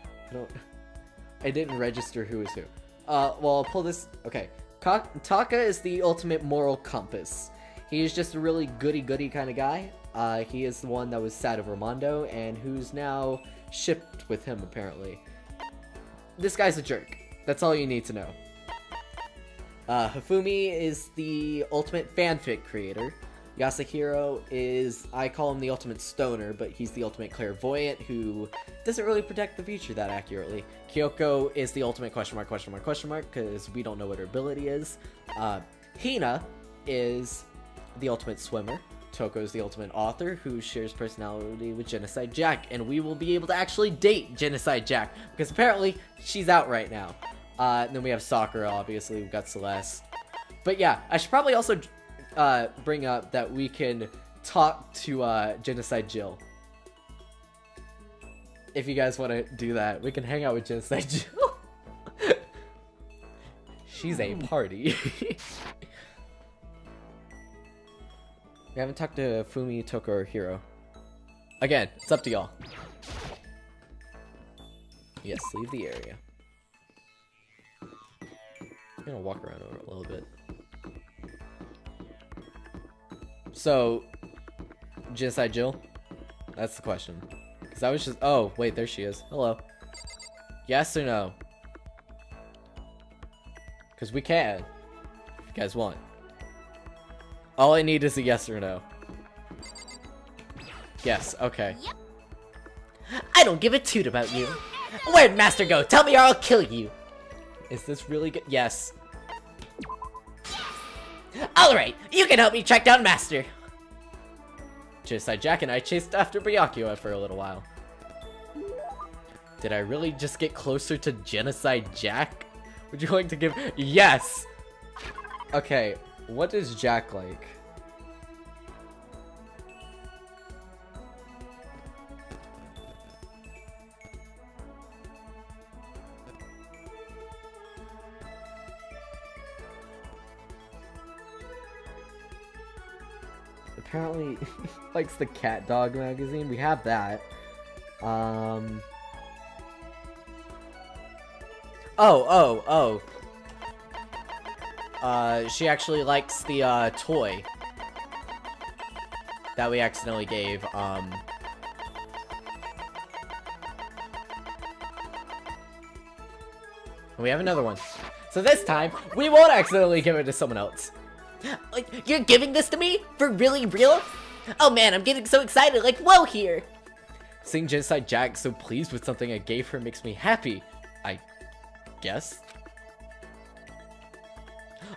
I didn't register who is who. Well, I'll pull this. Okay, Taka is the ultimate moral compass. He is just a really goody-goody kind of guy. He is the one that was sad over Mondo and who's now shipped with him apparently. This guy's a jerk. That's all you need to know. Hifumi is the ultimate fanfic creator. Yasuhiro is, I call him the ultimate stoner, but he's the ultimate clairvoyant who doesn't really predict the future that accurately. Kyoko is the ultimate question mark, because we don't know what her ability is. Hina is the ultimate swimmer. Toko is the ultimate author who shares personality with Genocide Jack, and we will be able to actually date Genocide Jack, because apparently she's out right now. And then we have Sakura, obviously, we've got Celeste. But yeah, I should probably also bring up that we can talk to Genocide Jill. If you guys want to do that, we can hang out with Genocide Jill. She's a party. We haven't talked to Fumi, Toko, or Hiro. Again, it's up to y'all. Yes, leave the area. I'm gonna walk around over a little bit. So, Genocide Jill? That's the question. Because I was just... Oh, wait, there she is. Hello. Yes or no? Because we can. If you guys want. All I need is a yes or no. Yes, okay. Yep. I don't give a toot about you. Where'd Master go? Tell me or I'll kill you. Is this really good? Yes. Alright, you can help me track down Master. Genocide Jack and I chased after Byakuya for a little while. Did I really just get closer to Genocide Jack? Would you like to give... Yes! Okay, what is Jack like? Apparently, likes the Cat Dog magazine. We have that. She actually likes the toy that we accidentally gave. And we have another one. So this time, we won't accidentally give it to someone else. Like, you're giving this to me? For really real? Oh man, I'm getting so excited, like, whoa here! Seeing Genocide Jack so pleased with something I gave her makes me happy, I guess.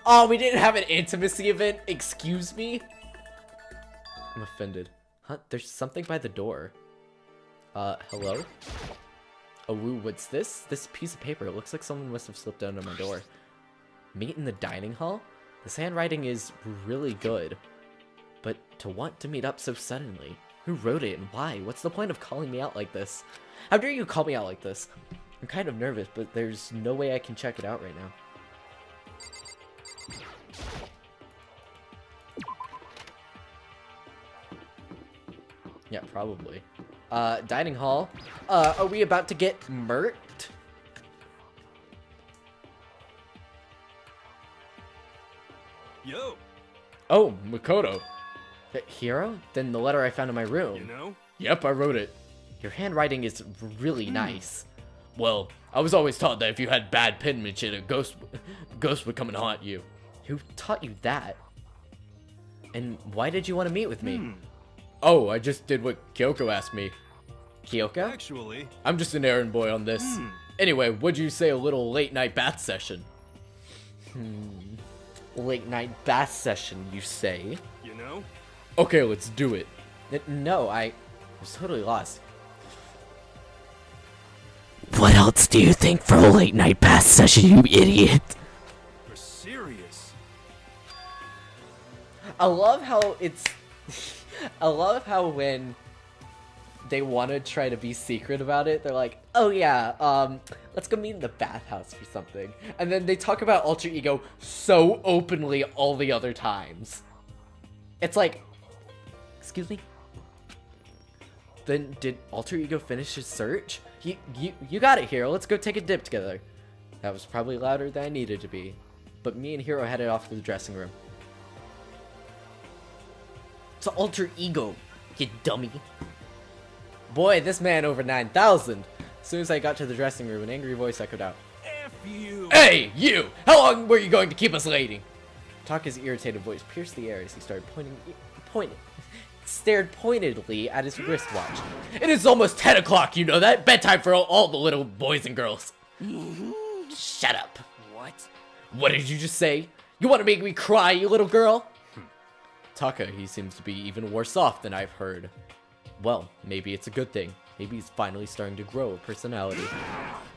Oh, we didn't have an intimacy event? Excuse me? I'm offended. Huh? There's something by the door. Hello? Oh, woo, what's this? This piece of paper. It looks like someone must have slipped under my door. Meet in the dining hall? This handwriting is really good. But to want to meet up so suddenly? Who wrote it and why? What's the point of calling me out like this? How dare you call me out like this? I'm kind of nervous, but there's no way I can check it out right now. Yeah, probably. Dining hall. Are we about to get murked? Yo. Oh, Makoto. Hero? Then the letter I found in my room. You know? Yep, I wrote it. Your handwriting is really nice. Well, I was always taught that if you had bad penmanship, a ghost would come and haunt you. Who taught you that? And why did you want to meet with me? Oh, I just did what Kyoko asked me. Kyoko? Actually, I'm just an errand boy on this. Anyway, would you say a little late night bath session? Late night bath session, you say? you know? Okay, let's do it. No, I was totally lost. What else do you think for a late night bath session, you idiot? You're serious. I love how it's... I love how when they want to try to be secret about it, they're like, oh yeah, let's go meet in the bathhouse for something. And then they talk about alter ego so openly all the other times. It's like, excuse me? Then did alter ego finish his search? You got it, Hero. Let's go take a dip together. That was probably louder than I needed to be. But me and Hero headed off to the dressing room. It's an alter ego, you dummy. Boy, this man over 9,000. As soon as I got to the dressing room, an angry voice echoed out. F you. Hey, you! How long were you going to keep us waiting? Taka's irritated voice pierced the air as he started stared pointedly at his wristwatch. It is almost 10 o'clock, you know that? Bedtime for all the little boys and girls. Shut up. What? What did you just say? You want to make me cry, you little girl? Taka, he seems to be even worse off than I've heard. Well, maybe it's a good thing. Maybe he's finally starting to grow a personality.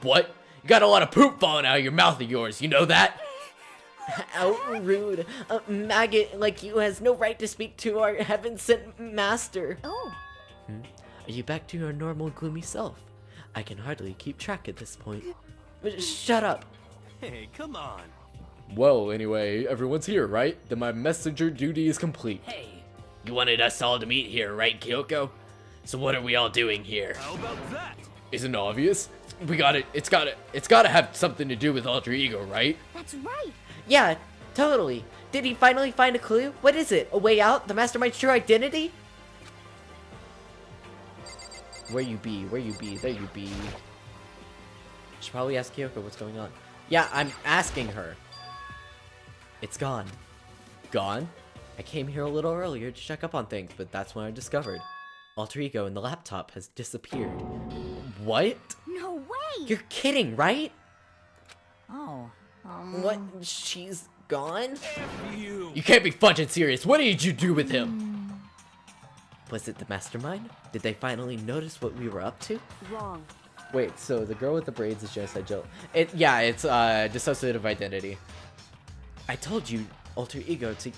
What? You got a lot of poop falling out of your mouth of yours, you know that? How rude. A maggot like you has no right to speak to our heaven-sent master. Oh. Are you back to your normal gloomy self? I can hardly keep track at this point. But shut up. Hey, come on. Well, anyway, everyone's here, right? Then my messenger duty is complete. Hey, you wanted us all to meet here, right, Kyoko? So what are we all doing here? How about that? Isn't it obvious? It's gotta have something to do with alter ego, right? That's right. Yeah, totally. Did he finally find a clue? What is it? A way out? The mastermind's true identity? Where you be? There you be. Should probably ask Kyoko what's going on. Yeah, I'm asking her. It's gone. Gone? I came here a little earlier to check up on things, but that's when I discovered. Alter ego in the laptop has disappeared. What? No way. You're kidding, right? Oh. What? She's gone? F you. You can't be fudging serious. What did you do with him? Was it the mastermind? Did they finally notice what we were up to? Wrong. Wait, so the girl with the braids is Genocide Jill. It's dissociative identity. I told alter ego to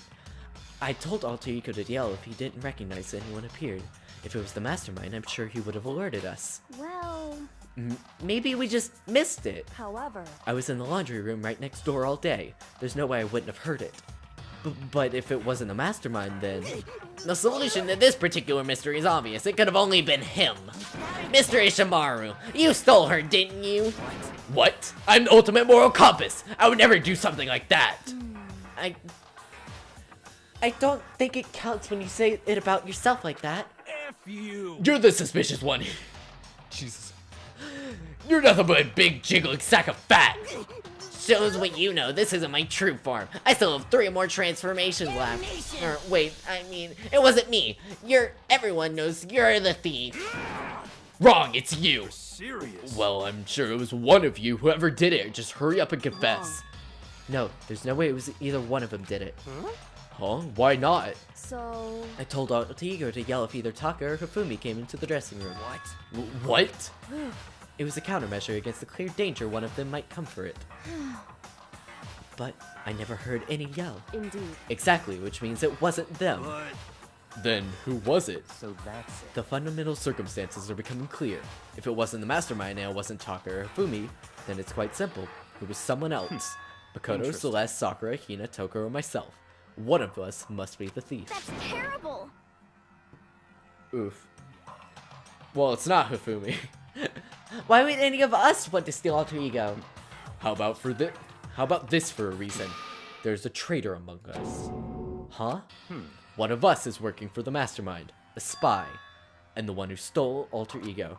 yell if he didn't recognize anyone appeared. If it was the mastermind, I'm sure he would have alerted us. Well, Maybe we just missed it. However, I was in the laundry room right next door all day. There's no way I wouldn't have heard it. But if it wasn't the mastermind, then... The solution to this particular mystery is obvious. It could have only been him. Mr. Ishimaru, you stole her, didn't you? What? I'm the ultimate moral compass. I would never do something like that. I don't think it counts when you say it about yourself like that. F you. You're the suspicious one. Jesus. You're nothing but a big jiggling sack of fat. Shows what you know. This isn't my true form. I still have 3 more transformations left. Or, wait, I mean, it wasn't me. Everyone knows you're the thief. Wrong, it's you. You're serious. Well, I'm sure it was one of you. Whoever did it, just hurry up and confess. No, there's no way it was either one of them did it. Huh? Why not? so I told alter ego to yell if either Taka or Hifumi came into the dressing room. What? It was a countermeasure against the clear danger one of them might come for it. But I never heard any yell. indeed. Exactly, which means it wasn't them. But Then who was it? So that's it. The fundamental circumstances are becoming clear. If it wasn't the mastermind and it wasn't Taka or Hifumi, then it's quite simple. It was someone else. Makoto, Interesting. Celeste, Sakura, Hina, Toko, or myself. One of us must be the thief. that's terrible. Oof. Well, it's not Hifumi. Why would any of us want to steal alter ego? How about this for a reason? There's a traitor among us. Huh? One of us is working for the mastermind, a spy, and the one who stole alter ego.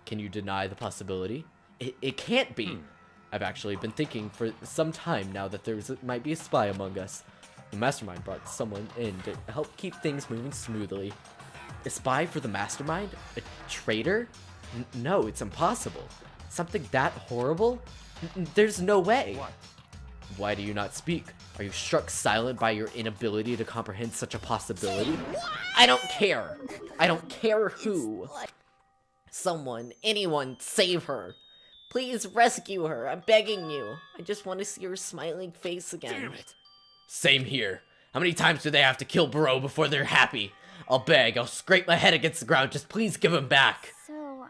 Can you deny the possibility? It can't be. I've actually been thinking for some time now that might be a spy among us. The mastermind brought someone in to help keep things moving smoothly. A spy for the mastermind? A traitor? No, it's impossible. Something that horrible? There's no way. What? Why do you not speak? Are you struck silent by your inability to comprehend such a possibility? I don't care. I don't care who. Someone, anyone, save her. Please rescue her. I'm begging you. I just want to see her smiling face again. Damn it. Same here. How many times do they have to kill Bro before they're happy? I'll beg. I'll scrape my head against the ground. Just please give him back. So,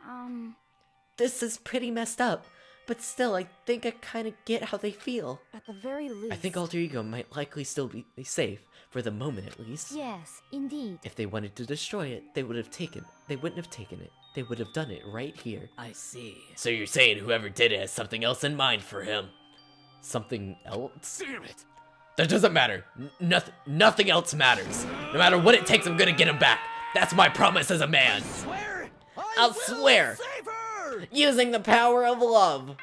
This is pretty messed up, but still, I think I kind of get how they feel. At the very least. I think Alter Ego might likely still be safe, for the moment at least. yes, indeed. If they wanted to destroy it, they wouldn't have taken it. They would have done it right here. I see. So you're saying whoever did it has something else in mind for him? Something else? Damn it. That doesn't matter. Nothing else matters. No matter what it takes, I'm gonna get him back. That's my promise as a man. Swear. I'll swear. Save her. Using the power of love.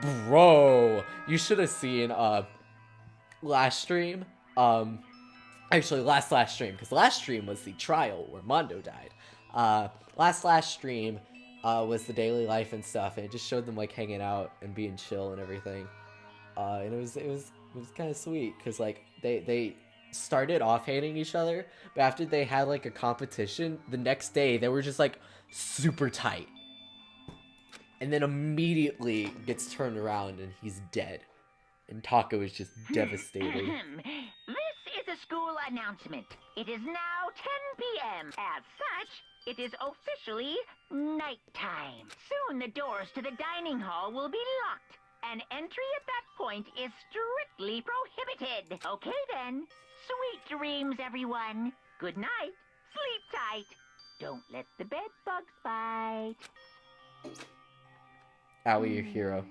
Bro, you should have seen last stream. Actually last stream, because last stream was the trial where Mondo died. Last stream was the daily life and stuff, and it just showed them like hanging out and being chill and everything. And it was kind of sweet because like they started off hating each other, but after they had like a competition, the next day they were just like super tight. And then immediately gets turned around and he's dead. And Taco is just devastated. This is a school announcement. It is now 10 p.m. As such, it is officially nighttime. Soon the doors to the dining hall will be locked, and entry at that point is strictly prohibited. Okay then. Sweet dreams, everyone. Good night. Sleep tight. Don't let the bed bugs bite. Owie, your hero.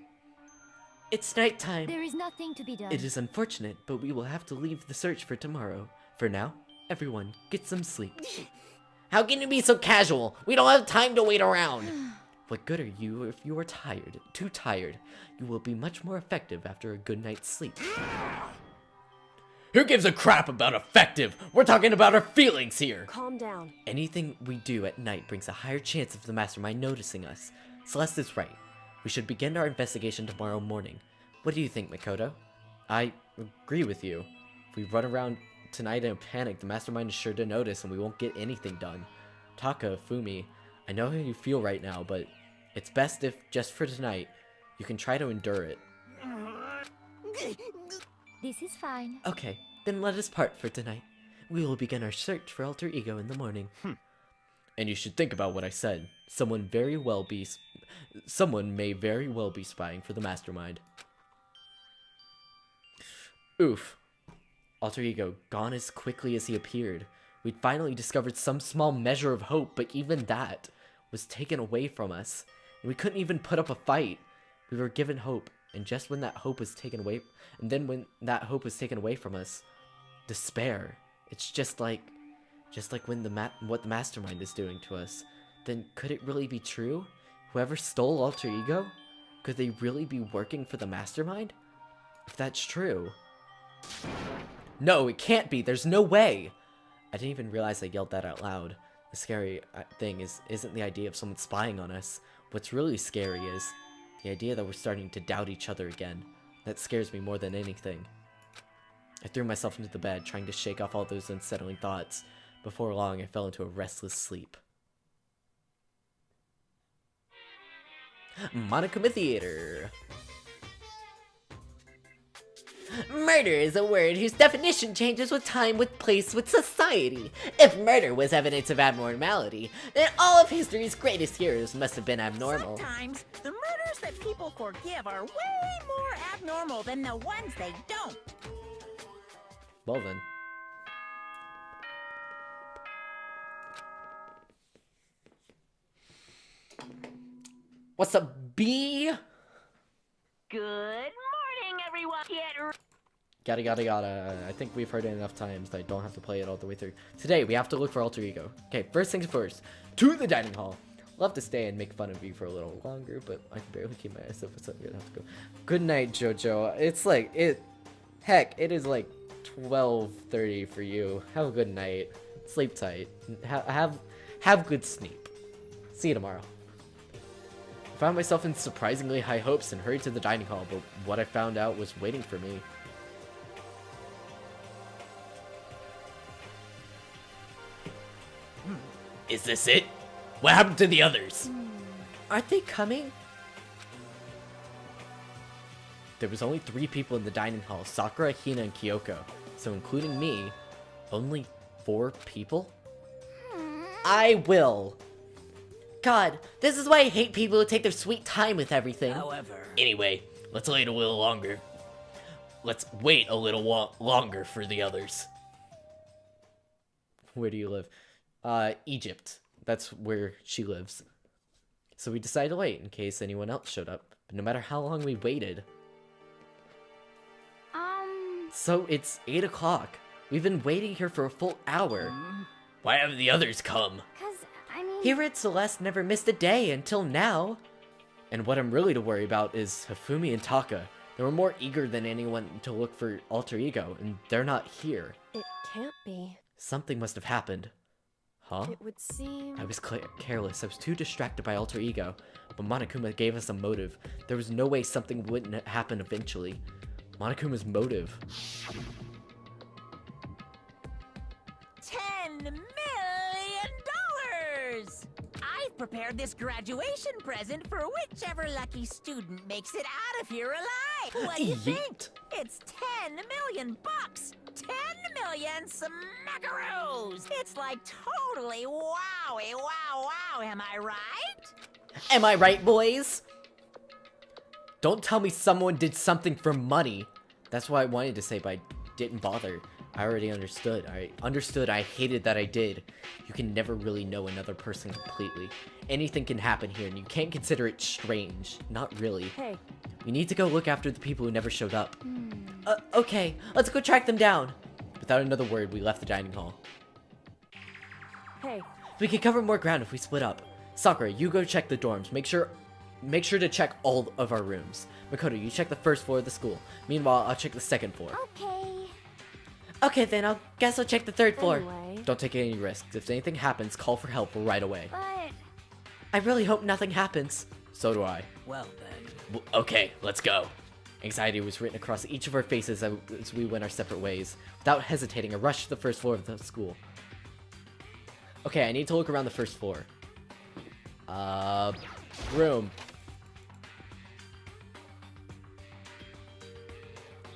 It's nighttime. There is nothing to be done. It is unfortunate, but we will have to leave the search for tomorrow. For now, everyone, get some sleep. How can you be so casual? We don't have time to wait around. What good are you if you are tired? Too tired. You will be much more effective after a good night's sleep. Who gives a crap about effective? We're talking about our feelings here. Calm down. Anything we do at night brings a higher chance of the mastermind noticing us. Celeste is right. We should begin our investigation tomorrow morning. What do you think, Makoto? I agree with you. If we run around tonight in a panic, the mastermind is sure to notice and we won't get anything done. Taka, Fumi, I know how you feel right now, but it's best if, just for tonight, you can try to endure it. This is fine. Okay, then let us part for tonight. We will begin our search for Alter Ego in the morning. And you should think about what I said. Someone may very well be spying for the mastermind. Oof. Alter Ego gone as quickly as he appeared. We'd finally discovered some small measure of hope, but even that was taken away from us. And we couldn't even put up a fight. We were given hope, and just when that hope was taken away, when taken away from us, despair. It's just like when what the mastermind is doing to us. Then could it really be true? Whoever stole Alter Ego? Could they really be working for the mastermind? If that's true. No, it can't be. There's no way. I didn't even realize I yelled that out loud. The scary thing isn't the idea of someone spying on us. What's really scary is the idea that we're starting to doubt each other again. That scares me more than anything. I threw myself into the bed, trying to shake off all those unsettling thoughts. Before long, I fell into a restless sleep. Monokuma Theater. Murder is a word whose definition changes with time, with place, with society. If murder was evidence of abnormality, then all of history's greatest heroes must have been abnormal. Sometimes the murders that people forgive are way more abnormal than the ones they don't. Well then. What's up, B? Good morning, everyone. Gotta. I think we've heard it enough times that I don't have to play it all the way through. Today, we have to look for Alter Ego. Okay, first things first. To the dining hall. Love to stay and make fun of you for a little longer, but I can barely keep my eyes open, so I'm gonna have to go. Good night, Jojo. It's like, Heck, it is like 12:30 for you. Have a good night. Sleep tight. Have good sleep. See you tomorrow. I found myself in surprisingly high hopes and hurried to the dining hall, but what I found out was waiting for me. Is this it? What happened to the others? Aren't they coming? There was only 3 people in the dining hall, Sakura, Hina, and Kyoko. So including me, only 4 people? I will. God, this is why I hate people who take their sweet time with everything. Anyway, let's wait a little longer. Let's wait a little longer for the others. Where do you live? Egypt. That's where she lives. So we decided to wait in case anyone else showed up. But no matter how long we waited. So it's 8 o'clock. We've been waiting here for a full hour. Why haven't the others come? Cause, I mean... Here at Celeste never missed a day until now. And what I'm really to worry about is Hifumi and Taka. They were more eager than anyone to look for Alter Ego, and they're not here. It can't be. Something must have happened. Huh? It would seem... I was careless. I was too distracted by Alter Ego. But Monokuma gave us a motive. There was no way something wouldn't happen eventually. Monokuma's motive. $10 million! I've prepared this graduation present for whichever lucky student makes it out of here alive. What do you think? It's 10 million bucks. 10 million smackaroos. It's like totally wowie, wow, wow. Am I right? Am I right, boys? Don't tell me someone did something for money. That's what I wanted to say, but I didn't bother. I already understood. I hated that I did. You can never really know another person completely. Anything can happen here, and you can't consider it strange. Not really. Hey. We need to go look after the people who never showed up. Okay, let's go track them down. Without another word, we left the dining hall. Hey. We can cover more ground if we split up. Sakura, you go check the dorms. Make sure to check all of our rooms. Makoto, you check the first floor of the school. Meanwhile, I'll check the second floor. Okay. Okay, then I guess I'll check the 3rd floor. Anyway. Don't take any risks. If anything happens, call for help right away. But... I really hope nothing happens. So do I. Well then. Okay, let's go. Anxiety was written across each of our faces as we went our separate ways. Without hesitating, I rushed to the first floor of the school. Okay, I need to look around the first floor. Room.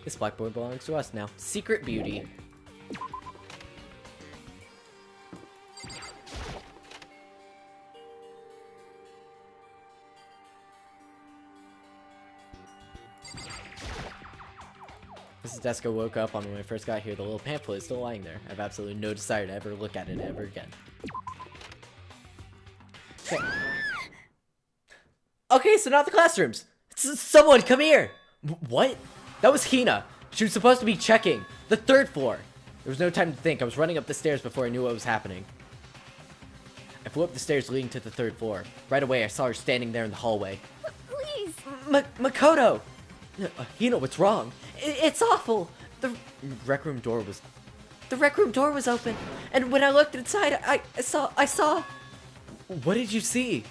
This blackboard belongs to us now. Secret Beauty. Mrs. Desko woke up on when I first got here. The little pamphlet is still lying there. I have absolutely no desire to ever look at it ever again. Okay. Okay, so not the classrooms. Someone, come here! What? That was Hina. She was supposed to be checking the 3rd floor. There was no time to think. I was running up the stairs before I knew what was happening. I flew up the stairs leading to the 3rd floor. Right away, I saw her standing there in the hallway. Please. Makoto! Hina, what's wrong? It's awful! The rec room door was open, and when I looked inside, I saw... What did you see?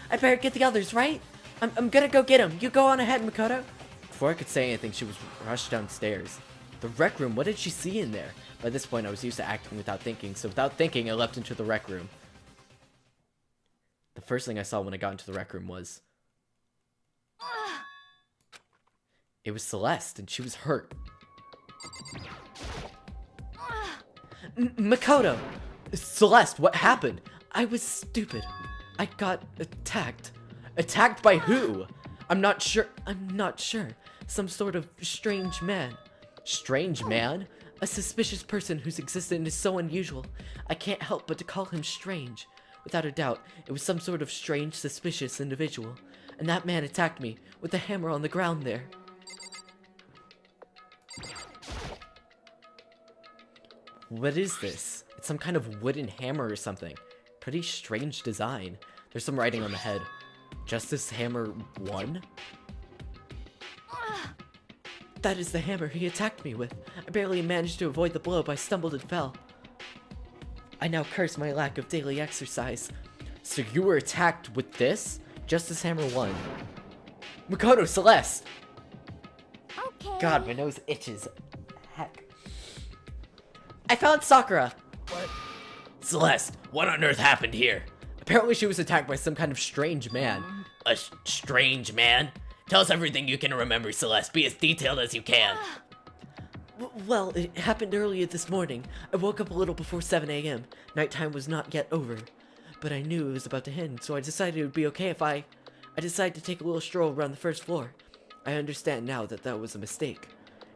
I better get the others, right? I'm gonna go get them. You go on ahead, Makoto. Before I could say anything, she was rushed downstairs. The rec room, what did she see in there? By this point, I was used to acting without thinking, so without thinking, I leapt into the rec room. The first thing I saw when I got into the rec room was... It was Celeste, and she was hurt. Makoto! Celeste, what happened? I was stupid. I got attacked. Attacked by who? I'm not sure. Some sort of strange man. Strange man? A suspicious person whose existence is so unusual. I can't help but to call him strange. Without a doubt, it was some sort of strange, suspicious individual. And that man attacked me with a hammer on the ground there. What is this? It's some kind of wooden hammer or something. Pretty strange design. There's some writing on the head. Justice Hammer 1? That is the hammer he attacked me with. I barely managed to avoid the blow, but I stumbled and fell. I now curse my lack of daily exercise. So you were attacked with this? Justice Hammer 1. Makoto, Celeste! Okay. God, my nose itches. Heck. I found Sakura. Celeste, what on earth happened here? Apparently she was attacked by some kind of strange man. A strange man? Tell us everything you can remember, Celeste. Be as detailed as you can. Well, it happened earlier this morning. I woke up a little before 7 a.m. Nighttime was not yet over. But I knew it was about to end, so I decided it would be okay if I decided to take a little stroll around the first floor. I understand now that that was a mistake.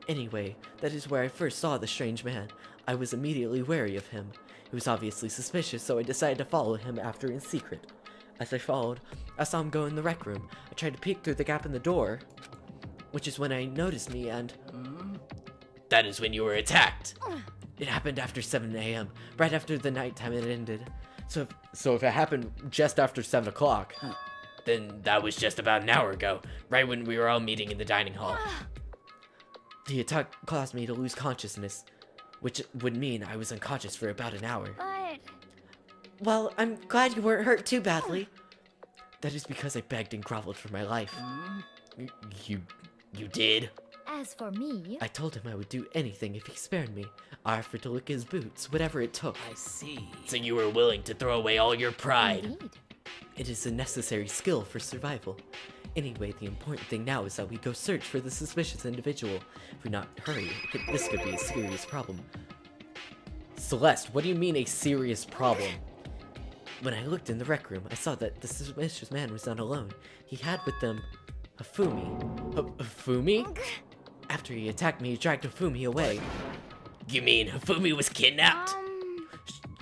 Anyway, that is where I first saw the strange man. I was immediately wary of him. He was obviously suspicious, so I decided to follow him after in secret. As I followed, I saw him go in the rec room. I tried to peek through the gap in the door, which is when I noticed me and... That is when you were attacked. It happened after 7 a.m., right after the nighttime had ended. So if it happened just after 7 o'clock, Then that was just about an hour ago, right when we were all meeting in the dining hall. The attack caused me to lose consciousness, which would mean I was unconscious for about an hour. But Well, I'm glad you weren't hurt too badly. That is because I begged and groveled for my life. You did? as for me, I told him I would do anything if he spared me. I offered to lick his boots, whatever it took. I see. So you were willing to throw away all your pride? indeed. It is a necessary skill for survival. Anyway, the important thing now is that we go search for the suspicious individual. If we not hurry, this could be a serious problem. Celeste, what do you mean a serious problem? When I looked in the rec room, I saw that the suspicious man was not alone. He had with them Hifumi. Hifumi? After he attacked me, he dragged Hifumi away. You mean Hifumi was kidnapped?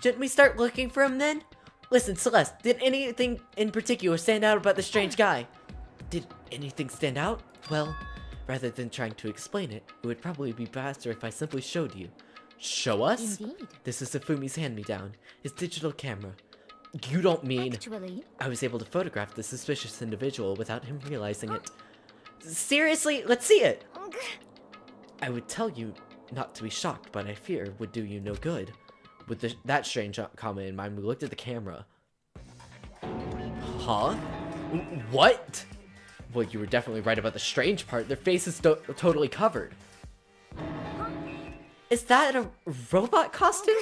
Shouldn't we start looking for him then? Listen, Celeste, did anything in particular stand out about the strange guy? Did anything stand out? Well, rather than trying to explain it, it would probably be faster if I simply showed you. Show us? Indeed. This is Hifumi's hand-me-down, his digital camera. You don't mean... Actually, I was able to photograph the suspicious individual without him realizing it. Seriously? Let's see it! I would tell you not to be shocked, but I fear would do you no good. With that strange comment in mind, we looked at the camera. Huh? What? Well, you were definitely right about the strange part. Their face is totally covered. Is that a robot costume?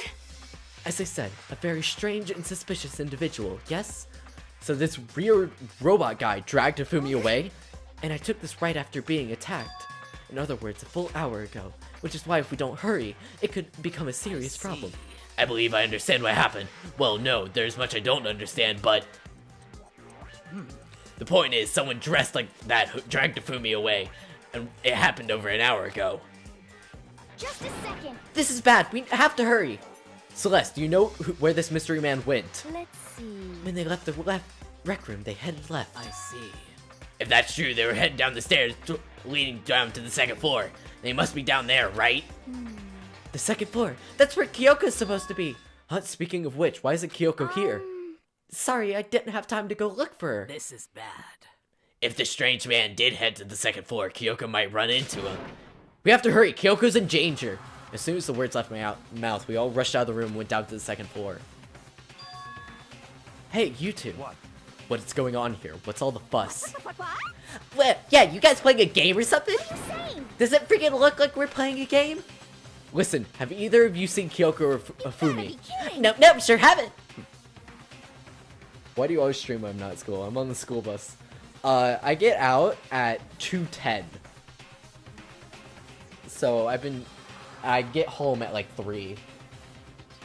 As I said, a very strange and suspicious individual, yes? So this weird robot guy dragged Hifumi away? And I took this right after being attacked. In other words, a full hour ago. Which is why if we don't hurry, it could become a serious problem. I believe I understand what happened. Well, no, there's much I don't understand, but... The point is, someone dressed like that dragged Hifumi away, and it happened over an hour ago. just a second. This is bad. We have to hurry. Celeste, do you know where this mystery man went? Let's see. When they left the rec room, they headed left. I see. If that's true, they were heading down the stairs leading down to the second floor. They must be down there, right? The second floor. That's where Kyoko's supposed to be. Huh, speaking of which, why isn't Kyoko here? Sorry, I didn't have time to go look for her. This is bad. If the strange man did head to the second floor, Kyoko might run into him. We have to hurry, Kyoko's in danger. As soon as the words left my mouth, we all rushed out of the room and went down to the second floor. Hey, you two. What? What's going on here? What's all the fuss? What? Yeah, you guys playing a game or something? Same. Does it freaking look like we're playing a game? Listen, have either of you seen Kyoko or Hifumi? Nope, sure haven't. Why do you always stream when I'm not at school? I'm on the school bus. I get out at 2:10. So I get home at like 3.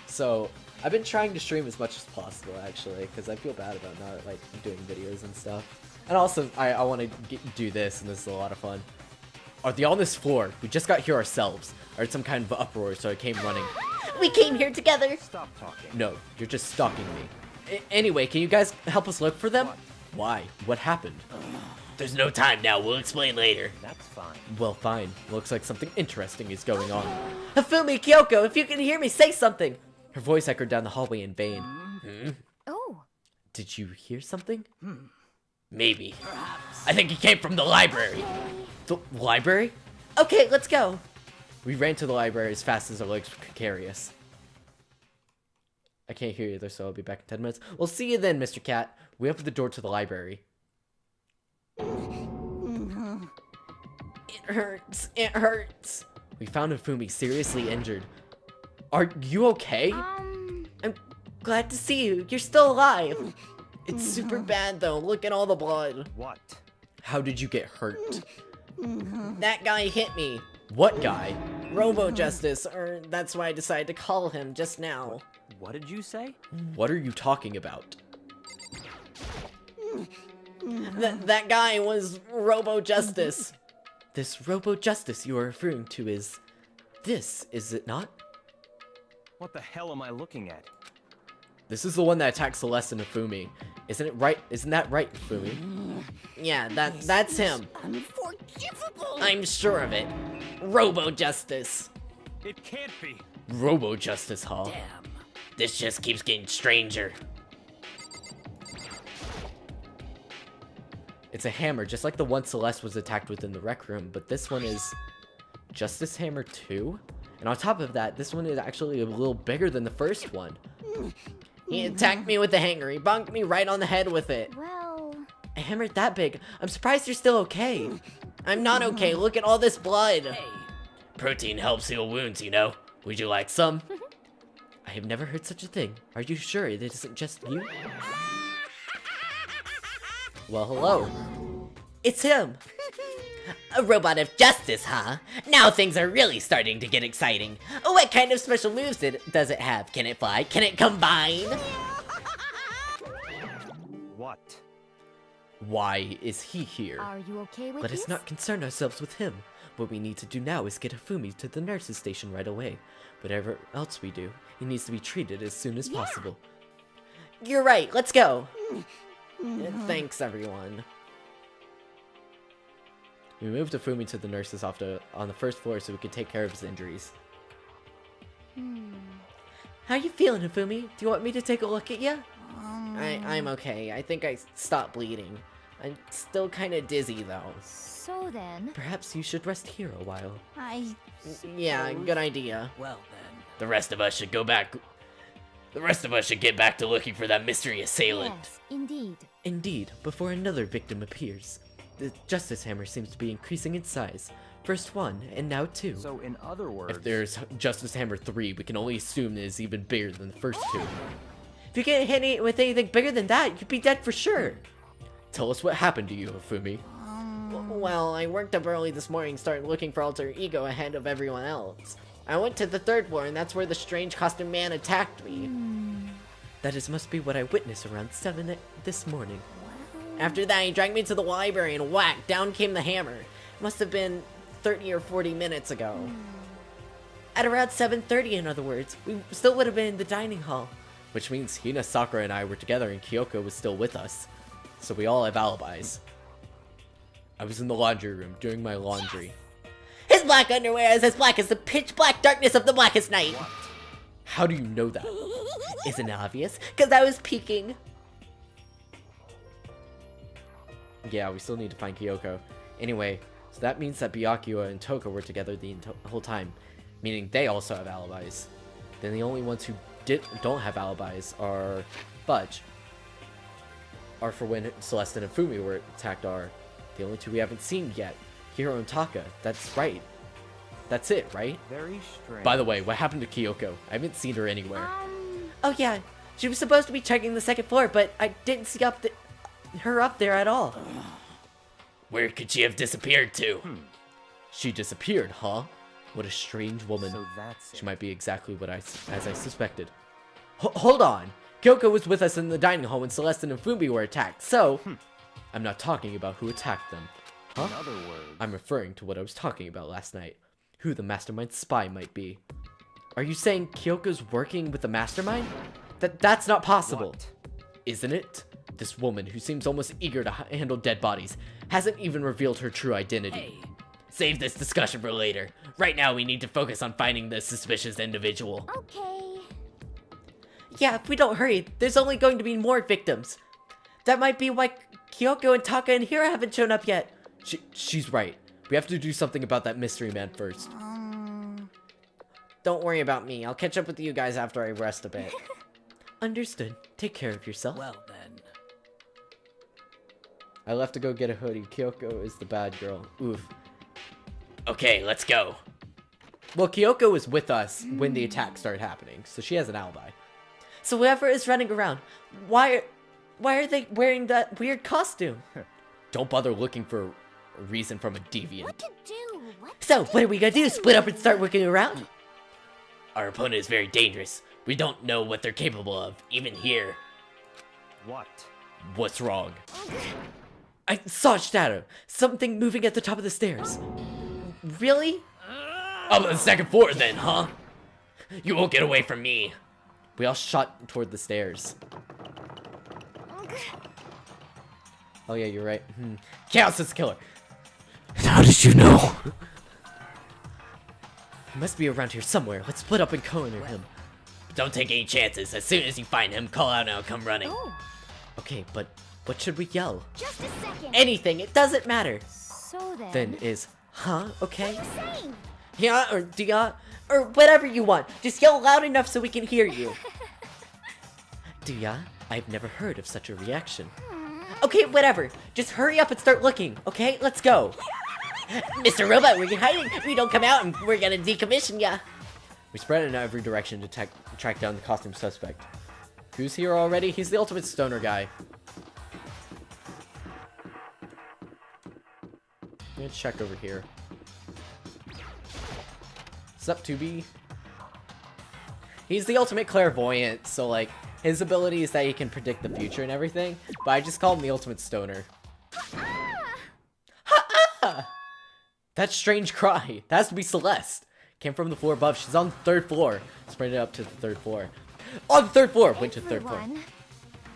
So I've been trying to stream as much as possible actually, because I feel bad about not like doing videos and stuff. And also I want to do this, and this is a lot of fun. Are they on this floor? We just got here ourselves. I heard some kind of uproar, so I came running. We came here together. Stop talking. No, you're just stalking me. Anyway, can you guys help us look for them? What? Why? What happened? There's no time now, we'll explain later. That's fine. Well, fine. Looks like something interesting is going on. Hifumi, Kyoko, if you can hear me, say something. Her voice echoed down the hallway in vain. Oh, Did you hear something? Maybe. I think he came from the library. The library? Okay, let's go. We ran to the library as fast as our legs could carry us. I can't hear you either, so I'll be back in 10 minutes. We'll see you then, Mr. Cat. We opened the door to the library. It hurts. It hurts. We found Hifumi seriously injured. Are you okay? I'm glad to see you. You're still alive. It's super bad, though. Look at all the blood. What? How did you get hurt? That guy hit me. What guy? Robo Justice, or that's why I decided to call him just now. What did you say? What are you talking about? That guy was Robo Justice. This Robo Justice you are referring to is this, is it not? What the hell am I looking at? This is the one that attacked Celeste and Hifumi. Isn't it right? Isn't that right, Hifumi? Yeah, that's him. Unforgivable! I'm sure of it. Robo Justice. It can't be. Robo Justice, huh? Damn. This just keeps getting stranger. It's a hammer, just like the one Celeste was attacked with in the rec room, but this one is Justice Hammer 2? And on top of that, this one is actually a little bigger than the first one. He attacked me with the hanger. He bonked me right on the head with it. Well, A hammer that big. I'm surprised you're still okay. I'm not okay. Look at all this blood. Protein helps heal wounds, you know. Would you like some? I have never heard such a thing. Are you sure it isn't just you? Well, hello. It's him. A robot of justice, huh? Now things are really starting to get exciting. What kind of special moves does it have? Can it fly? Can it combine? What? Why is he here? are you okay with Let this? us not concern ourselves with him. What we need to do now is get Hifumi to the nurse's station right away. Whatever else we do, he needs to be treated as soon as possible. You're right. Let's go. Thanks, everyone. We moved Hifumi to the nurse's on the first floor so we could take care of his injuries. How you feeling, Hifumi? Do you want me to take a look at you? I'm okay. I think I stopped bleeding. I'm still kind of dizzy, though. So then, Perhaps you should rest here a while. Yeah, good idea. Well then. The rest of us should go back. The rest of us should get back to looking for that mystery assailant. yes, indeed. Indeed, before another victim appears. The Justice Hammer seems to be increasing in size. First one, and now two. So in other words, If there's Justice Hammer 3, we can only assume it is even bigger than the first two. If you get hit with anything bigger than that, you'd be dead for sure. Tell us what happened to you, Hifumi. Well, I worked up early this morning, started looking for Alter Ego ahead of everyone else. I went to the third floor, and that's where the strange costume man attacked me. That must be what I witnessed around 7 this morning. After that, he dragged me to the library, and whack, down came the hammer. It must have been 30 or 40 minutes ago. At around 7:30, in other words, we still would have been in the dining hall. Which means Hina, Sakura, and I were together and Kyoko was still with us. So we all have alibis. I was in the laundry room doing my laundry. His black underwear is as black as the pitch black darkness of the blackest night. How do you know that? Isn't it obvious? Because I was peeking. Yeah, we still need to find Kyoko. Anyway, so that means that Byakuya and Toka were together the whole time, meaning they also have alibis. Then the only ones who don't have alibis are Fudge. Are for when Celeste and Hifumi were attacked are the only two we haven't seen yet. Hiro and Taka. That's right. That's it, right? very strange. By the way, what happened to Kyoko? I haven't seen her anywhere. Oh yeah, she was supposed to be checking the second floor, but I didn't see her up there at all. Where could she have disappeared to? She disappeared, huh? What a strange woman. So that's She it. might be exactly as I suspected. Hold on! Kyoko was with us in the dining hall when Celeste and Hifumi were attacked, so... I'm not talking about who attacked them. Huh? In other words, I'm referring to what I was talking about last night. Who the mastermind spy might be. Are you saying Kyoko's working with the mastermind? That's not possible. What? Isn't it? This woman, who seems almost eager to handle dead bodies, hasn't even revealed her true identity. Save this discussion for later. Right now, we need to focus on finding the suspicious individual. Okay. Yeah, if we don't hurry, there's only going to be more victims. That might be why Kyoko and Taka and Hira haven't shown up yet. She's right. We have to do something about that mystery man first. Don't worry about me. I'll catch up with you guys after I rest a bit. Understood. Take care of yourself. Well then. I left to go get a hoodie. Kyoko is the bad girl. Oof. Okay, let's go. Well, Kyoko was with us when the attack started happening, so she has an alibi. So whoever is running around, why are they wearing that weird costume? Don't bother looking for a reason from a deviant. What to do? What So what are we gonna do? Split up and start working around? Our opponent is very dangerous. We don't know what they're capable of, even here. What? What's wrong? I saw a shadow. Something moving at the top of the stairs. Really? Up on the second floor then, huh? You won't get away from me. We all shot toward the stairs. Oh yeah, you're right. Chaos is the killer. How did you know? He must be around here somewhere. Let's split up and corner him. Don't take any chances. As soon as you find him, call out and I'll come running. Oh, Okay, but what should we yell? just a second. Anything. It doesn't matter. So Then is Huh? Okay. What are you saying? Yeah, or dia, or whatever you want. Just yell loud enough so we can hear you. Dia, I've never heard of such a reaction. Okay, whatever. Just hurry up and start looking, okay? Let's go. Mr. Robot, we're hiding. If we don't come out, and we're gonna decommission ya. we spread in every direction to track down the costume suspect. Who's here already? He's the ultimate stoner guy. I'm gonna check over here. What's up, 2B? He's the ultimate clairvoyant, so like, his ability is that he can predict the future and everything, but I just call him the ultimate stoner. Ha-ah! That strange cry. That has to be Celeste. Came from the floor above. She's on the 3rd floor. Spread it up to the 3rd floor. On the 3rd floor! Went to the 3rd floor.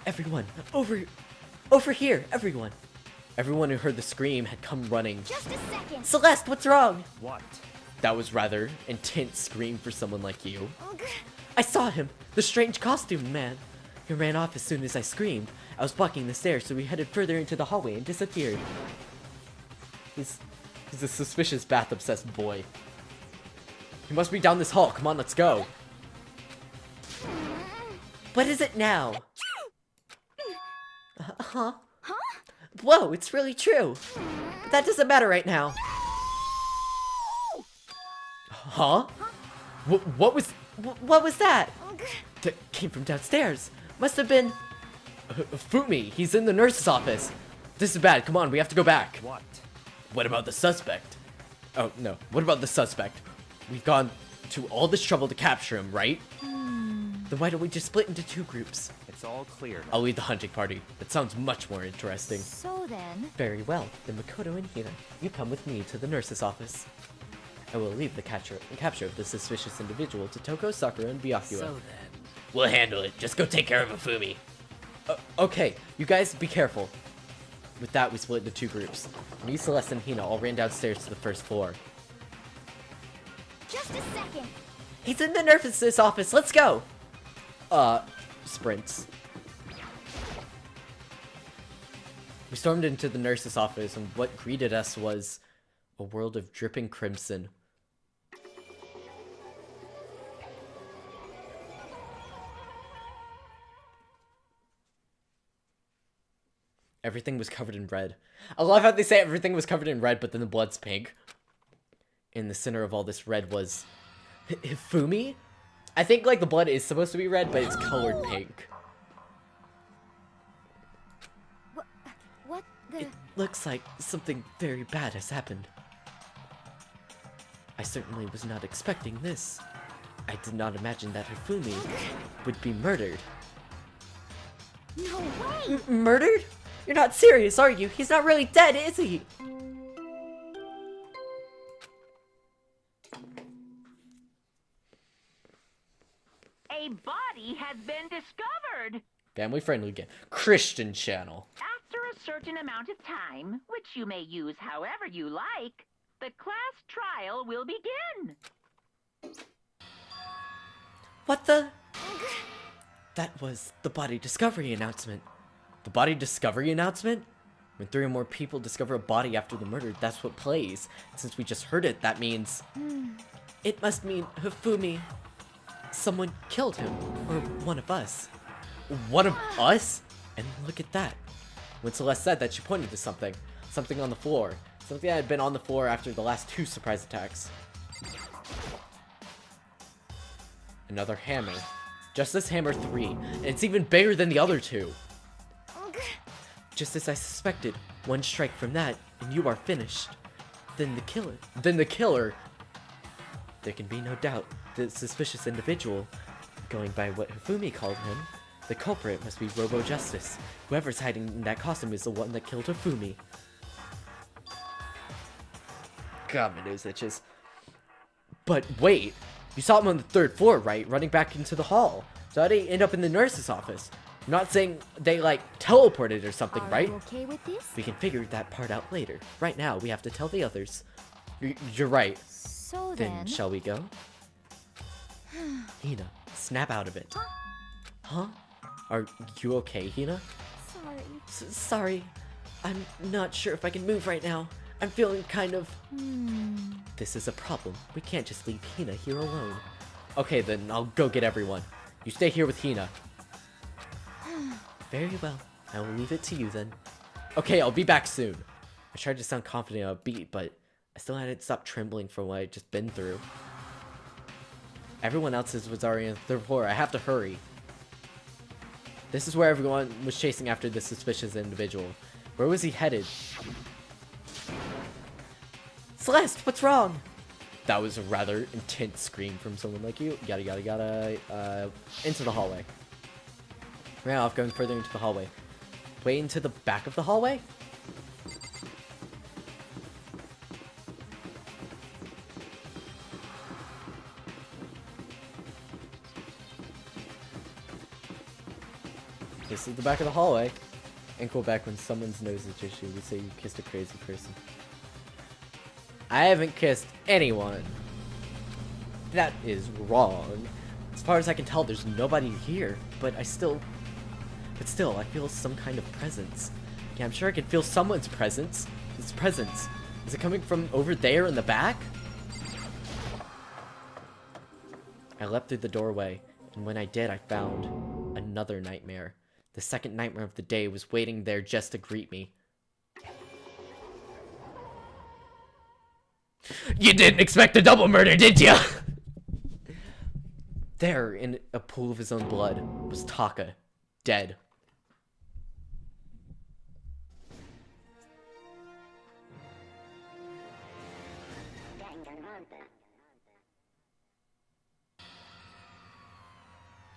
Everyone, Everyone, over here, everyone. Everyone who heard the scream had come running. just a second. Celeste, what's wrong? What? That was rather intense scream for someone like you. I saw him, the strange costume man. He ran off as soon as I screamed. I was blocking the stairs, so we headed further into the hallway and disappeared. He's a suspicious bath-obsessed boy. He must be down this hall. Come on, let's go. What is it now? Huh? Whoa, it's really true. That doesn't matter right now. Huh? What was... What was that? That came from downstairs. Must have been... Fumi, he's in the nurse's office. This is bad. Come on, we have to go back. What? What about the suspect? Oh, no. What about the suspect? We've gone to all this trouble to capture him, right? Then why don't we just split into 2 groups? It's all clear now. I'll lead the hunting party. That sounds much more interesting. So then, Very well. Then Makoto and Hina, you come with me to the nurse's office. I will leave the capture of the suspicious individual to Toko, Sakura, and Byakuya. So then. We'll handle it. Just go take care of Afumi. Okay, you guys be careful. With that, we split into 2 groups. Me, Celeste, and Hina all ran downstairs to the 1st floor. just a second. He's in the nurse's office. Let's go. Sprints. We stormed into the nurse's office, and what greeted us was a world of dripping crimson. Everything was covered in red. I love how they say everything was covered in red, but then the blood's pink. In the center of all this red was Hifumi? I think like the blood is supposed to be red, but it's colored pink. What the? It looks like something very bad has happened. I certainly was not expecting this. I did not imagine that Hifumi would be murdered. No way. Murdered? You're not serious, are you? He's not really dead, is he? A body has been discovered. Family friendly game. Christian channel. After a certain amount of time, which you may use however you like, the class trial will begin. What the? That was the body discovery announcement. The body discovery announcement? When 3 or more people discover a body after the murder, that's what plays. Since we just heard it, that means... It must mean Hifumi. Someone killed him. Or one of us. One of us? And look at that. When Celeste said that, she pointed to something. Something on the floor. Something that had been on the floor after the last 2 surprise attacks. Another hammer. Justice Hammer 3. And it's even bigger than the other 2. Just as I suspected, 1 strike from that, and you are finished. Then the killer. There can be no doubt, the suspicious individual, going by what Hifumi called him, the culprit must be Robo Justice. Whoever's hiding in that costume is the one that killed Hifumi. God, my nose itches. But wait, you saw him on the 3rd floor, right? Running back into the hall. So how did he end up in the nurse's office? I'm not saying they, like, teleported or something, right? Are you okay with this? We can figure that part out later. Right now, we have to tell the others. You're right. So Then, shall we go? Hina, snap out of it. Huh? Are you okay, Hina? Sorry. Sorry. I'm not sure if I can move right now. I'm feeling kind of... This is a problem. We can't just leave Hina here alone. Okay, then I'll go get everyone. You stay here with Hina. Very well. I will leave it to you then. Okay, I'll be back soon. I tried to sound confident and upbeat, but I still hadn't stopped trembling from what I'd just been through. Everyone else was already on the 3rd floor. I have to hurry. This is where everyone was chasing after this suspicious individual. Where was he headed? Celeste, what's wrong? That was a rather intense scream from someone like you. Yada. Into the hallway. Ran off, going further into the hallway. Way into the back of the hallway? This is the back of the hallway. In Quebec, when someone's nose is itchy, we say you kissed a crazy person. I haven't kissed anyone. That is wrong. As far as I can tell, there's nobody here, but still, I feel some kind of presence. Yeah, I'm sure I can feel someone's presence. This presence. Is it coming from over there in the back? I leapt through the doorway, and when I did, I found another nightmare. The second nightmare of the day was waiting there just to greet me. You didn't expect a double murder, did you? There, in a pool of his own blood, was Taka, dead.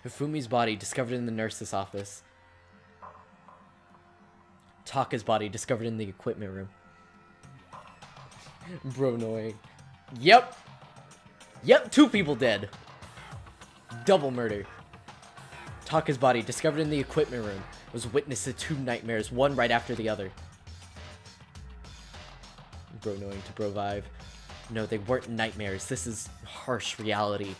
Hifumi's body discovered in the nurse's office. Taka's body discovered in the equipment room. Bro, annoying. Yep, 2 people dead. Double murder. Taka's body discovered in the equipment room was witness to 2 nightmares, one right after the other. Bro, annoying to bro vibe. No, they weren't nightmares. This is harsh reality.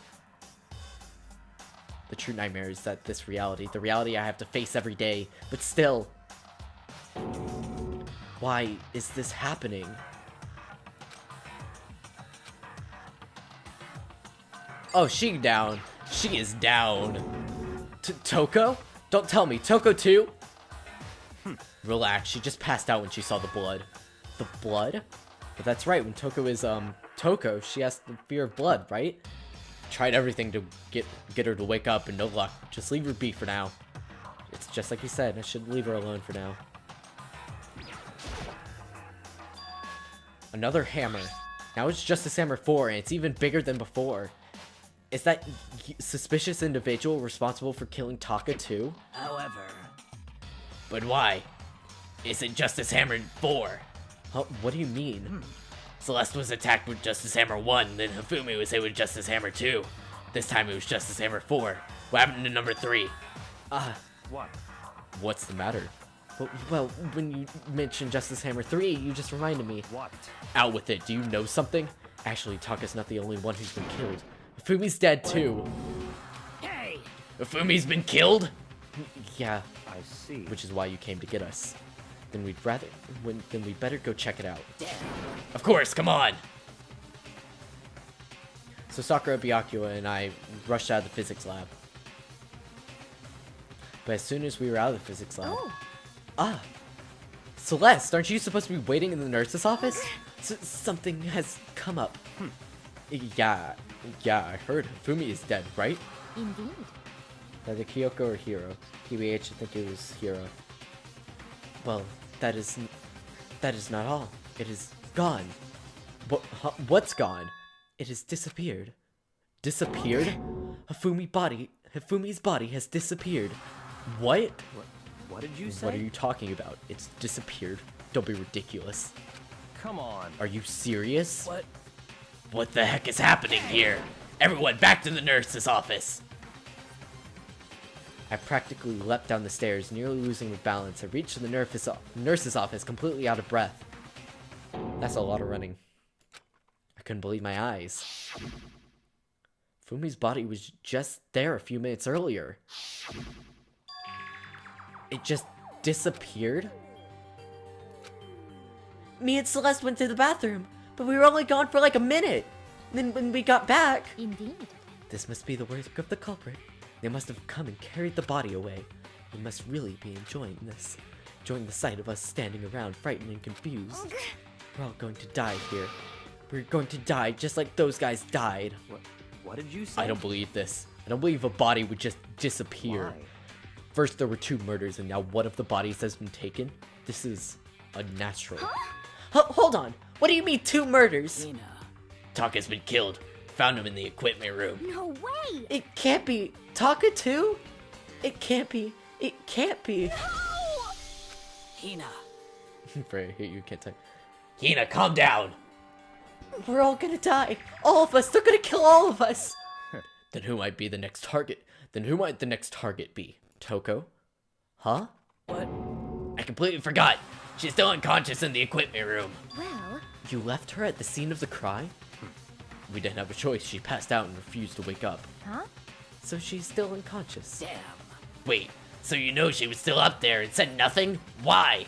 The true nightmare is that this reality, the reality I have to face every day, but still. Why is this happening? Oh, she down. She is down. Toko? Don't tell me. Toko too? Relax. She just passed out when she saw the blood. The blood? But that's right. When Toko is, Toko, she has the fear of blood, right? Tried everything to get her to wake up and no luck. Just leave her be for now. It's just like you said. I should leave her alone for now. Another hammer. Now it's Justice Hammer 4 and it's even bigger than before. Is that suspicious individual responsible for killing Taka too? However... But why? Is it Justice Hammer 4? Huh, what do you mean? Celeste was attacked with Justice Hammer 1, then Hifumi was hit with Justice Hammer 2. This time it was Justice Hammer 4. What happened to number 3? What? What's the matter? Well, when you mentioned Justice Hammer 3, you just reminded me. What? Out with it. Do you know something? Actually, Taka's not the only one who's been killed. Hifumi's dead too. Hey! Hifumi's been killed? Yeah, I see. which is why you came to get us. then we'd better go check it out. Of course, come on! So Sakura, Byakuya, and I rushed out of the physics lab. But as soon as we were out of the physics lab... Ah! Celeste, aren't you supposed to be waiting in the nurse's office? Something has come up. Yeah, I heard Hifumi is dead, right? Indeed. Either Kyoko or Hiro. TBH, I think it was Hiro. Well, that is not all. It is gone. What's gone? It has disappeared. Disappeared? Hifumi's body has disappeared. What? What did you say? What are you talking about? It's disappeared. Don't be ridiculous. Come on. Are you serious? What? What the heck is happening here? Everyone back to the nurse's office! I practically leapt down the stairs, nearly losing my balance. I reached the nurse's office completely out of breath. That's a lot of running. I couldn't believe my eyes. Fumi's body was just there a few minutes earlier. It just disappeared? Me and Celeste went to the bathroom, but we were only gone for like a minute. Then when we got back... Indeed. This must be the work of the culprit. They must have come and carried the body away. We must really be enjoying this. Enjoying the sight of us standing around, frightened and confused. We're all going to die here. We're going to die just like those guys died. What did you say? I don't believe this. I don't believe a body would just disappear. Why? First there were 2 murders and now one of the bodies has been taken. This is unnatural. Hold on. What do you mean 2 murders? Taka's been killed. Found him in the equipment room. No way! It can't be. Taka too? It can't be. It can't be. Hina. Bray, I hate you, can't type. Hina, calm down! We're all gonna die. All of us. They're gonna kill all of us. Then who might be the next target? Then who might the next target be? Toko? Huh? What? I completely forgot. She's still unconscious in the equipment room. Well, You left her at the scene of the cry? We didn't have a choice. She passed out and refused to wake up. huh? So she's still unconscious. Damn. Wait, so you know she was still up there and said nothing? Why?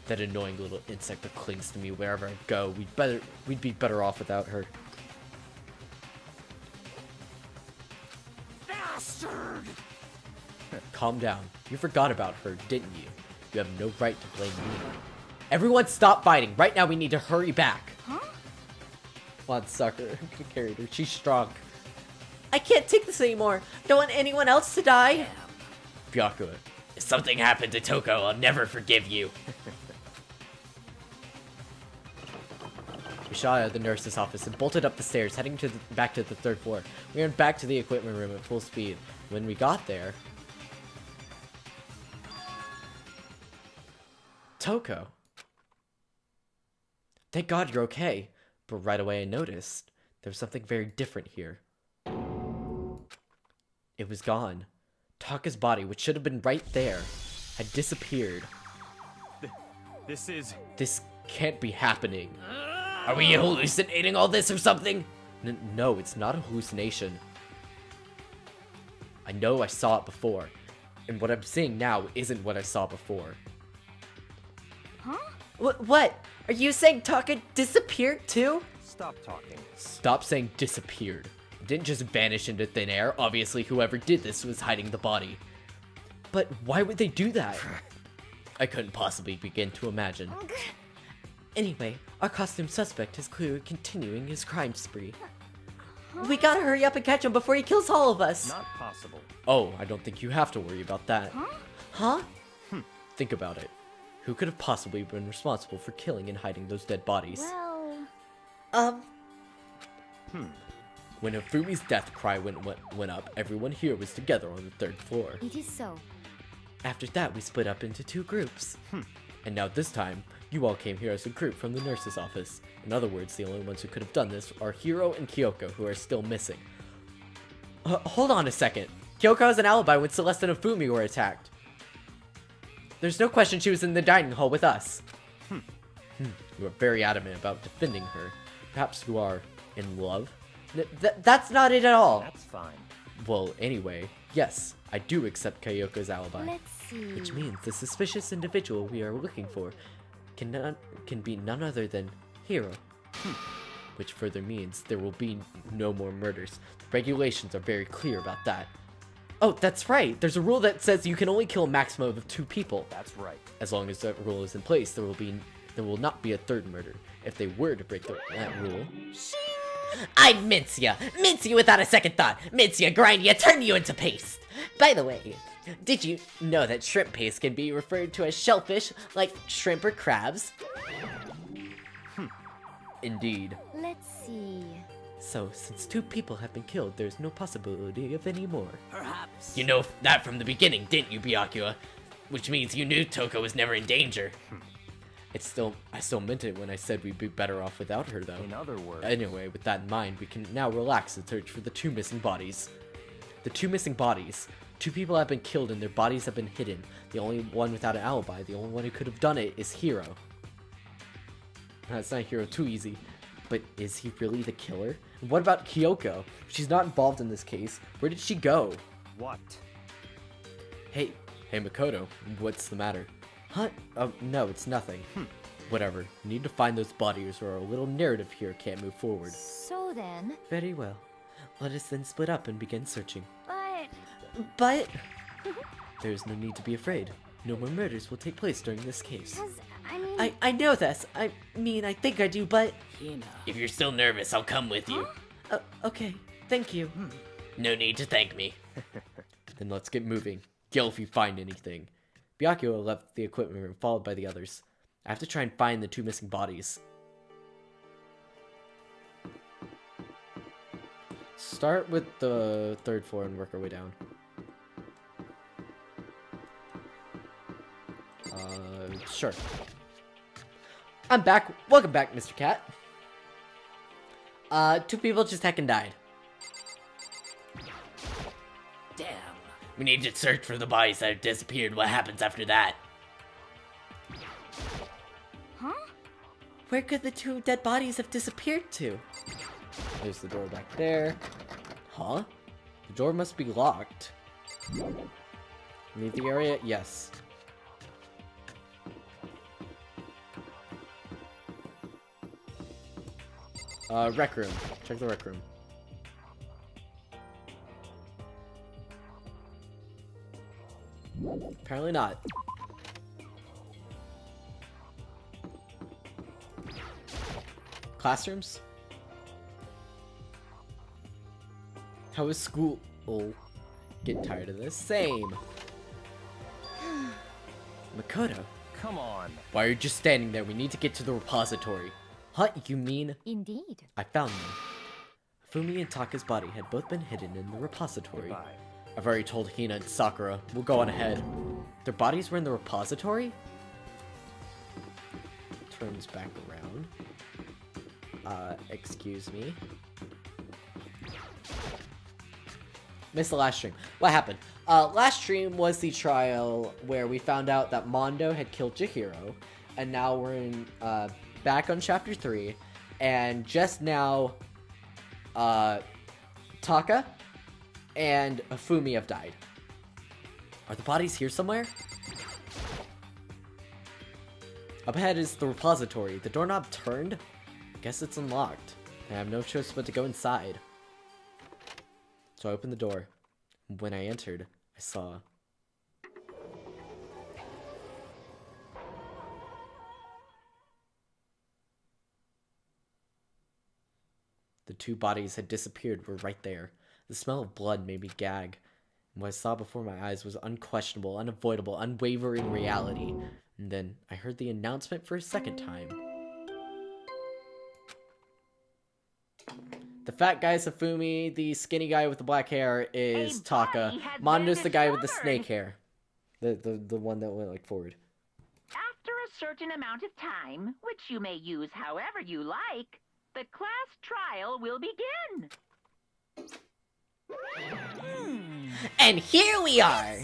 That annoying little insect that clings to me wherever I go. We'd be better off without her. Bastard! Calm down. You forgot about her, didn't you? You have no right to blame me. Everyone stop fighting. Right now we need to hurry back. Huh? Come on, Sakura. Carried her. She's strong. I can't take this anymore. Don't want anyone else to die. Byakuya. If something happened to Toko, I'll never forgive you. We shot out of the nurse's office and bolted up the stairs, heading back to the 3rd floor. We ran back to the equipment room at full speed. When we got there... Toko. Thank God you're okay. But right away I noticed there was something very different here. It was gone. Taka's body, which should have been right there, had disappeared. This can't be happening. Are we hallucinating all this or something? No, it's not a hallucination. I know I saw it before, and what I'm seeing now isn't what I saw before. Huh? What? Are you saying Taka disappeared too? Stop talking. Stop saying disappeared. It didn't just vanish into thin air. Obviously, whoever did this was hiding the body. But why would they do that? I couldn't possibly begin to imagine. Anyway, our costume suspect is clearly continuing his crime spree. We gotta hurry up and catch him before he kills all of us. Not possible. Oh, I don't think you have to worry about that. Huh? Think about it. Who could have possibly been responsible for killing and hiding those dead bodies? Well, When Hifumi's death cry went up, everyone here was together on the 3rd floor. it is so. After that, we split up into 2 groups. And now this time, you all came here as a group from the nurse's office. In other words, the only ones who could have done this are Hiro and Kyoko, who are still missing. Hold on a second. Kyoko has an alibi when Celeste and Hifumi were attacked. There's no question she was in the dining hall with us. You are very adamant about defending her. Perhaps you are in love? That's not it at all. That's fine. Well, anyway, Yes, I do accept Kyoko's alibi. Let's see. Which means the suspicious individual we are looking for can be none other than Hiro. Which further means there will be no more murders. The regulations are very clear about that. Oh, that's right. There's a rule that says you can only kill a maximum of 2 people. That's right. As long as that rule is in place, there will not be a third murder. If they were to break that rule, I mince ya! Mince you without a second thought! Mince ya, grind ya, turn you into paste! By the way, did you know that shrimp paste can be referred to as shellfish, like shrimp or crabs? indeed. Let's see. So, since 2 people have been killed, there's no possibility of any more. Perhaps. You know that from the beginning, didn't you, Byakuya? Which means you knew Toko was never in danger. I still meant it when I said we'd be better off without her, though. In other words, Anyway, with that in mind, we can now relax and search for the 2 missing bodies. The 2 missing bodies. 2 people have been killed and their bodies have been hidden. The only one without an alibi, the only one who could have done it, is Hiro. It's not Hiro too easy, but is he really the killer? And what about Kyoko? She's not involved in this case. Where did she go? what? Hey Makoto, what's the matter? Huh? Oh, no, it's nothing. Whatever. We need to find those bodies or our little narrative here can't move forward. So then, Very well. Let us then split up and begin searching. but There's no need to be afraid. No more murders will take place during this case. I mean, I know this. I mean, I think I do, but... If you're still nervous, I'll come with you. Okay, thank you. No need to thank me. Then let's get moving. Yell if you find anything. Byakuya left the equipment room, followed by the others. I have to try and find the 2 missing bodies. Start with the 3rd floor and work our way down. Sure. I'm back. Welcome back, Mr. Cat. 2 people just heckin' died. Damn. We need to search for the bodies that have disappeared. What happens after that? huh? Where could the 2 dead bodies have disappeared to? There's the door back there. Huh? The door must be locked. Leave the area? Yes. Rec room. Check the rec room. Apparently not. Classrooms? How is school? Oh, getting tired of this. Same. Makoto, Come on. why are you just standing there? We need to get to the repository. Huh? You mean? Indeed. I found them. Fumi and Taka's body had both been hidden in the repository. Goodbye. I've already told Hina and Sakura. We'll go on ahead. Their bodies were in the repository? Turns back around. Excuse me. Missed the last stream. What happened? Last stream was the trial where we found out that Mondo had killed Chihiro, and now we're in, back on chapter 3, and just now, Taka and Fumi have died. Are the bodies here somewhere? Up ahead is the repository. The doorknob turned? Guess it's unlocked. I have no choice but to go inside. So I opened the door. When I entered, I saw... The 2 bodies had disappeared were right there. The smell of blood made me gag. And what I saw before my eyes was unquestionable, unavoidable, unwavering reality. And then I heard the announcement for a second time. The fat guy is Hifumi, the skinny guy with the black hair is A Taka. body has been Mondo's the guy with the discovered. snake hair. The one that went like forward. After a certain amount of time, which you may use however you like, the class trial will begin. And here we are!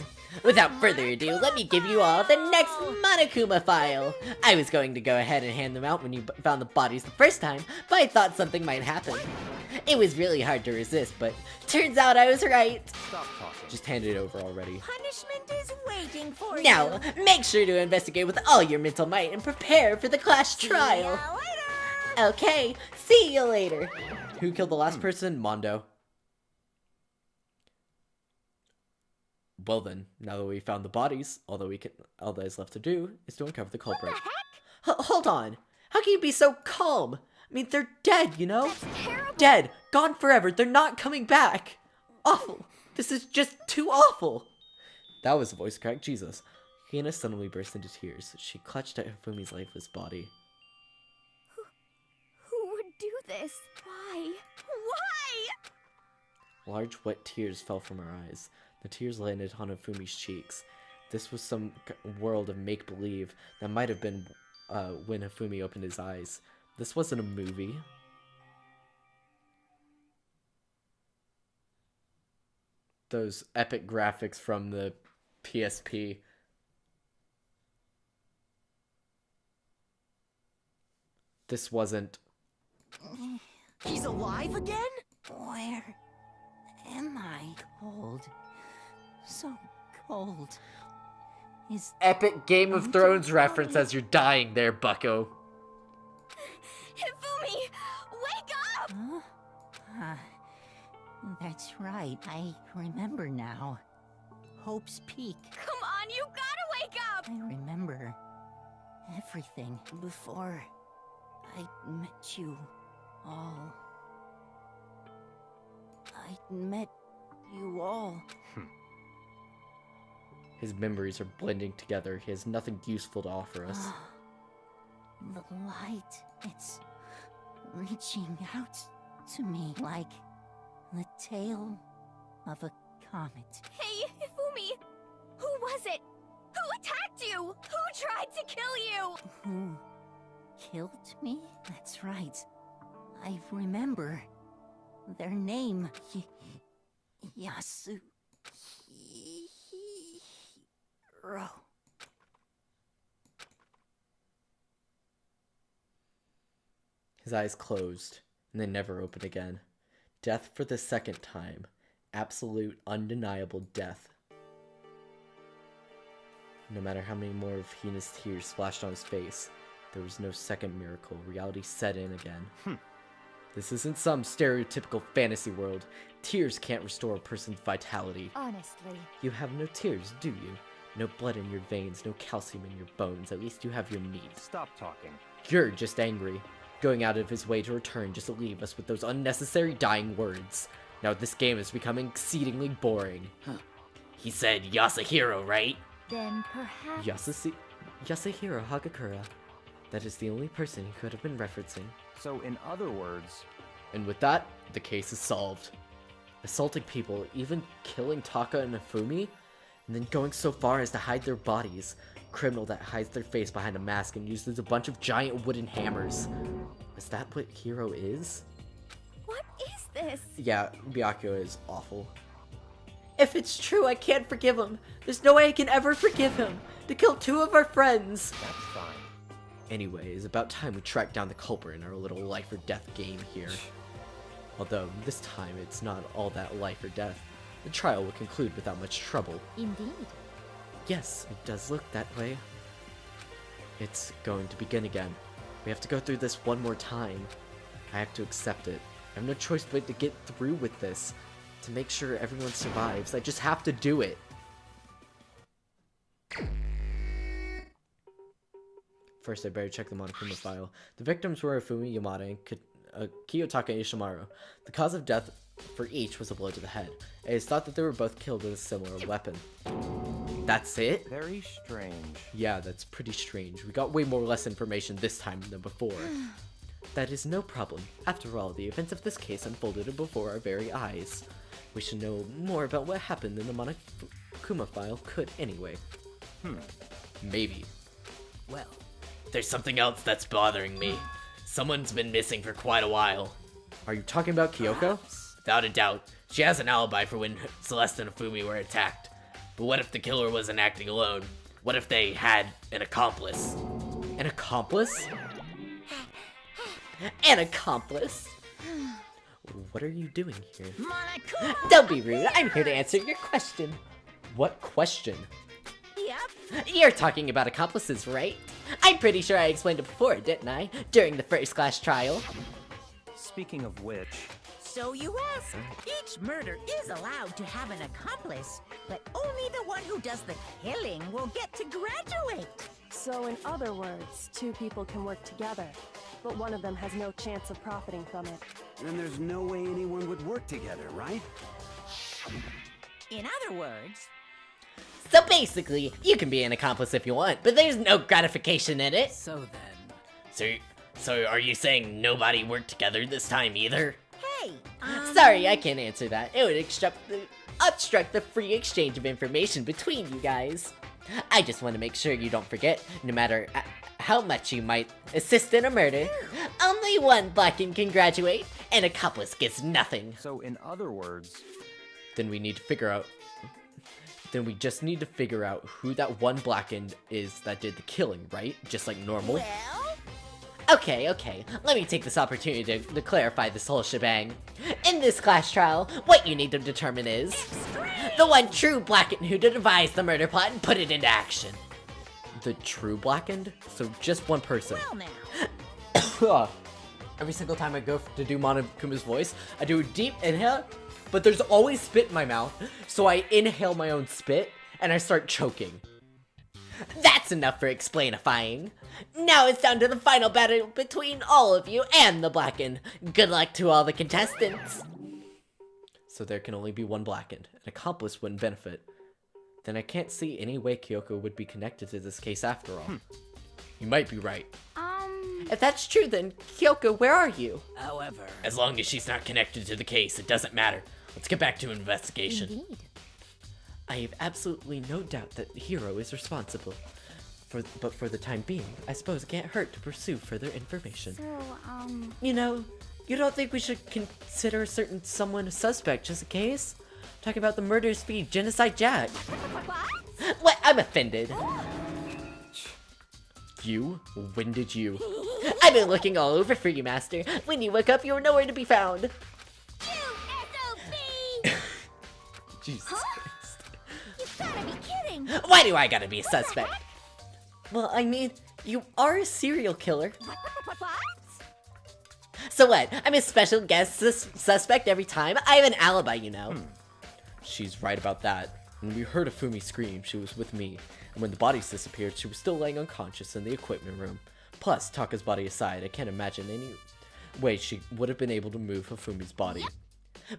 Without further ado, let me give you all the next Monokuma file! I was going to go ahead and hand them out when you found the bodies the first time, but I thought something might happen. It was really hard to resist, but turns out I was right. Stop talking. Just hand it over already. Punishment is waiting for Now, you. make sure to investigate with all your mental might and prepare for the class trial. See ya later. Okay, see you later. Who killed the last person? Mondo. Well then, now that we found the bodies, all that is left to do is to uncover the culprit. Hold on. How can you be so calm? I mean, they're dead, you know? That's terrible. Dead. Gone forever. They're not coming back. Awful. This is just too awful. That was a voice crack, Jesus. Hina suddenly burst into tears. She clutched at Hifumi's lifeless body. Who would do this? Why? Why? Large wet tears fell from her eyes. The tears landed on Hifumi's cheeks. This was some world of make-believe that might have been when Hifumi opened his eyes. This wasn't a movie. Those epic graphics from the PSP. This wasn't. He's alive again? Where am I? Cold. So cold. Is Epic Game of Thrones reference as you're dying there, bucko. Hifumi, wake up! Huh? That's right. I remember now. Hope's Peak. Come on, you gotta wake up! I remember everything before I met you all. I met you all. His memories are blending together. He has nothing useful to offer us. The light, it's reaching out to me like the tail of a comet. Hey, Hifumi! Who was it? Who attacked you? Who tried to kill you? Who killed me? That's right. I remember their name. Yasuhiro. His eyes closed, and they never opened again. Death for the second time. Absolute, undeniable death. No matter how many more of Hina's tears splashed on his face, there was no second miracle. Reality set in again. This isn't some stereotypical fantasy world. Tears can't restore a person's vitality. Honestly. You have no tears, do you? No blood in your veins, no calcium in your bones. At least you have your meat. Stop talking. You're just angry, going out of his way to return just to leave us with those unnecessary dying words. Now this game is becoming exceedingly boring. He said Yasuhiro, right? Then perhaps... Yasuhiro Hagakura. That is the only person he could have been referencing. So, in other words, And with that, the case is solved. Assaulting people, even killing Taka and Hifumi, and then going so far as to hide their bodies. Criminal that hides their face behind a mask and uses a bunch of giant wooden hammers. Is that what Hiro is? What is this? Yeah, Byakuya is awful. If it's true, I can't forgive him. There's no way I can ever forgive him. To kill two of our friends. that's fine. Anyway, it's about time we track down the culprit in our little life or death game here. Although, this time it's not all that life or death. The trial will conclude without much trouble. Indeed. Yes, it does look that way. It's going to begin again. We have to go through this one more time. I have to accept it. I have no choice but to get through with this. To make sure everyone survives. I just have to do it. First, I better check the Monokuma file. The victims were Hifumi Yamada and Kiyotaka Ishimaru. The cause of death for each was a blow to the head. It is thought that they were both killed with a similar weapon. That's it? Very strange. Yeah, that's pretty strange. We got way more less information this time than before. That is no problem. After all, the events of this case unfolded before our very eyes. We should know more about what happened than the Monokuma file could anyway. Maybe. Well, there's something else that's bothering me. Someone's been missing for quite a while. Are you talking about Kyoko? Without a doubt, she has an alibi for when Celeste and Hifumi were attacked. But what if the killer wasn't acting alone? What if they had an accomplice? An accomplice? An accomplice. What are you doing here? Monokuma! Don't be rude, I'm here to answer your question. What question? Yep. You're talking about accomplices, right? I'm pretty sure I explained it before, didn't I? During the first class trial. Speaking of which, So you ask. Each murder is allowed to have an accomplice, but only the one who does the killing will get to graduate. So in other words, two people can work together, but one of them has no chance of profiting from it. Then there's no way anyone would work together, right? In other words, So basically, you can be an accomplice if you want, but there's no gratification in it. So then... So are you saying nobody worked together this time either? hey, Sorry, I can't answer that. It would obstruct the free exchange of information between you guys. I just want to make sure you don't forget, no matter how much you might assist in a murder, only one Blackened can graduate, and accomplice gets nothing. so in other words, Then we need to figure out... Then we just need to figure out who that one Blackened is that did the killing, right? Just like normal. well, Okay, let me take this opportunity to clarify this whole shebang. In this class trial, what you need to determine is the one true Blackened who devised the murder plot and put it into action. The true Blackened? So just one person. well now. Every single time I go to do Monokuma's voice, I do a deep inhale, but there's always spit in my mouth, so I inhale my own spit, and I start choking. That's enough for explainifying. Now it's down to the final battle between all of you and the Blackened. Good luck to all the contestants. So there can only be one Blackened. An accomplice wouldn't benefit. Then I can't see any way Kyoko would be connected to this case after all. You might be right. If that's true, then Kyoko, where are you? However... As long as she's not connected to the case, it doesn't matter. Let's get back to investigation. I have absolutely no doubt that the hero is responsible. But for the time being, I suppose it can't hurt to pursue further information. So, You know, you don't think we should consider a certain someone a suspect just in case? Talking about the murderous feed Genocide Jack. What? I'm offended. You? When did you? I've been looking all over for you, Master. When you woke up, you were nowhere to be found. Jesus Christ. you gotta be kidding! Why do I gotta be a suspect? Well, I mean, you are a serial killer. So what? I'm a special guest suspect every time? I have an alibi, you know. She's right about that. When we heard Afumi scream, she was with me. And when the bodies disappeared, she was still laying unconscious in the equipment room. Plus, Taka's body aside, I can't imagine any way she would have been able to move Hafumi's body.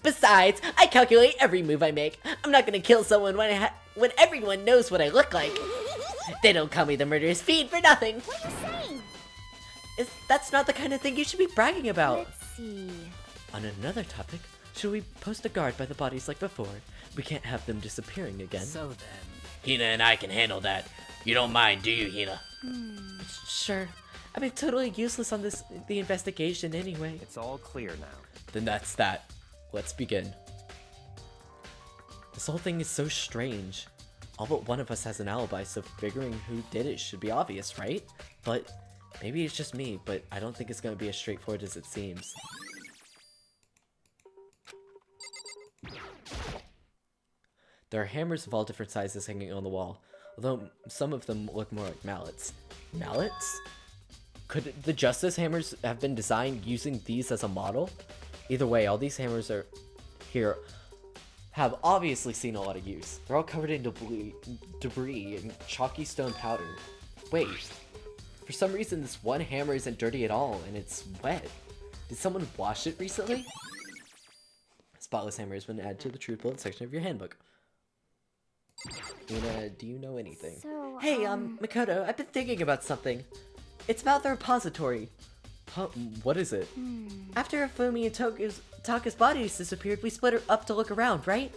Besides, I calculate every move I make. I'm not gonna kill someone when everyone knows what I look like. They don't call me the murderous fiend for nothing. What are you saying? That's not the kind of thing you should be bragging about. Let's see. On another topic, should we post a guard by the bodies like before? We can't have them disappearing again. So then... Hina and I can handle that. You don't mind, do you, Hina? Sure. I mean, totally useless on the investigation anyway. it's all clear now. Then that's that. Let's begin. This whole thing is so strange. All but one of us has an alibi, so figuring who did it should be obvious, right? But maybe it's just me, but I don't think it's going to be as straightforward as it seems. There are hammers of all different sizes hanging on the wall, although some of them look more like mallets. Mallets? Could the Justice hammers have been designed using these as a model? Either way, all these hammers are here have obviously seen a lot of use. They're all covered in debris and chalky stone powder. Wait, for some reason this one hammer isn't dirty at all and it's wet. Did someone wash it recently? Spotless hammer has been added to the truth bullet section of your handbook. Luna, do you know anything? So, Hey, Makoto, I've been thinking about something. It's about the repository. Huh, what is it? After Afumi and Taka's bodies disappeared, we split up to look around, right?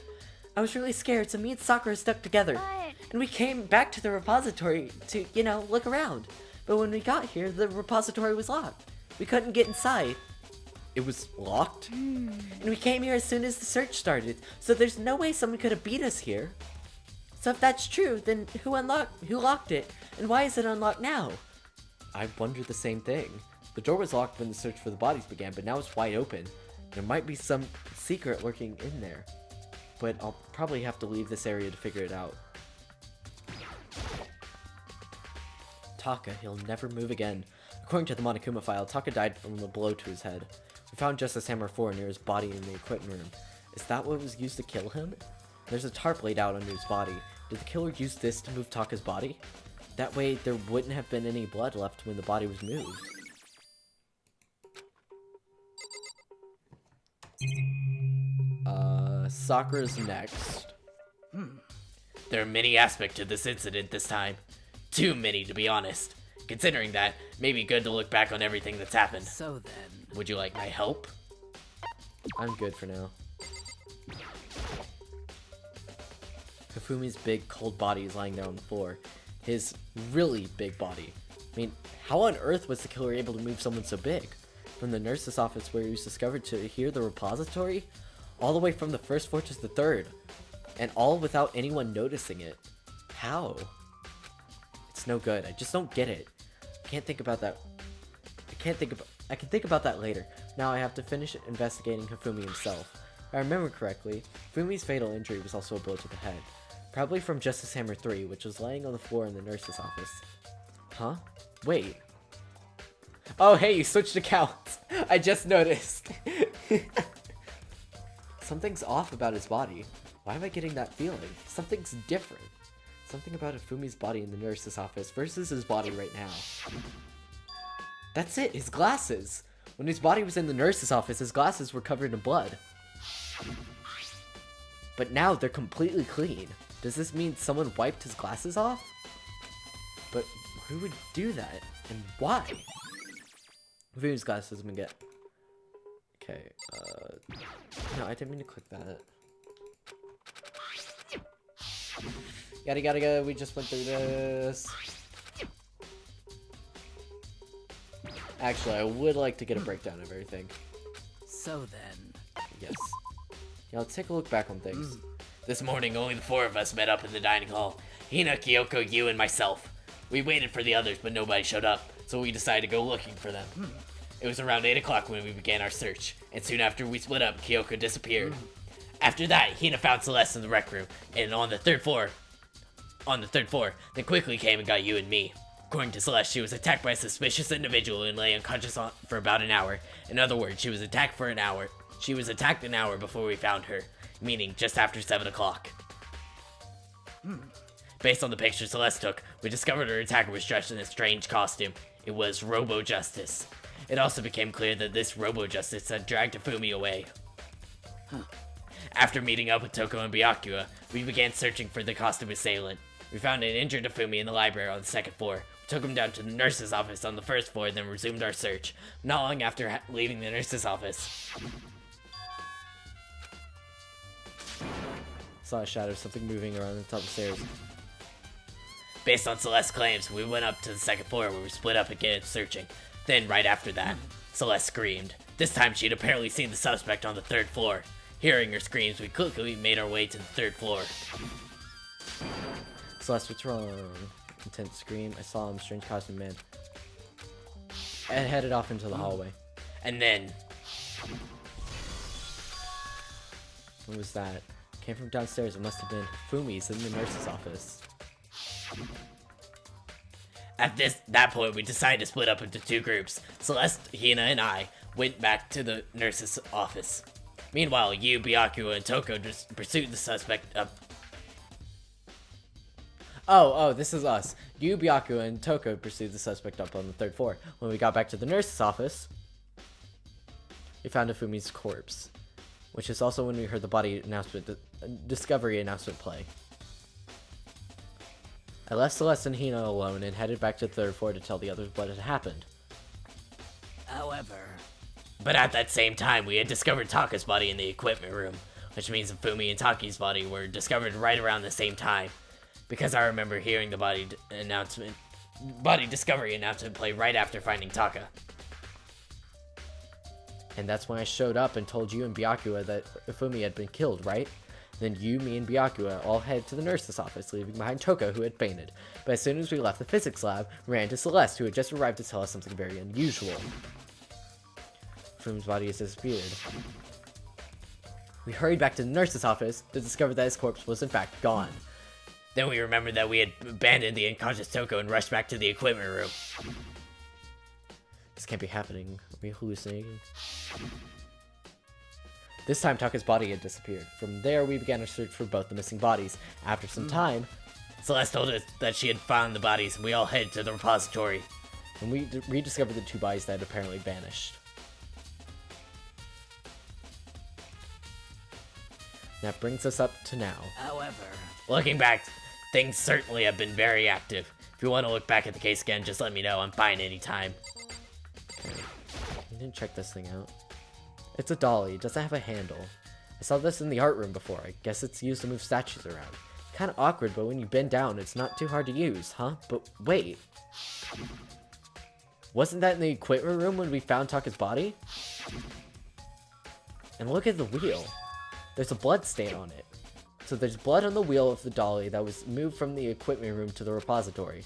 I was really scared, so me and Sakura stuck together. But... And we came back to the repository to, you know, look around. But when we got here, the repository was locked. We couldn't get inside. It was locked? And we came here as soon as the search started, so there's no way someone could have beat us here. So if that's true, then who locked it? And why is it unlocked now? I wondered the same thing. The door was locked when the search for the bodies began, but now it's wide open. There might be some secret lurking in there, but I'll probably have to leave this area to figure it out. Taka, he'll never move again. According to the Monokuma file, Taka died from a blow to his head. We found Justice Hammer 4 near his body in the equipment room. Is that what was used to kill him? There's a tarp laid out under his body. Did the killer use this to move Taka's body? That way, there wouldn't have been any blood left when the body was moved. Sakura's next. There are many aspects to this incident this time. Too many, to be honest. Considering that, maybe good to look back on everything that's happened. So then... Would you like my help? I'm good for now. Kafumi's big, cold body is lying there on the floor. His really big body. I mean, how on earth was the killer able to move someone so big? From the nurse's office where he was discovered to here, the repository? All the way from the first floor to the third. And all without anyone noticing it. How? It's no good. I just don't get it. I can't think about that. I can think about that later. Now I have to finish investigating Hifumi himself. If I remember correctly, Hifumi's fatal injury was also a blow to the head. Probably from Justice Hammer 3, which was laying on the floor in the nurse's office. Huh? Wait. Oh, hey, you switched accounts. I just noticed. Something's off about his body. Why am I getting that feeling? Something's different. Something about Hifumi's body in the nurse's office versus his body right now. That's it, his glasses. When his body was in the nurse's office, his glasses were covered in blood. But now they're completely clean. Does this mean someone wiped his glasses off? But who would do that? And why? Hifumi's glasses have been get. Okay, no, I didn't mean to click that. Yada, we just went through this. Actually, I would like to get a breakdown of everything. So then... Yes. Yeah, let's take a look back on things. This morning, only the four of us met up in the dining hall. Hina, Kyoko, you, and myself. We waited for the others, but nobody showed up, so we decided to go looking for them. It was around 8 o'clock when we began our search, and soon after we split up, Kyoko disappeared. After that, Hina found Celeste in the rec room, and on the third floor, then quickly came and got you and me. According to Celeste, she was attacked by a suspicious individual and lay unconscious for about an hour. In other words, she was attacked for an hour. She was attacked an hour before we found her, meaning just after 7 o'clock. Based on the picture Celeste took, we discovered her attacker was dressed in a strange costume. It was Robo Justice. It also became clear that this Robo Justice had dragged Hifumi away. After meeting up with Toko and Byakuya, we began searching for the costume assailant. We found an injured Hifumi in the library on the second floor. We took him down to the nurse's office on the first floor, then resumed our search. Not long after leaving the nurse's office, Saw a shadow, something moving around the top of the stairs. based on Celeste's claims, we went up to the second floor where we split up again searching. Then, right after that, Celeste screamed. This time she'd apparently seen the suspect on the third floor. Hearing her screams, we quickly made our way to the third floor. Celeste, what's wrong? Intense scream. I saw him, strange costume man. And headed off into the hallway. And then, What was that? Came from downstairs. It must have been Fumi's in the nurse's office. at that point, we decided to split up into two groups. Celeste, Hina, and I went back to the nurse's office. Meanwhile, you, Byakuya, and Toko just pursued the suspect up. Oh, this is us. You, Byakuya, and Toko pursued the suspect up on the third floor. When we got back to the nurse's office, we found Fumi's corpse, which is also when we heard the body announcement, the discovery announcement play. I left Celeste and Hina alone and headed back to the third floor to tell the others what had happened. However... But at that same time, we had discovered Taka's body in the equipment room, which means Fumi and Taki's body were discovered right around the same time. Because I remember hearing the body discovery announcement play right after finding Taka. And that's when I showed up and told you and Byakuya that Fumi had been killed, right? Then you, me, and Byakuya all headed to the nurse's office, leaving behind Toko, who had fainted. But as soon as we left the physics lab, we ran to Celeste, who had just arrived to tell us something very unusual. Fumi's body has disappeared. We hurried back to the nurse's office to discover that his corpse was in fact gone. Then we remembered that we had abandoned the unconscious Toko and rushed back to the equipment room. This can't be happening. Are we hallucinating? This time, Taka's body had disappeared. From there, we began a search for both the missing bodies. After some time, Celeste told us that she had found the bodies, and we all headed to the repository. and we rediscovered the 2 bodies that had apparently vanished. That brings us up to now. However, Looking back, things certainly have been very active. If you want to look back at the case again, just let me know. I'm fine anytime. I didn't check this thing out. It's a dolly. It doesn't have a handle. I saw this in the art room before. I guess it's used to move statues around. Kind of awkward, but when you bend down, it's not too hard to use, huh? But wait. Wasn't that in the equipment room when we found Taka's body? And look at the wheel. There's a blood stain on it. So there's blood on the wheel of the dolly that was moved from the equipment room to the repository.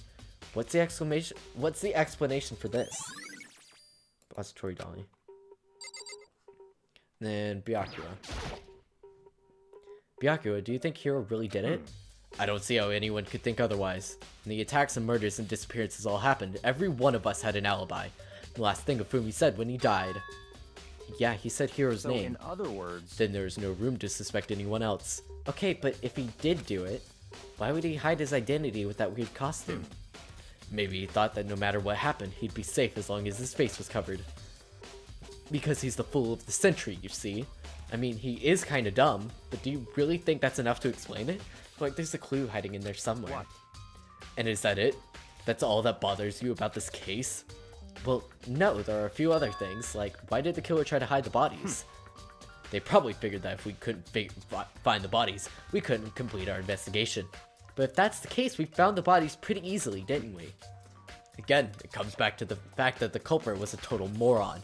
What's the explanation for this? Repository dolly. Then Byakuya. Byakuya, do you think Hiro really did it? I don't see how anyone could think otherwise. When the attacks and murders and disappearances all happened, every one of us had an alibi. The last thing Fumi said when he died. Yeah, he said Hiro's So name. in other words, Then there was no room to suspect anyone else. Okay, but if he did do it, why would he hide his identity with that weird costume? Maybe he thought that no matter what happened, he'd be safe as long as his face was covered. Because he's the fool of the century, you see. I mean, he is kinda dumb, but do you really think that's enough to explain it? Like, there's a clue hiding in there somewhere. What? And is that it? That's all that bothers you about this case? Well, no, there are a few other things, like, why did the killer try to hide the bodies? They probably figured that if we couldn't find the bodies, we couldn't complete our investigation. But if that's the case, we found the bodies pretty easily, didn't we? Again, it comes back to the fact that the culprit was a total moron.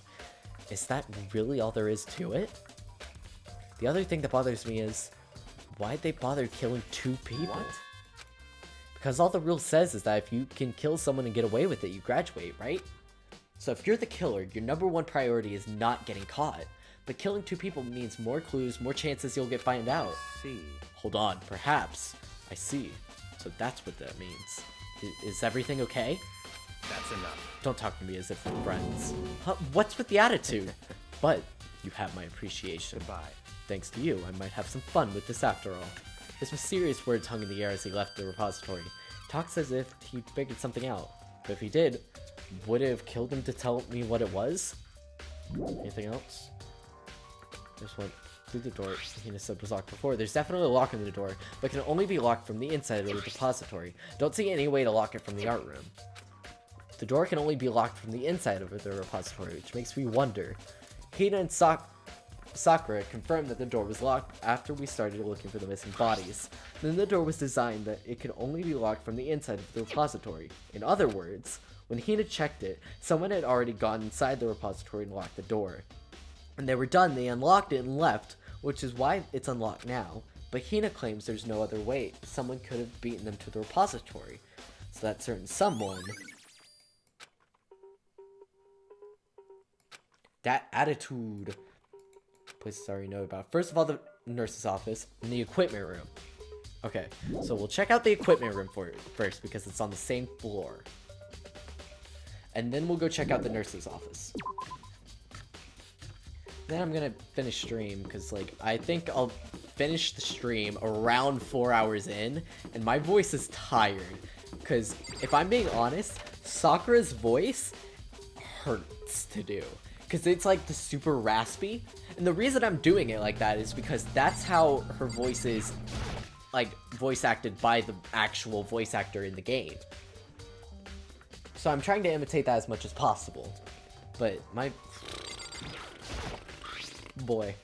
Is that really all there is to it? The other thing that bothers me is, why'd they bother killing 2 people? What? Because all the rule says is that if you can kill someone and get away with it, you graduate, right? So if you're the killer, your #1 priority is not getting caught. But killing 2 people means more clues, more chances you'll get found out. see. Hold on, perhaps. I see. So that's what that means. Is everything okay? That's enough. Don't talk to me as if we're friends. Huh? What's with the attitude? But you have my appreciation. Goodbye. Thanks to you, I might have some fun with this after all. His mysterious words hung in the air as he left the repository. Talks as if he figured something out. But if he did, would it have killed him to tell me what it was? Anything else? Just went through the door Hina said was locked before. There's definitely a lock in the door, but it can only be locked from the inside of the repository. Don't see any way to lock it from the art room. The door can only be locked from the inside of the repository, which makes me wonder. Hina and Sakura confirmed that the door was locked after we started looking for the missing bodies. Then the door was designed that it could only be locked from the inside of the repository. In other words, when Hina checked it, someone had already gone inside the repository and locked the door. When they were done, they unlocked it and left, which is why it's unlocked now. But Hina claims there's no other way. Someone could have beaten them to the repository. So that certain someone... That attitude... Places I already know about. First of all, the nurse's office and the equipment room. Okay, so we'll check out the equipment room first because it's on the same floor. And then we'll go check out the nurse's office. Then I'm gonna finish stream because, like, I think I'll finish the stream around 4 hours in, and my voice is tired. Because if I'm being honest, Sakura's voice hurts to do. Because it's like the super raspy. And the reason I'm doing it like that is because that's how her voice is, like, voice acted by the actual voice actor in the game. So I'm trying to imitate that as much as possible. But my... Boy.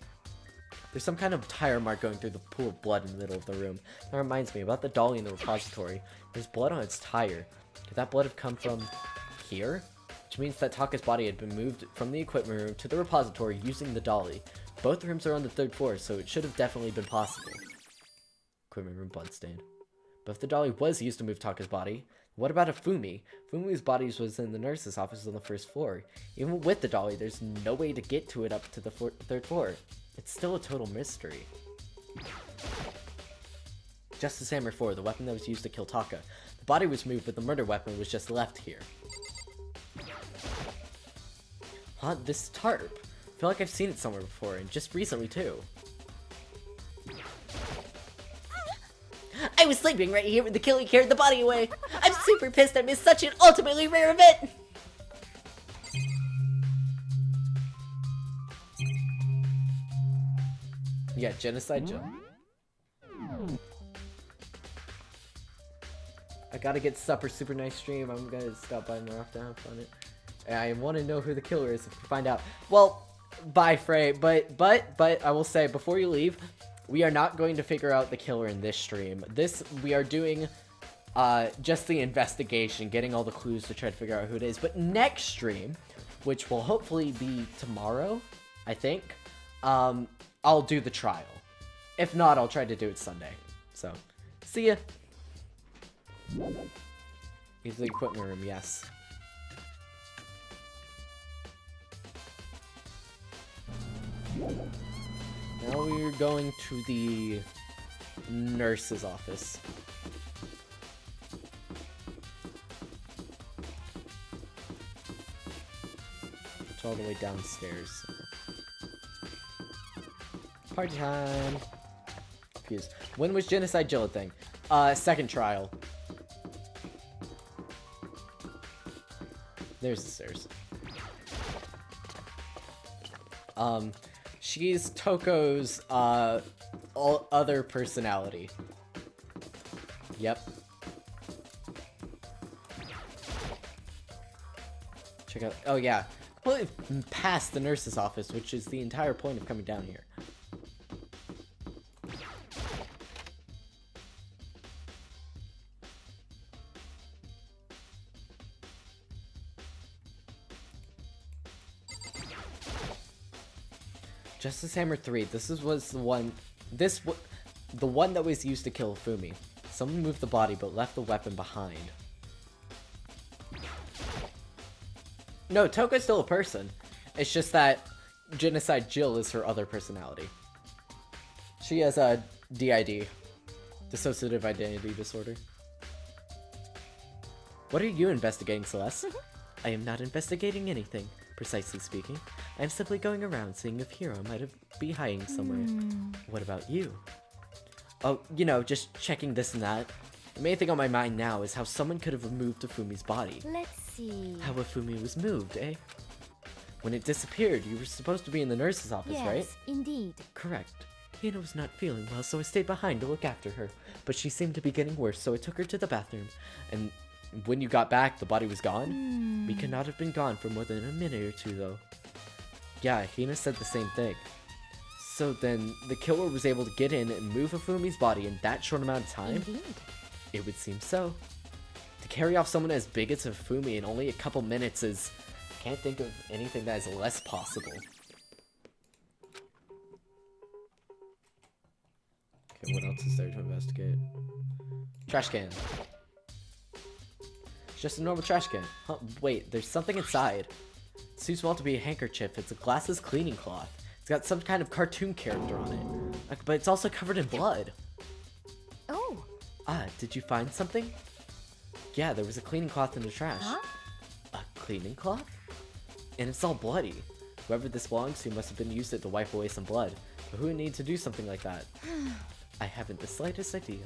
There's some kind of tire mark going through the pool of blood in the middle of the room. That reminds me, about the dolly in the repository. There's blood on its tire. Could that blood have come from here? Which means that Taka's body had been moved from the equipment room to the repository using the dolly. Both rooms are on the 3rd floor, so it should have definitely been possible. Equipment room bloodstain. But if the dolly was used to move Taka's body, What about a Fumi? Fumi's body was in the nurse's office on the first floor. Even with the dolly, there's no way to get to it up to the third floor. It's still a total mystery. Justice Hammer 4, the weapon that was used to kill Taka. The body was moved, but the murder weapon was just left here. Huh? This tarp. I feel like I've seen it somewhere before, and just recently too. I was sleeping right here when the killer carried the body away. I'm super pissed I missed such an ultimately rare event. Yeah, Genocide Jill. I gotta get supper, super nice stream. I'm gonna stop by more often, have fun it. I want to know who the killer is if we find out. Well, bye Frey, but I will say before you leave, we are not going to figure out the killer in this stream. We are doing just the investigation, getting all the clues to try to figure out who it is. But next stream, which will hopefully be tomorrow, I think, I'll do the trial. If not, I'll try to do it Sunday. So, see ya. Use the equipment room, yes. Now we're going to the nurse's office. It's all the way downstairs. Party time! Confused. When was Genocide Jill a thing? Second trial. There's the stairs. She's Toko's, other personality. Yep. Check out- oh yeah. Completely past the nurse's office, which is the entire point of coming down here. Justice Hammer 3. Was the one. The one that was used to kill Fumi. Someone moved the body but left the weapon behind. No, Toko's still a person. It's just that Genocide Jill is her other personality. She has a DID. Dissociative Identity Disorder. What are you investigating, Celeste? I am not investigating anything, precisely speaking. I am simply going around seeing if Hero might be hiding somewhere. What about you? Oh, you know, just checking this and that. The main thing on my mind now is how someone could have removed Fumi's body. Let's see. How Fumi was moved, eh? When it disappeared, you were supposed to be in the nurse's office, yes, right? Yes, indeed. Correct. Hina was not feeling well, so I stayed behind to look after her. But she seemed to be getting worse, so I took her to the bathroom. And when you got back, the body was gone? We could not have been gone for more than a minute or two, though. Yeah, Hina said the same thing. So then, the killer was able to get in and move Fumi's body in that short amount of time? Indeed. It would seem so. To carry off someone as big as Fumi in only a couple minutes is... Can't think of anything that is less possible. Okay, what else is there to investigate? Trash can. It's just a normal trash can. Huh, wait, there's something inside. It's too small to be a handkerchief. It's a glasses cleaning cloth. It's got some kind of cartoon character on it. But it's also covered in blood. Oh. Ah, did you find something? Yeah, there was a cleaning cloth in the trash. Huh? A cleaning cloth? And it's all bloody. Whoever this belongs to must have been used it to wipe away some blood. But who would need to do something like that? I haven't the slightest idea.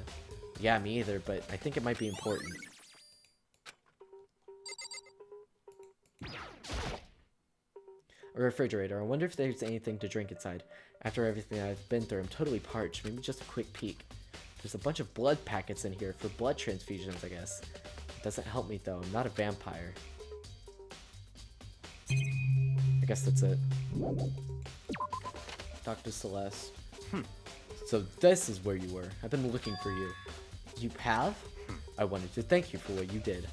Yeah, me either, but I think it might be important. A refrigerator. I wonder if there's anything to drink inside. After everything I've been through, I'm totally parched. Maybe just a quick peek. There's a bunch of blood packets in here for blood transfusions, I guess. It doesn't help me, though. I'm not a vampire. I guess that's it. Dr. Celeste. So this is where you were. I've been looking for you. You have? I wanted to thank you for what you did.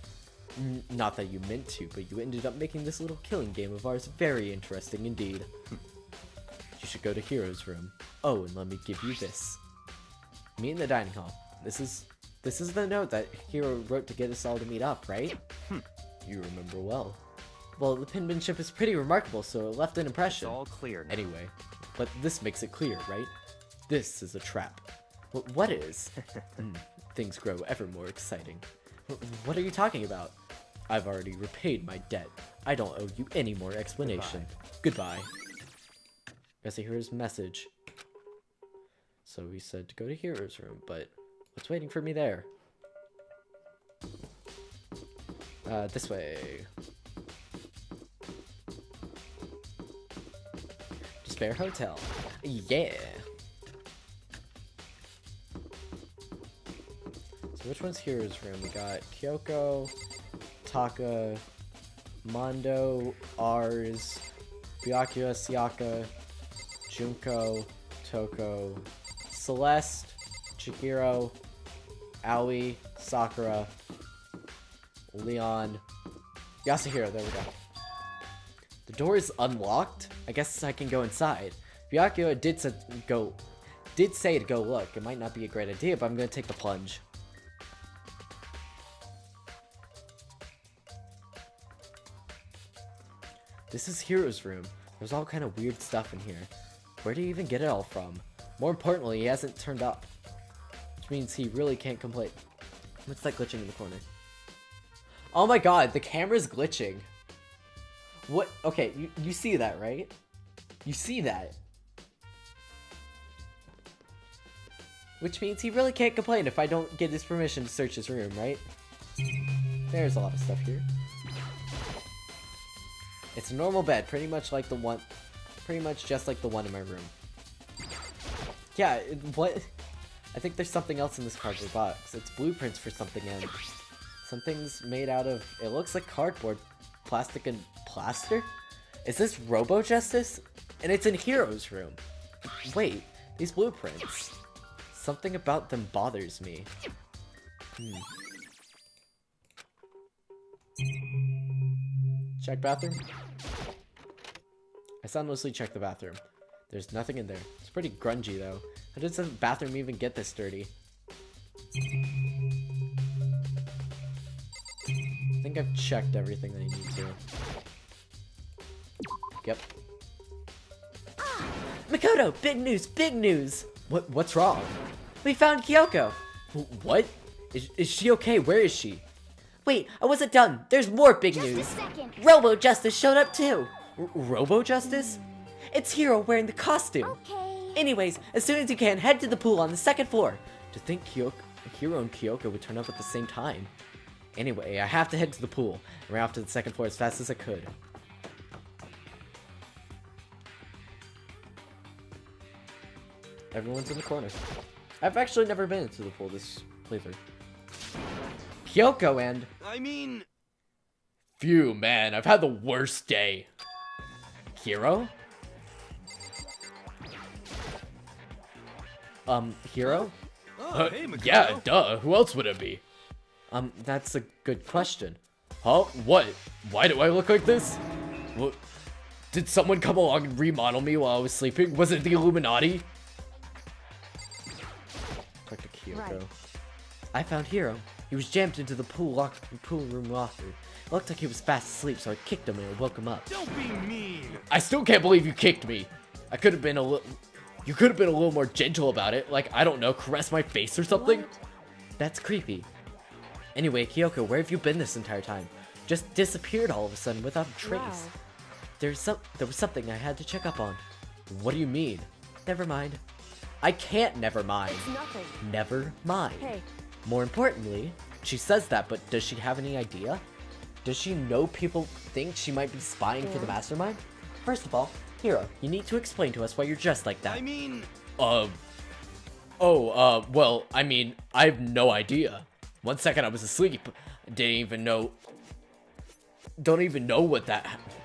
Not that you meant to, but you ended up making this little killing game of ours very interesting indeed. You should go to Hero's room. Oh, and let me give you this. Meet in the dining hall. This is This is the note that Hiro wrote to get us all to meet up, right? You remember well. Well, the penmanship is pretty remarkable, so it left an impression. It's all clear now. Anyway, but this makes it clear, right? This is a trap. What is? Things grow ever more exciting. What are you talking about? I've already repaid my debt. I don't owe you any more explanation. Goodbye. Guess I hear his message. So he said to go to Hiro's room, but what's waiting for me there? This way. Despair Hotel. Yeah. So which one's Hiro's room? We got Kyoko, Taka, Mondo, Ars, Byakuya, Siaka, Junko, Toko, Celeste, Chihiro, Aoi, Sakura, Leon, Yasuhiro. There we go. The door is unlocked. I guess I can go inside. Byakuya did say to go look. It might not be a great idea, but I'm gonna take the plunge. This is Hiro's room. There's all kind of weird stuff in here. Where did he even get it all from? More importantly, he hasn't turned up. Which means he really can't complain. What's that glitching in the corner? Oh my god, the camera's glitching. What? Okay, you see that, right? You see that. Which means he really can't complain if I don't get his permission to search his room, right? There's a lot of stuff here. It's a normal bed, pretty much just like the one in my room. Yeah, what? I think there's something else in this cardboard box. It's blueprints for something, and something's made out of, it looks like cardboard, plastic and plaster? Is this Robo Justice? And it's in Hiro's room. Wait, these blueprints. Something about them bothers me. Check bathroom? I soundlessly checked the bathroom. There's nothing in there. It's pretty grungy though. How does the bathroom even get this dirty? I think I've checked everything that I need to. Yep. Makoto, big news, big news! What's wrong? We found Kyoko! What? Is she okay? Where is she? Wait, I wasn't done. There's more big news. Just a second. Robo Justice showed up too. Robo Justice? It's Hiro wearing the costume. Okay. Anyways, as soon as you can, head to the pool on the second floor. To think Hiro and Kyoko would turn up at the same time. Anyway, I have to head to the pool and run off to the second floor as fast as I could. Everyone's in the corner. I've actually never been into the pool this playthrough. Kyoko and... Phew, man, I've had the worst day. Hiro? Hiro? Hey, Makoto. Yeah, duh, who else would it be? That's a good question. Huh? What? Why do I look like this? What? Did someone come along and remodel me while I was sleeping? Was it the Illuminati? Talk to Kyoko. Right. I found Hiro. He was jammed into the pool room locker. It looked like he was fast asleep, so I kicked him and it woke him up. Don't be mean. I still can't believe you kicked me. I could have been a little... You could have been a little more gentle about it. Like, I don't know, caress my face or something? That's creepy. Anyway, Kyoko, where have you been this entire time? Just disappeared all of a sudden without a trace. Wow. There was something I had to check up on. What do you mean? Never mind. I can't never mind. It's nothing. Never mind. Hey, More importantly, she says that, but does she have any idea? Does she know people think she might be spying for the mastermind? First of all, Hiro, you need to explain to us why you're dressed like that. Well, I mean, I have no idea. 1 second I was asleep. Don't even know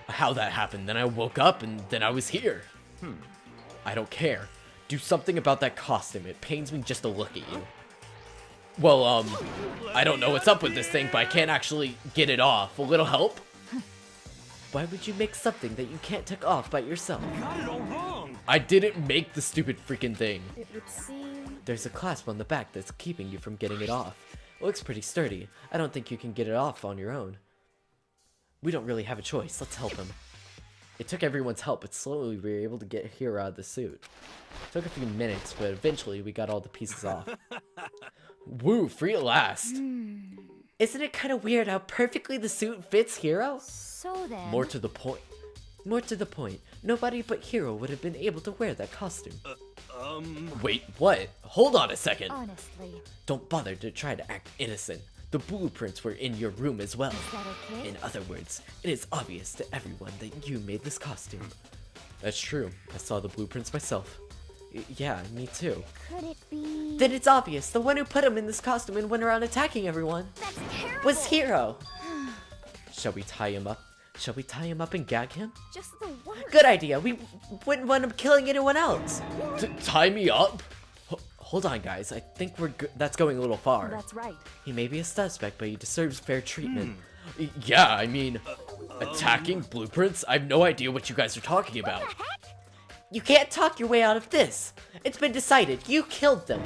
how that happened. Then I woke up and then I was here. I don't care. Do something about that costume. It pains me just to look at you. Well, I don't know what's up with this thing, but I can't actually get it off. A little help? Why would you make something that you can't take off by yourself? Got it all wrong. I didn't make the stupid freaking thing. It would seem There's a clasp on the back that's keeping you from getting it off. It looks pretty sturdy. I don't think you can get it off on your own. We don't really have a choice. Let's help him. It took everyone's help, but slowly we were able to get Hero out of the suit. It took a few minutes, but eventually we got all the pieces off. Woo, free at last! Isn't it kind of weird how perfectly the suit fits Hero? So then... More to the point. More to the point, nobody but Hero would have been able to wear that costume. Wait, what? Hold on a second. Honestly, Don't bother to try to act innocent. The blueprints were in your room as well. is that okay? In other words, it is obvious to everyone that you made this costume. That's true. I saw the blueprints myself. Yeah, me too. Could it be... Then it's obvious the one who put him in this costume and went around attacking everyone That's terrible! was Hero. Shall we tie him up? Shall we tie him up and gag him? Just the worst. Good idea. We wouldn't want him killing anyone else. Tie me up? Hold on, guys. I think that's going a little far. That's right. He may be a suspect, but he deserves fair treatment. Yeah, I mean, attacking blueprints? I have no idea what you guys are talking about. You can't talk your way out of this. It's been decided. You killed them.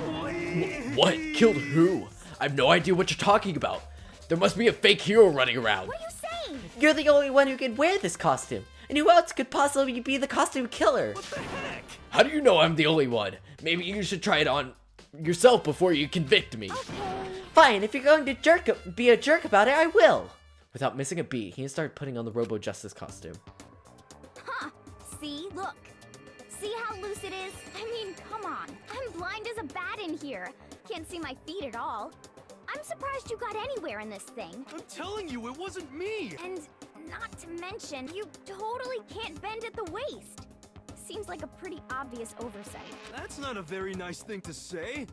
What? Killed who? I have no idea what you're talking about. There must be a fake hero running around. What are you saying? You're the only one who can wear this costume. And who else could possibly be the costume killer? How do you know I'm the only one? Maybe you should try it on yourself before you convict me. Fine, if you're going to be a jerk about it, I will. Without missing a beat, he started putting on the Robo Justice costume. Huh. See? Look. See how loose it is? I mean, come on. I'm blind as a bat in here. Can't see my feet at all. I'm surprised you got anywhere in this thing. I'm telling you, it wasn't me. And not to mention, you totally can't bend at the waist. Seems like a pretty obvious oversight. That's not a very nice thing to say.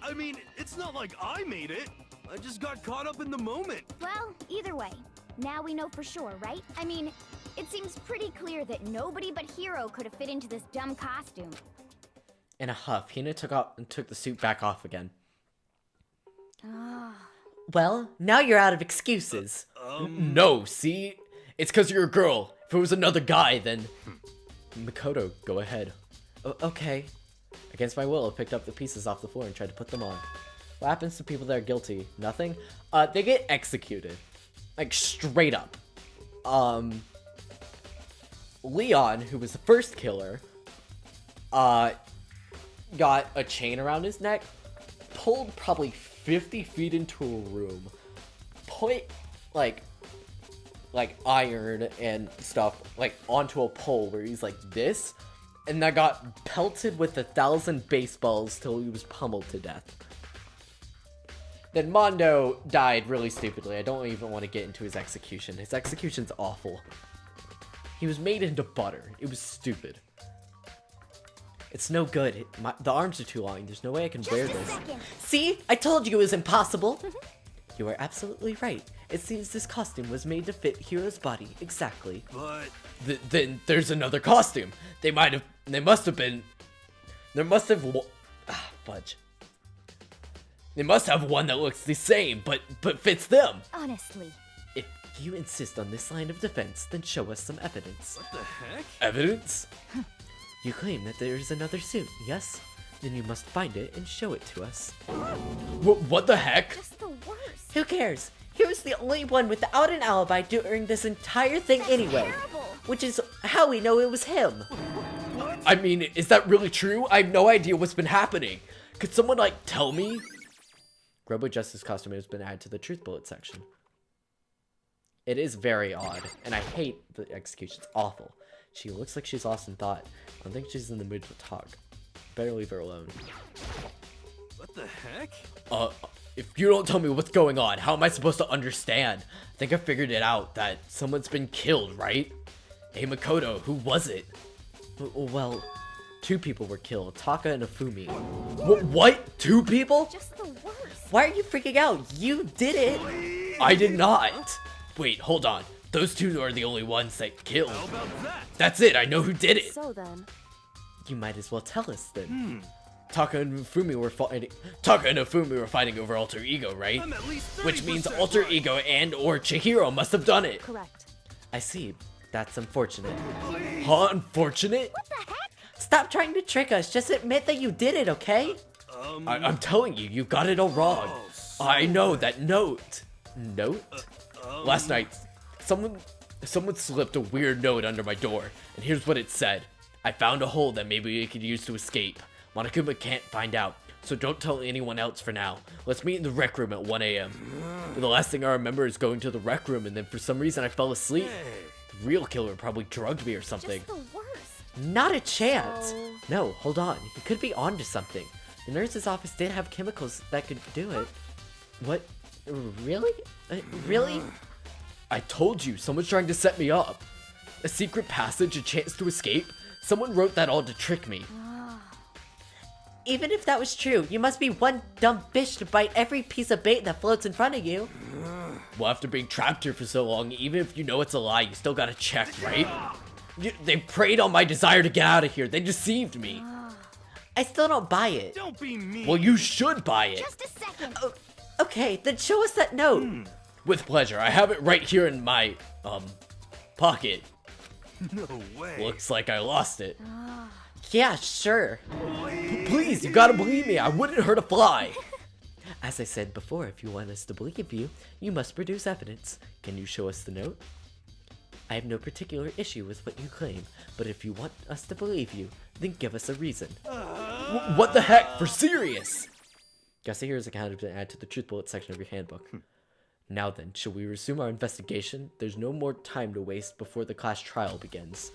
I mean, it's not like I made it. I just got caught up in the moment. Well, either way, now we know for sure, right? I mean, it seems pretty clear that nobody but Hero could have fit into this dumb costume. In a huff, Hina took the suit back off again. Well, now you're out of excuses. No, see? It's because you're a girl. If it was another guy, then... Makoto, go ahead. Okay. Against my will, I picked up the pieces off the floor and tried to put them on. What happens to people that are guilty? Nothing? They get executed. Like, straight up. Leon, who was the first killer, got a chain around his neck, pulled probably 50 feet into a room, put, like iron and stuff, like, onto a pole where he's like this, and that got pelted with 1,000 baseballs till he was pummeled to death. Then Mondo died really stupidly. I don't even want to get into his execution. His execution's awful. He was made into butter. It was stupid. It's no good. The arms are too long. There's no way I can wear this. See? I told you it was impossible. You are absolutely right. It seems this costume was made to fit Hero's body exactly. But Then there's another costume. There must have. Fudge. They must have one that looks the same, but fits them. Honestly. If you insist on this line of defense, then show us some evidence. what the heck? Evidence? You claim that there is another suit, yes? Then you must find it and show it to us. What the heck? Just the worst. Who cares? Hero's the only one without an alibi during this entire thing anyway. Terrible. Which is how we know it was him. I mean, is that really true? I have no idea what's been happening. Could someone, like, tell me? Robo Justice costume has been added to the Truth Bullet section. It is very odd, and I hate the execution. It's awful. She looks like she's lost in thought. I don't think she's in the mood to talk. Better leave her alone. What the heck? If you don't tell me what's going on, how am I supposed to understand? I think I figured it out, that someone's been killed, right? Hey Makoto, who was it? Well, 2 people were killed, Taka and Afumi. What? 2 people? Just the worst. Why are you freaking out? You did it. I did not. Wait, hold on. Those 2 are the only ones that killed. How about that? That's it, I know who did it. So then, You might as well tell us then. Taka and Afumi were fighting over Alter Ego, right? I'm at least Which means 30% Alter right. Ego and or Chihiro must have done it. correct. I see. That's unfortunate. Huh? Unfortunate? What the heck? Stop trying to trick us. Just admit that you did it, okay? I'm telling you, you got it all wrong. I know that note. Note? Last night, someone slipped a weird note under my door, and here's what it said. I found a hole that maybe we could use to escape. Monokuma can't find out, so don't tell anyone else for now. Let's meet in the rec room at 1 a.m. The last thing I remember is going to the rec room, and then for some reason I fell asleep. The real killer probably drugged me or something. Just the worst. Not a chance. So- No, hold on. He could be onto something. The nurse's office did have chemicals that could do it. What? Really? Really? I told you, someone's trying to set me up. A secret passage, a chance to escape? Someone wrote that all to trick me. Even if that was true, you must be one dumb fish to bite every piece of bait that floats in front of you. Well, after being trapped here for so long, even if you know it's a lie, you still gotta check, right? They preyed on my desire to get out of here. They deceived me. I still don't buy it. Don't be mean. Well, you should buy it. Just a second. Okay, then show us that note. With pleasure. I have it right here in my, pocket. No way. Looks like I lost it. Yeah, sure. Please, you gotta believe me. I wouldn't hurt a fly. As I said before, if you want us to believe you, you must produce evidence. Can you show us the note? I have no particular issue with what you claim, but if you want us to believe you, then give us a reason. What the heck? For serious? Guess here's a counter to add to the truth bullet section of your handbook. Now then, shall we resume our investigation? There's no more time to waste before the class trial begins.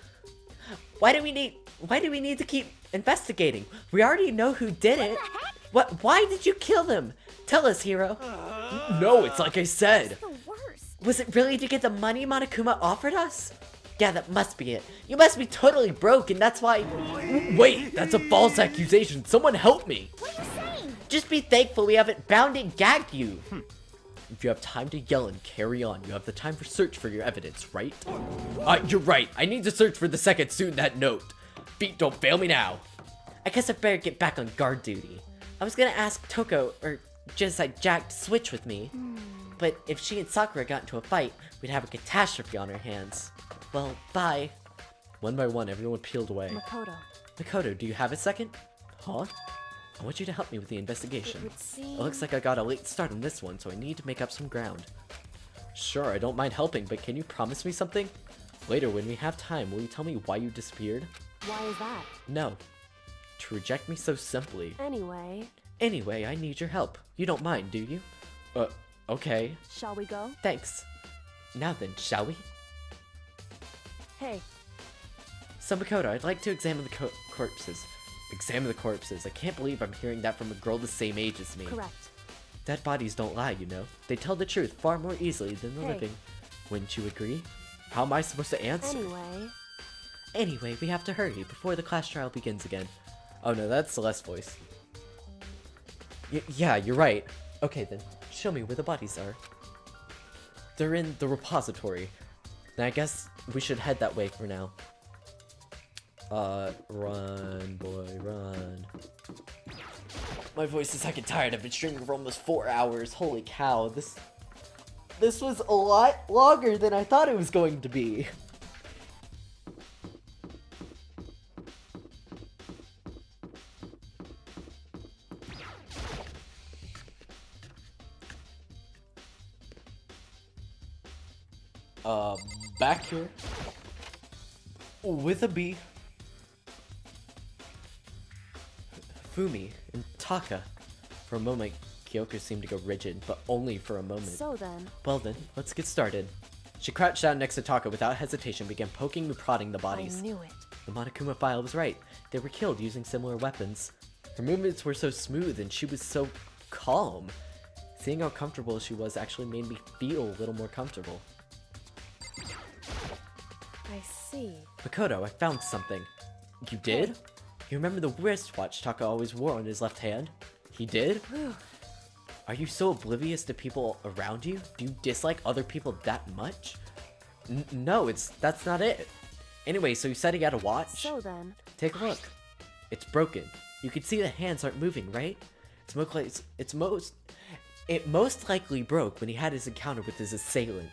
Why do we need to keep investigating? We already know who did it. Why did you kill them? Tell us, hero. No, it's like I said. The worst. Was it really to get the money Monokuma offered us? Yeah, that must be it. You must be totally broke, and that's why. Wait, that's a false accusation. Someone help me. What are you saying? Just be thankful we haven't bound and gagged you. If you have time to yell and carry on, you have the time for search for your evidence, right? You're right. I need to search for the second student that note. Feet, don't fail me now. I guess I better get back on guard duty. I was gonna ask Toko, or Genocide Jack, to switch with me. But if she and Sakura got into a fight, we'd have a catastrophe on our hands. Well, bye. One by one, everyone peeled away. Makoto, Makoto, do you have a second? Huh? I want you to help me with the investigation. it would seem... It looks like I got a late start on this one, so I need to make up some ground. Sure, I don't mind helping, but can you promise me something? Later, when we have time, will you tell me why you disappeared? Why is that? No. To reject me so simply. Anyway, I need your help. You don't mind, do you? Okay. shall we go? Thanks. Now then, shall we? Hey, So Makoto, I'd like to examine the corpses. Examine the corpses. I can't believe I'm hearing that from a girl the same age as me. correct. Dead bodies don't lie, you know. They tell the truth far more easily than the Hey. living. Wouldn't you agree? How am I supposed to answer? Anyway, we have to hurry before the class trial begins again. Oh no, that's Celeste's voice. Yeah, you're right. Okay then, show me where the bodies are. They're in the repository. And I guess we should head that way for now. Run, boy, run. My voice is heckin' tired. I've been streaming for almost 4 hours. Holy cow, this was a lot longer than I thought it was going to be. Back here with a B. Fumi and Taka. For a moment, Kyoko seemed to go rigid, but only for a moment. So then... Well then, let's get started. She crouched down next to Taka without hesitation, began poking and prodding the bodies. I knew it. The Monokuma file was right. They were killed using similar weapons. Her movements were so smooth and she was so calm. Seeing how comfortable she was actually made me feel a little more comfortable. I see. Makoto, I found something. You did? You remember the wristwatch Taka always wore on his left hand? He did? Are you so oblivious to people around you? Do you dislike other people that much? No, that's not it. Anyway, so you said he had a watch? So then... Take a look. It's broken. You can see the hands aren't moving, right? It most likely broke when he had his encounter with his assailant.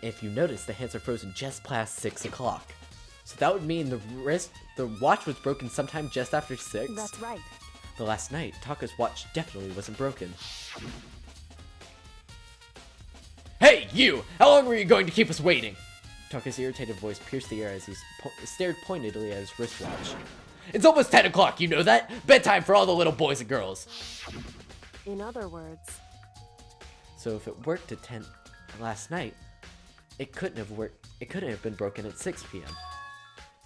If you notice, the hands are frozen just past 6 o'clock. So that would mean the watch was broken sometime just after 6? That's right. But last night, Taka's watch definitely wasn't broken. Hey, you! How long were you going to keep us waiting? Taka's irritated voice pierced the air as he stared pointedly at his wristwatch. It's almost 10 o'clock, you know that? Bedtime for all the little boys and girls. In other words, So if it worked at 10 last night, it couldn't have worked. It couldn't have been broken at 6 p.m.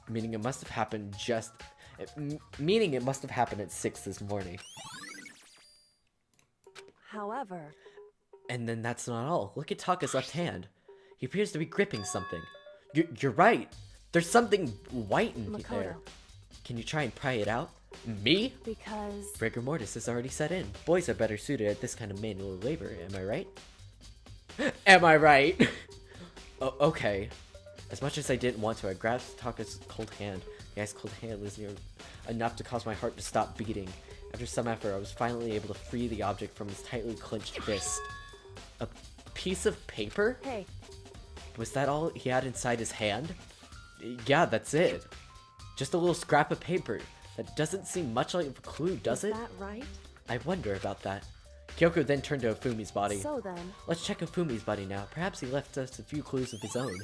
Meaning it must have happened meaning it must have happened at 6 this morning. however, And then that's not all. Look at Taka's left hand. He appears to be gripping something. You're right. There's something white in there. Makoto, Can you try and pry it out? Me? because Rigor mortis has already set in. Boys are better suited at this kind of manual labor, am I right? Am I right? Okay. As much as I didn't want to, I grasped Taka's cold hand. The ice cold hand was near enough to cause my heart to stop beating. After some effort, I was finally able to free the object from his tightly clenched fist. A piece of paper? hey, Was that all he had inside his hand? Yeah, that's it. Just a little scrap of paper. That doesn't seem much like a clue, does it? is that right? I wonder about that. Kyoko then turned to Ofumi's body. So then, Let's check Ofumi's body now. Perhaps he left us a few clues of his own.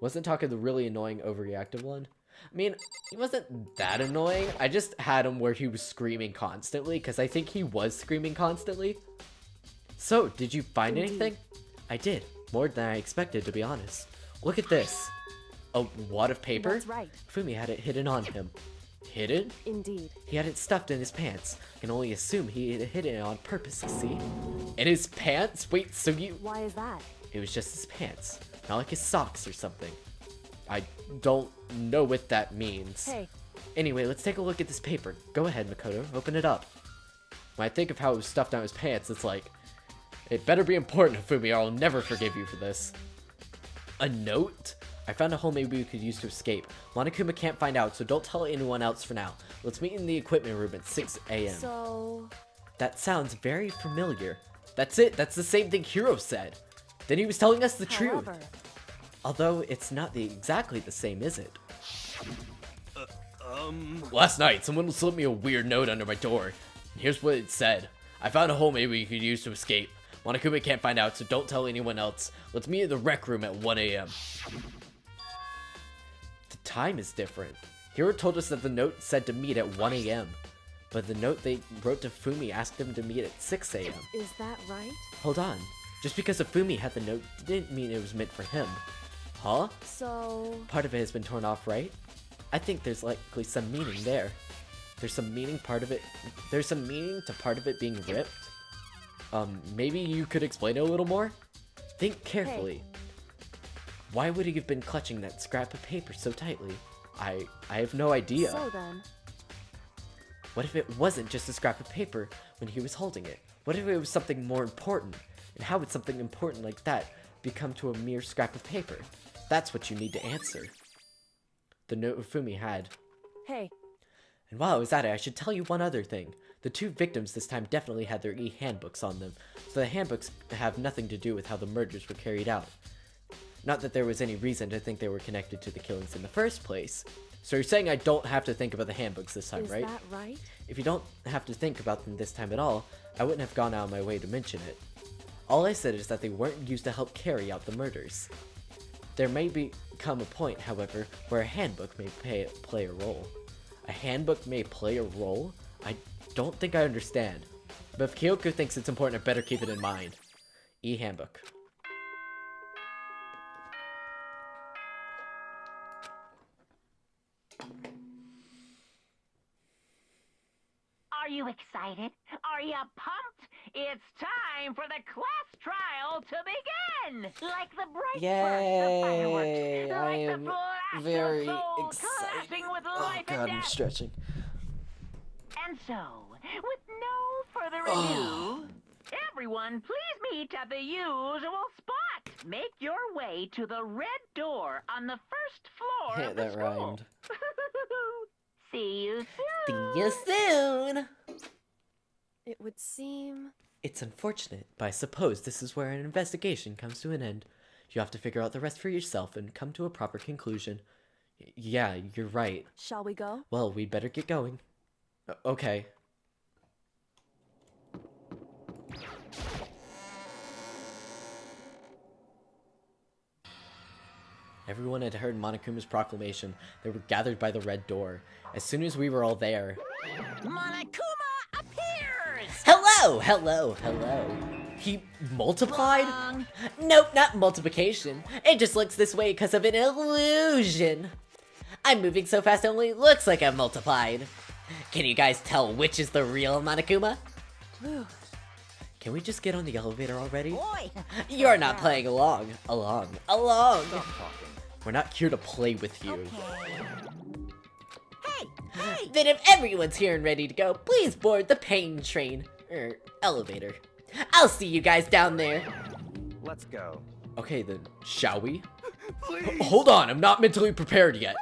Wasn't Taka the really annoying, overreactive one? I mean, he wasn't that annoying. I just had him where he was screaming constantly, because I think he was screaming constantly. So, did you find anything? I did. More than I expected, to be honest. Look at this. A wad of paper? that's right. Fumi had it hidden on him. Hidden? Indeed. He had it stuffed in his pants. I can only assume he had hidden it on purpose, you see? In his pants? Wait, so you... Why is that? It was just his pants. Not like his socks or something. I don't know what that means. Hey, Anyway, let's take a look at this paper. Go ahead, Makoto. Open it up. When I think of how it was stuffed down his pants, it's like... It better be important, Hifumi, or I'll never forgive you for this. A note? I found a hole maybe we could use to escape. Monokuma can't find out, so don't tell anyone else for now. Let's meet in the equipment room at 6 a.m. so... That sounds very familiar. That's it. That's the same thing Hiro said. Then he was telling us the truth. However, Although it's not exactly the same, is it? Last night, someone slipped me a weird note under my door. Here's what it said. I found a hole maybe we could use to escape. Monokuma can't find out, so don't tell anyone else. Let's meet in the rec room at 1 a.m. The time is different. Hiro told us that the note said to meet at 1 a.m. But the note they wrote to Fumi asked him to meet at 6 a.m. is that right? Hold on. Just because Fumi had the note didn't mean it was meant for him. Huh? So... Part of it has been torn off, right? I think there's likely some meaning there. There's some meaning to part of it being ripped. Maybe you could explain it a little more? Think carefully. Why would he have been clutching that scrap of paper so tightly? I have no idea. So then, What if it wasn't just a scrap of paper when he was holding it? What if it was something more important? And how would something important like that become to a mere scrap of paper? That's what you need to answer. The note Fumi had. hey, And while I was at it, I should tell you one other thing. The two victims this time definitely had their e-handbooks on them, so the handbooks have nothing to do with how the murders were carried out. Not that there was any reason to think they were connected to the killings in the first place. So you're saying I don't have to think about the handbooks this time, is right? that right? If you don't have to think about them this time at all, I wouldn't have gone out of my way to mention it. All I said is that they weren't used to help carry out the murders. There may become a point, however, where a handbook may play a role. A handbook may play a role? I don't think I understand. But if Kyoko thinks it's important, I better keep it in mind. E-handbook. Are you excited? Are you pumped? It's time for the class trial to begin! Like the bright burst of fireworks, I like am the blast very of soul excited. clashing with Oh life and god, I'm death. stretching. And so, with no further ado, everyone please meet at the usual spot. Make your way to the red door on the first floor Hey, of the that school. rhymed. See you See soon. you soon! It would seem... It's unfortunate, but I suppose this is where an investigation comes to an end. You have to figure out the rest for yourself and come to a proper conclusion. Yeah, you're right. Shall we go? Well, we'd better get going. Okay. Everyone had heard Monokuma's proclamation. They were gathered by the red door. As soon as we were all there... Monokuma appears! Hello, hello, hello. He multiplied? Wrong. Nope, not multiplication. It just looks this way because of an illusion. I'm moving so fast it only looks like I'm multiplied. Can you guys tell which is the real Monokuma? Can we just get on the elevator already? Boy! You're not playing along. Along. We're not here to play with you. Hey! Then if everyone's here and ready to go, please board the pain train. Elevator. I'll see you guys down there. Let's go. Okay, then, shall we? Please. Hold on, I'm not mentally prepared yet.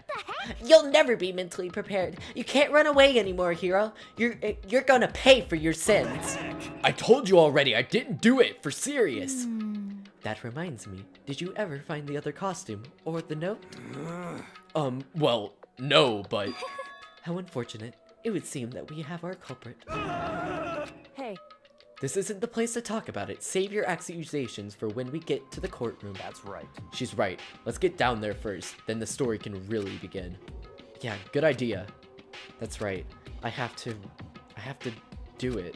You'll never be mentally prepared. You can't run away anymore, hero. You're gonna pay for your sins. I told you already, I didn't do it, for serious. That reminds me, did you ever find the other costume, or the note? Well, no, but... How unfortunate. It would seem that we have our culprit. Hey, This isn't the place to talk about it. Save your accusations for when we get to the courtroom. That's right. She's right. Let's get down there first, then the story can really begin. Yeah, good idea. That's right. I have to do it.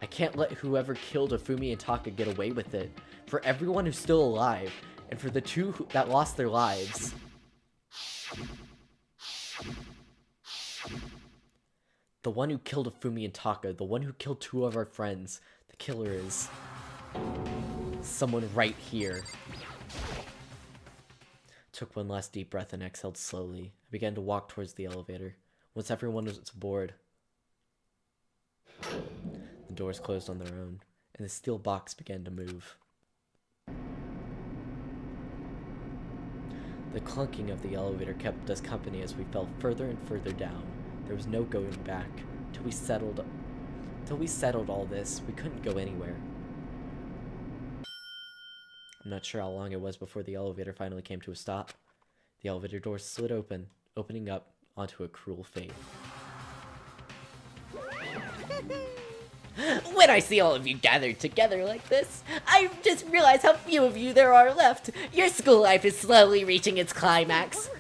I can't let whoever killed Afumi and Taka get away with it. For everyone who's still alive, and for the two that lost their lives. The one who killed Afumi and Taka, the one who killed two of our friends, the killer is someone right here. Took one last deep breath and exhaled slowly. I began to walk towards the elevator. Once everyone was aboard, the doors closed on their own, and the steel box began to move. The clunking of the elevator kept us company as we fell further and further down. There was no going back. Till we settled all this, we couldn't go anywhere. I'm not sure how long it was before the elevator finally came to a stop. The elevator door slid open, opening up onto a cruel fate. When I see all of you gathered together like this, I just realize how few of you there are left. Your school life is slowly reaching its climax.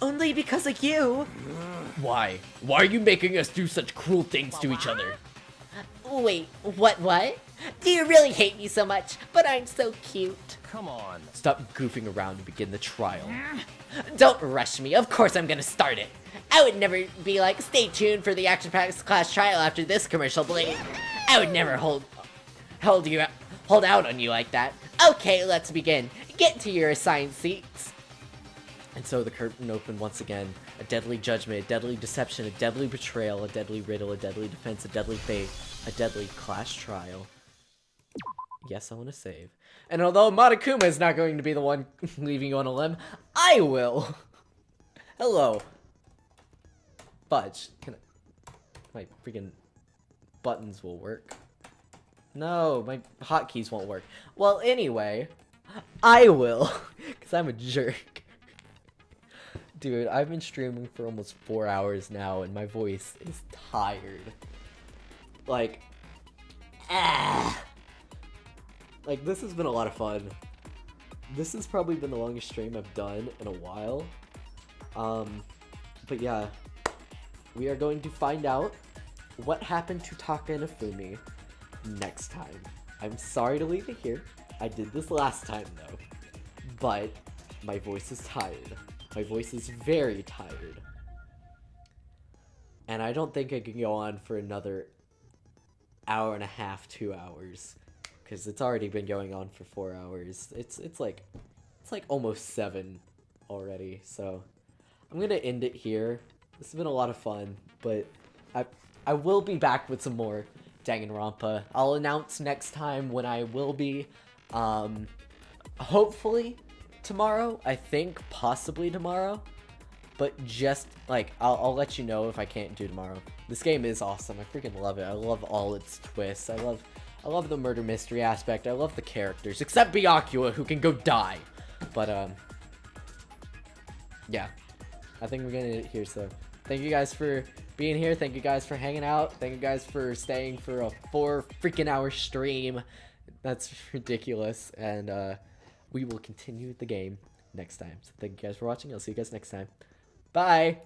Only because of you. Why? Why are you making us do such cruel things to each other? Wait, what? Do you really hate me so much? But I'm so cute. Come on. Stop goofing around and begin the trial. Don't rush me. Of course I'm gonna start it. I would never be like, stay tuned for the Action Pack's class trial after this commercial bleed. I would never hold out on you like that. Okay, let's begin. Get to your assigned seats. And so the curtain opened once again. A deadly judgment, a deadly deception, a deadly betrayal, a deadly riddle, a deadly defense, a deadly fate, a deadly class trial. Yes, I want to save. And although Monokuma is not going to be the one leaving you on a limb, I will. Hello. Fudge. My freaking buttons will work. No, my hotkeys won't work. Well, anyway, I will, because I'm a jerk. Dude, I've been streaming for almost 4 hours now, and my voice is tired. Like, Like, this has been a lot of fun. This has probably been the longest stream I've done in a while. But yeah, we are going to find out what happened to Taka and Afumi next time. I'm sorry to leave it here. I did this last time, though. But my voice is tired. My voice is very tired. And I don't think I can go on for another hour and a half, 2 hours. Because it's already been going on for 4 hours. It's like almost 7 already. So I'm gonna end it here. This has been a lot of fun, but I will be back with some more Danganronpa. I'll announce next time when I will be. Hopefully tomorrow, I think, possibly tomorrow, but just, like, I'll let you know if I can't do tomorrow. This game is awesome. I freaking love it. I love all its twists. I love I love the murder mystery aspect. I love the characters, except Byakuya, who can go die. But, yeah. I think we're gonna end it here, so thank you guys for being here. Thank you guys for hanging out. Thank you guys for staying for a 4 freaking hour stream. That's ridiculous. And, we will continue the game next time. So thank you guys for watching. I'll see you guys next time. Bye!